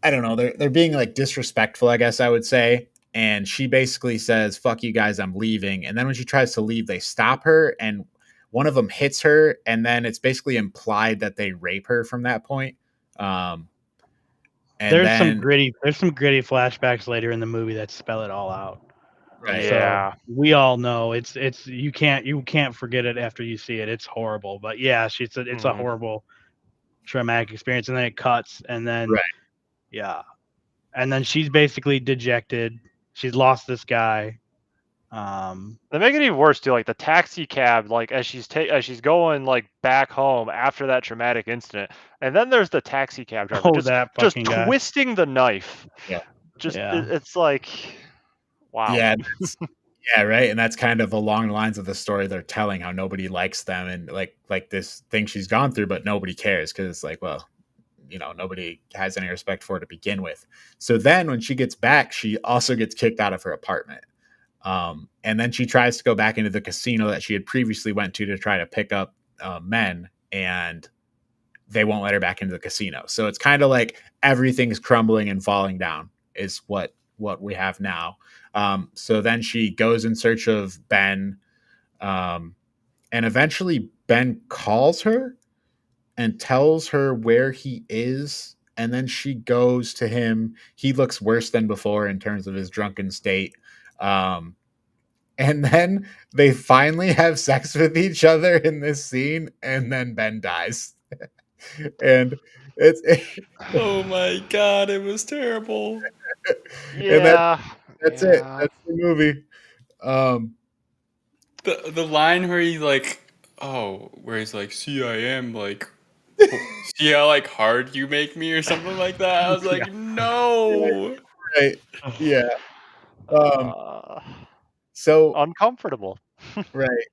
Speaker 1: I don't know, they're being like disrespectful, I guess I would say. And she basically says, "Fuck you guys, I'm leaving." And then when she tries to leave, they stop her, and one of them hits her, and then it's basically implied that they rape her from that point. And
Speaker 4: there's some gritty flashbacks later in the movie that spell it all out.
Speaker 1: Right.
Speaker 3: Yeah.
Speaker 4: So we all know it's you can't forget it after you see it. It's horrible, but yeah, it's a horrible traumatic experience, and then it cuts, and then yeah, and then she's basically dejected. She's lost this guy.
Speaker 3: They make it even worse too. Like the taxi cab, like as she's going like back home after that traumatic incident, and then there's the taxi cab driver just twisting the knife.
Speaker 1: Yeah,
Speaker 3: it's like, wow.
Speaker 1: Yeah, yeah, right. And that's kind of along the lines of the story they're telling, how nobody likes them, and like this thing she's gone through, but nobody cares because it's like, well, nobody has any respect for her to begin with. So then when she gets back, she also gets kicked out of her apartment. And then she tries to go back into the casino that she had previously went to try to pick up men, and they won't let her back into the casino. So it's kind of like everything's crumbling and falling down is what we have now. So then she goes in search of Ben, and eventually Ben calls her and tells her where he is, and then she goes to him. He looks worse than before in terms of his drunken state. And then they finally have sex with each other in this scene, and then Ben dies. And
Speaker 2: oh my god, it was terrible.
Speaker 3: Yeah,
Speaker 1: that's it. That's the movie.
Speaker 2: The line where he's like, "Oh," where he's like, "See, I am like See how like hard you make me or something like that. I was like, no.
Speaker 1: Right. Yeah.
Speaker 3: Uh,
Speaker 1: So
Speaker 3: uncomfortable.
Speaker 1: right.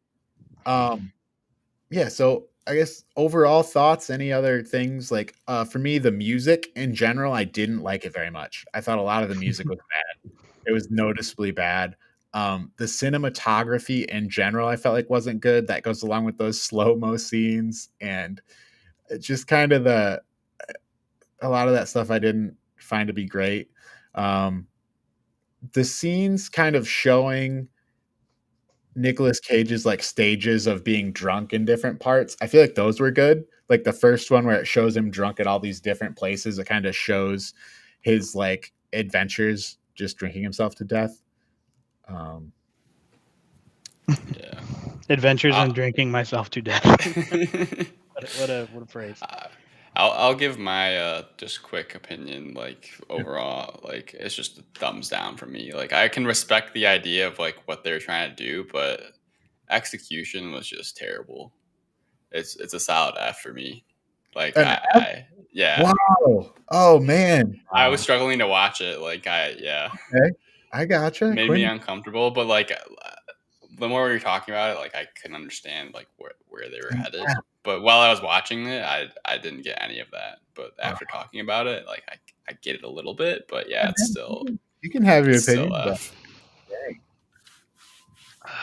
Speaker 1: Yeah, so I guess overall thoughts, any other things like for me the music in general, I didn't like it very much. I thought a lot of the music was bad. It was noticeably bad. The cinematography in general I felt like wasn't good. That goes along with those slow-mo scenes and it's just kind of a lot of that stuff I didn't find to be great. The scenes kind of showing Nicolas Cage's like stages of being drunk in different parts. I feel like those were good. Like the first one where it shows him drunk at all these different places, it kind of shows his like adventures just drinking himself to death.
Speaker 2: Yeah.
Speaker 4: Adventures in drinking myself to death. What a phrase.
Speaker 2: I'll give my just quick opinion. Like overall, like it's just a thumbs down for me. Like I can respect the idea of like what they're trying to do, but execution was just terrible. It's a solid F for me. Like yeah.
Speaker 1: Wow. Oh man.
Speaker 2: I was struggling to watch it. Like
Speaker 1: Okay. I gotcha.
Speaker 2: made
Speaker 1: Quinn.
Speaker 2: me uncomfortable. But like the more we were talking about it, like I couldn't understand like where they were headed. But while I was watching it, I didn't get any of that. But after talking about it, like I get it a little bit. But yeah, it's still
Speaker 1: you can have your
Speaker 2: it's still
Speaker 1: opinion. But,
Speaker 2: F.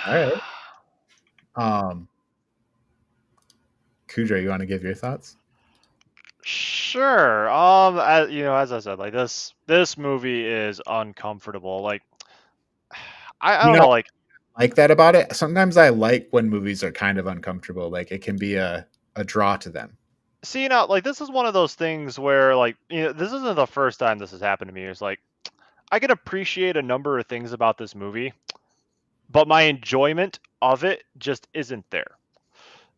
Speaker 1: all right. Kudra, you want to give your thoughts?
Speaker 3: Sure. As I said, like this movie is uncomfortable. Like, I don't know,
Speaker 1: like that about it. Sometimes I like when movies are kind of uncomfortable. Like it can be a draw to them.
Speaker 3: See, like this is one of those things where this isn't the first time this has happened to me. It's like I can appreciate a number of things about this movie, but my enjoyment of it just isn't there.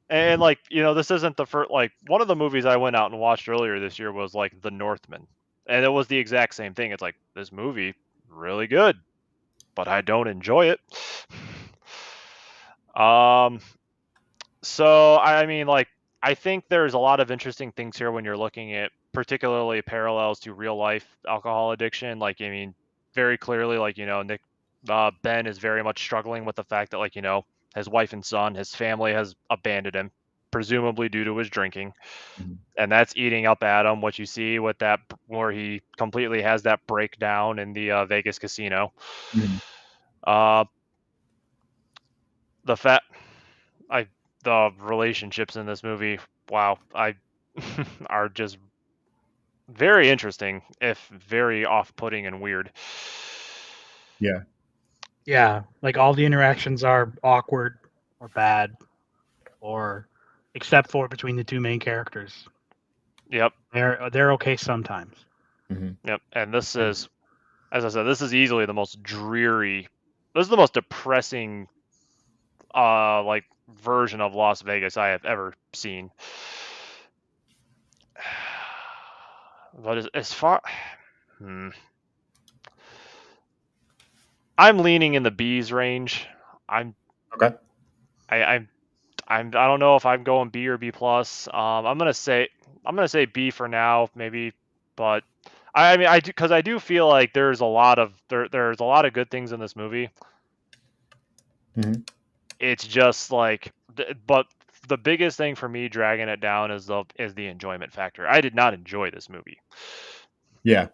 Speaker 3: And this isn't the first. Like one of the movies I went out and watched earlier this year was like The Northman, and it was the exact same thing. It's like this movie really good, but I don't enjoy it. So I mean, like I think there's a lot of interesting things here when you're looking at particularly parallels to real life alcohol addiction. Like I mean, very clearly, Ben is very much struggling with the fact that his wife and son, his family has abandoned him, presumably due to his drinking.
Speaker 1: Mm-hmm.
Speaker 3: And that's eating up at him. What you see with that, where he completely has that breakdown in the Vegas casino.
Speaker 1: Mm-hmm.
Speaker 3: The relationships in this movie, wow, are just very interesting, if very off-putting and weird.
Speaker 4: Yeah, like all the interactions are awkward or bad, or except for between the two main characters.
Speaker 3: Yep,
Speaker 4: they're okay sometimes.
Speaker 1: Mm-hmm.
Speaker 3: Yep, and this is, as I said, this is easily the most dreary. This is the most depressing, version of Las Vegas I have ever seen. But as far, I'm leaning in the B's range. I'm
Speaker 1: okay.
Speaker 3: I don't know if I'm going B or B plus. I'm gonna say B for now, maybe, but I mean I do feel like there's a lot of good things in this movie.
Speaker 1: Mm-hmm.
Speaker 3: It's just like, but the biggest thing for me dragging it down is the enjoyment factor. I did not enjoy this movie.
Speaker 1: Yeah.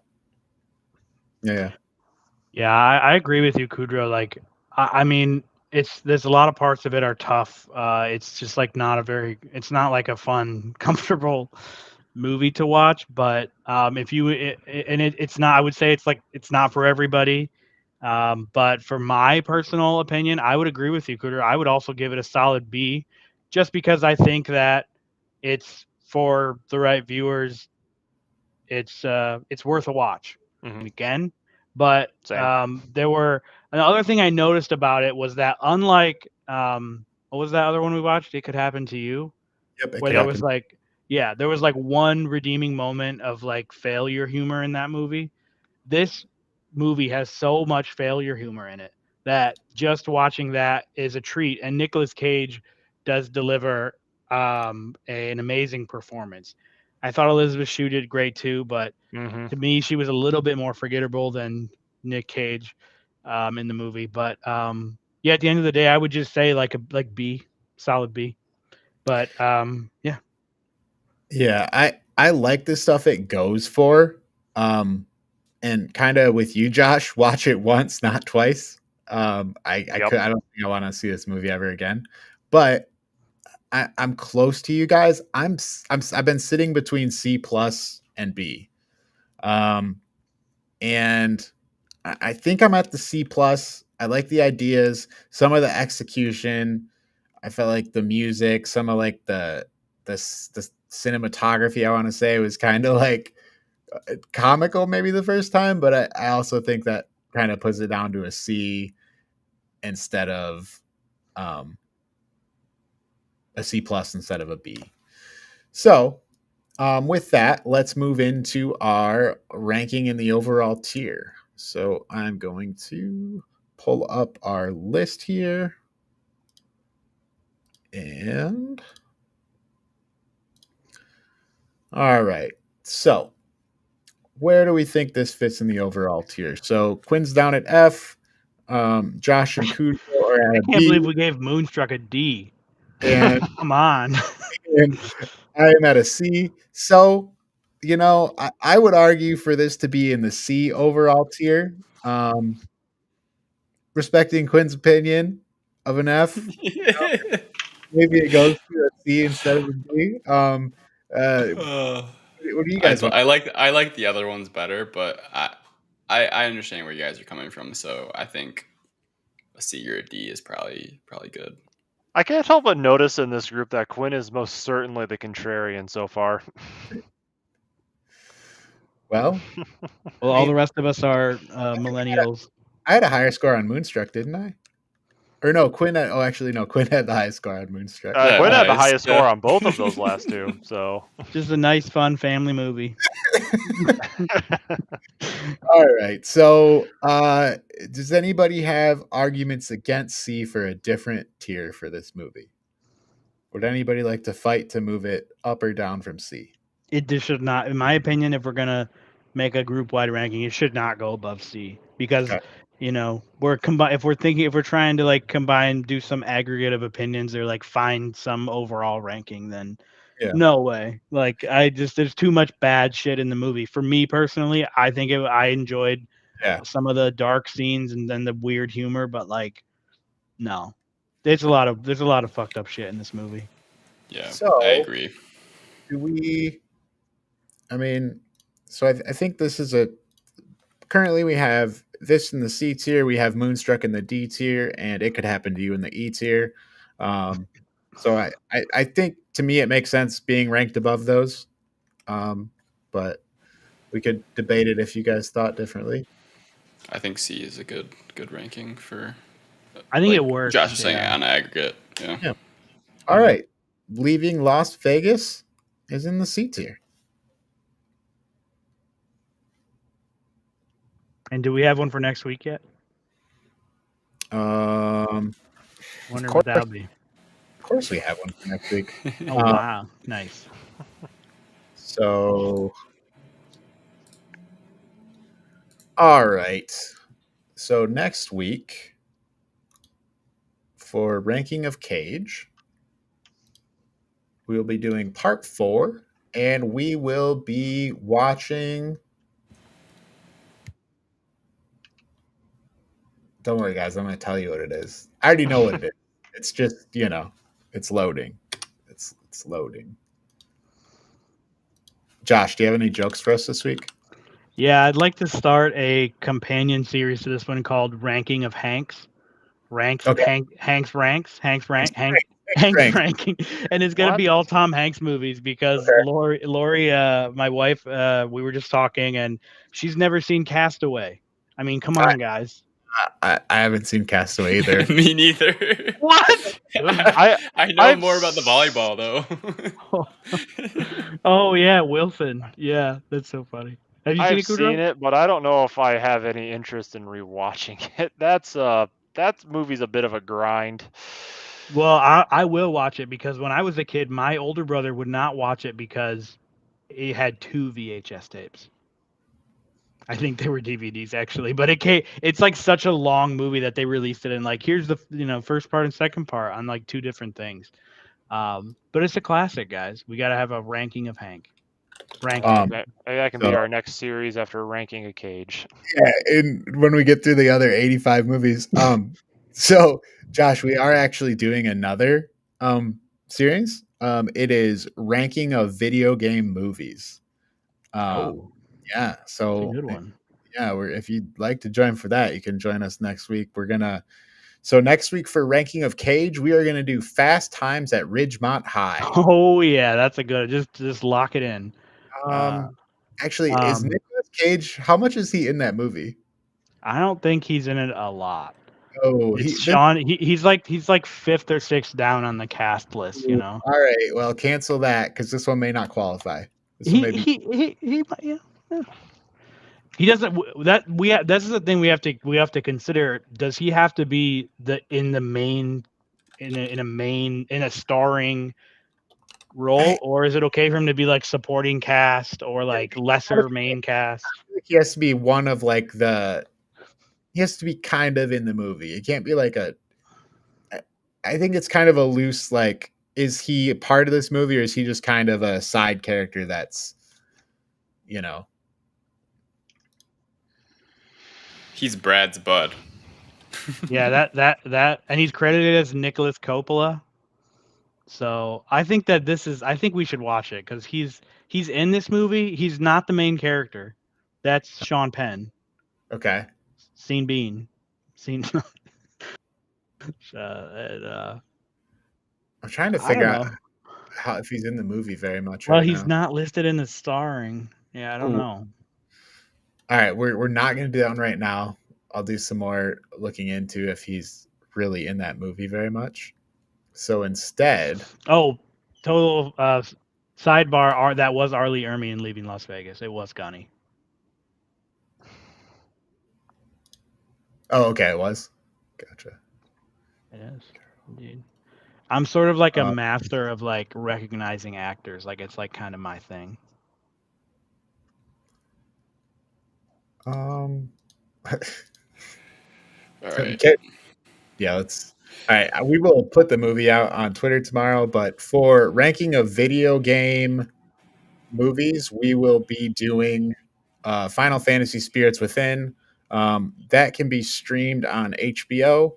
Speaker 4: Yeah, I agree with you, Kudra. Like, I mean, there's a lot of parts of it are tough. It's just like it's not like a fun, comfortable movie to watch. But it's not. I would say it's not for everybody. But for my personal opinion, I would agree with you, Kudra. I would also give it a solid B, just because I think that it's for the right viewers. It's worth a watch again. But there were another thing I noticed about it was that unlike what was that other one we watched? It Could Happen to You.
Speaker 1: Yep.
Speaker 4: Where there was there was like one redeeming moment of like failure humor in that movie. This movie has so much failure humor in it that just watching that is a treat. And Nicolas Cage does deliver an amazing performance. I thought Elizabeth Shue did great too, but
Speaker 3: Mm-hmm.
Speaker 4: to me, she was a little bit more forgettable than Nick Cage in the movie. But yeah, at the end of the day, I would just say like B, solid B. But yeah,
Speaker 1: Yeah, I like the stuff it goes for. And kind of with you, Josh, watch it once, not twice.
Speaker 3: Yep.
Speaker 1: I don't think I want to see this movie ever again. But I'm close to you guys. I've been sitting between C plus and B. And I think I'm at the C plus. I like the ideas, some of the execution. I felt like the music, some of like the cinematography. I want to say was kind of like comical, maybe the first time, but I also think that kind of puts it down to a C instead of a C plus instead of a B. So with that, let's move into our ranking in the overall tier. So I'm going to pull up our list here. And all right. So where do we think this fits in the overall tier? So Quinn's down at F. Josh and Kudo are
Speaker 4: I
Speaker 1: at a
Speaker 4: can't believe
Speaker 1: B.
Speaker 4: we gave Moonstruck a D.
Speaker 1: And,
Speaker 4: Come on.
Speaker 1: and I am at a C. So, I would argue for this to be in the C overall tier. Respecting Quinn's opinion of an F, maybe it goes to a C instead of a B. What do you guys want?
Speaker 2: I like the other ones better, but I understand where you guys are coming from. So I think a C or a D is probably good.
Speaker 3: I can't help but notice in this group that Quinn is most certainly the contrarian so far.
Speaker 1: Well,
Speaker 4: All the rest of us are millennials.
Speaker 1: I had a higher score on Moonstruck, didn't I? Or no, Quinn had. Oh, actually, no. Quinn had the highest score on Moonstruck.
Speaker 3: Quinn had the
Speaker 2: nice.
Speaker 3: highest
Speaker 2: Yeah.
Speaker 3: score on both of those last two. So
Speaker 4: Just a nice, fun family movie.
Speaker 1: All right. So, does anybody have arguments against C for a different tier for this movie? Would anybody like to fight to move it up or down from C?
Speaker 4: It just should not, in my opinion, if we're gonna make a group wide ranking, it should not go above C because
Speaker 1: Okay.
Speaker 4: if we're trying to like combine, do some aggregate of opinions or like find some overall ranking, then
Speaker 1: Yeah.
Speaker 4: no way. Like there's too much bad shit in the movie. For me personally, I think I enjoyed some of the dark scenes and then the weird humor, but like no, there's a lot of fucked up shit in this movie.
Speaker 2: Yeah,
Speaker 1: So-
Speaker 2: I agree.
Speaker 1: Do we? I mean, so I think this is currently we have this in the C tier, we have Moonstruck in the D tier, and It Could Happen to You in the E tier. So I think to me it makes sense being ranked above those. But we could debate it if you guys thought differently.
Speaker 2: I think C is a good ranking for.
Speaker 4: I think it works.
Speaker 2: Josh was saying
Speaker 4: yeah.
Speaker 2: on aggregate. Yeah.
Speaker 1: All right. Leaving Las Vegas is in the C tier.
Speaker 4: And do we have one for next week yet?
Speaker 1: Wonder
Speaker 4: Wonder what that'll be.
Speaker 1: Of course we have one for next week.
Speaker 4: Oh wow, nice.
Speaker 1: So, all right. So next week for ranking of Cage, we will be doing part 4, and we will be watching. Don't worry, guys. I'm going to tell you what it is. I already know what it is. It's just, it's loading. It's loading. Josh, do you have any jokes for us this week?
Speaker 4: Yeah, I'd like to start a companion series to this one called Ranking of Hanks.
Speaker 1: Okay.
Speaker 4: Hanks ranking. And it's gonna
Speaker 3: What?
Speaker 4: be all Tom Hanks movies because
Speaker 1: Okay.
Speaker 4: Lori, my wife, we were just talking and she's never seen Castaway. I mean, come on, guys.
Speaker 1: I haven't seen Castaway either.
Speaker 2: Me neither.
Speaker 4: What?
Speaker 2: I know
Speaker 3: I've
Speaker 2: more about the volleyball though.
Speaker 4: Oh yeah, Wilson. Yeah, that's so funny. Have you
Speaker 3: I've
Speaker 4: seen it, Kudrow?
Speaker 3: seen it, but I don't know if I have any interest in rewatching it. That movie's a bit of a grind.
Speaker 4: Well, I will watch it because when I was a kid, my older brother would not watch it because it had 2 VHS tapes. I think they were DVDs actually, but it's like such a long movie that they released it in like here's the first part and second part on like 2 different things. But it's a classic, guys. We got to have a ranking of Hank. Ranking.
Speaker 3: Maybe that can
Speaker 1: So-
Speaker 3: be our next series after ranking a Cage.
Speaker 1: Yeah, and when we get through the other 85 movies. So Josh, we are actually doing another series. It is ranking of video game movies. Yeah,
Speaker 4: That's a
Speaker 1: so
Speaker 4: good one.
Speaker 1: yeah, if you'd like to join for that, you can join us next week. So next week for ranking of Cage, we are gonna do Fast Times at Ridgemont High.
Speaker 4: Oh yeah, that's a good. Just lock it in.
Speaker 1: Actually, is Nicolas Cage? How much is he in that movie?
Speaker 4: I don't think he's in it a lot.
Speaker 1: Oh,
Speaker 4: It's Sean. He's like 5th or 6th down on the cast list. You know.
Speaker 1: All right, well, cancel that because this one may not qualify. This one may be.
Speaker 4: Yeah. He doesn't. This is the thing we have to consider. Does he have to be in a starring role, or is it okay for him to be like supporting cast or like lesser main cast?
Speaker 1: He has to be one of like he has to be kind of in the movie. It can't be like I think it's kind of a loose, like, is he a part of this movie or is he just kind of a side character that's,
Speaker 2: He's Brad's bud.
Speaker 4: Yeah, that, and he's credited as Nicholas Coppola. So I think we should watch it because he's in this movie. He's not the main character. That's Sean Penn.
Speaker 1: Okay.
Speaker 4: Scene Bean. Scene.
Speaker 1: I'm trying to figure out if he's in the movie very much.
Speaker 4: Well,
Speaker 1: right
Speaker 4: he's
Speaker 1: now.
Speaker 4: not listed in the starring. Yeah, I don't know.
Speaker 1: All right, we're not going to do that one right now. I'll do some more looking into if he's really in that movie very much. So instead,
Speaker 4: Total sidebar. That was Arlie Ermey leaving Las Vegas. It was Gunny.
Speaker 1: Oh, okay, it was. Gotcha.
Speaker 4: It is, indeed. I'm sort of like a master of like recognizing actors. Like it's like kind of my thing.
Speaker 2: All right.
Speaker 1: Okay. Yeah, let's. All right, we will put the movie out on Twitter tomorrow. But for ranking of video game movies, we will be doing Final Fantasy Spirits Within. That can be streamed on HBO.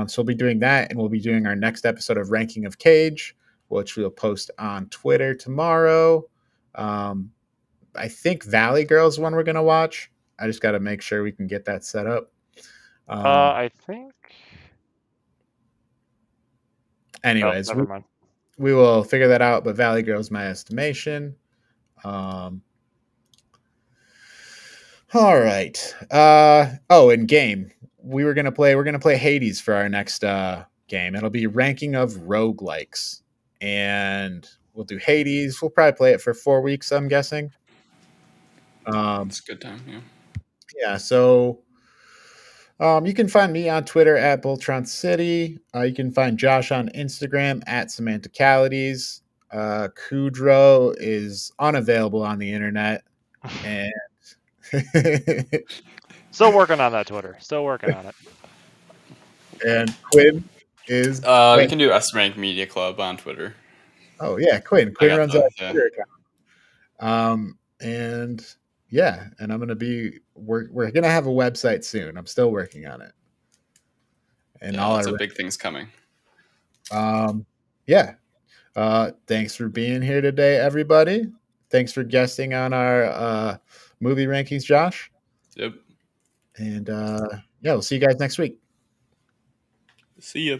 Speaker 1: So we'll be doing that, and we'll be doing our next episode of Ranking of Cage, which we'll post on Twitter tomorrow. I think Valley Girl is one we're going to watch. I just got to make sure we can get that set up.
Speaker 3: I think.
Speaker 1: Anyways,
Speaker 3: never mind.
Speaker 1: we will figure that out, but Valley Girl is my estimation. All right. And game. We're gonna play Hades for our next game. It'll be ranking of roguelikes. And we'll do Hades. We'll probably play it for 4 weeks, I'm guessing.
Speaker 2: It's a good time, yeah.
Speaker 1: Yeah, so you can find me on Twitter at Boltron City. You can find Josh on Instagram at Semanticalities. Kudrow is unavailable on the internet. And
Speaker 3: Still working on that Twitter. Still working on it.
Speaker 1: And Quinn is.
Speaker 2: You can do S Rank Media Club on Twitter.
Speaker 1: Oh yeah, Quinn. Quinn runs our
Speaker 2: yeah.
Speaker 1: Twitter account. And yeah, and I'm gonna be. We're gonna have a website soon. I'm still working on it. And all
Speaker 2: lots of big things coming.
Speaker 1: Yeah. Thanks for being here today, everybody. Thanks for guesting on our movie rankings, Josh.
Speaker 2: Yep.
Speaker 1: And we'll see you guys next week.
Speaker 2: See ya.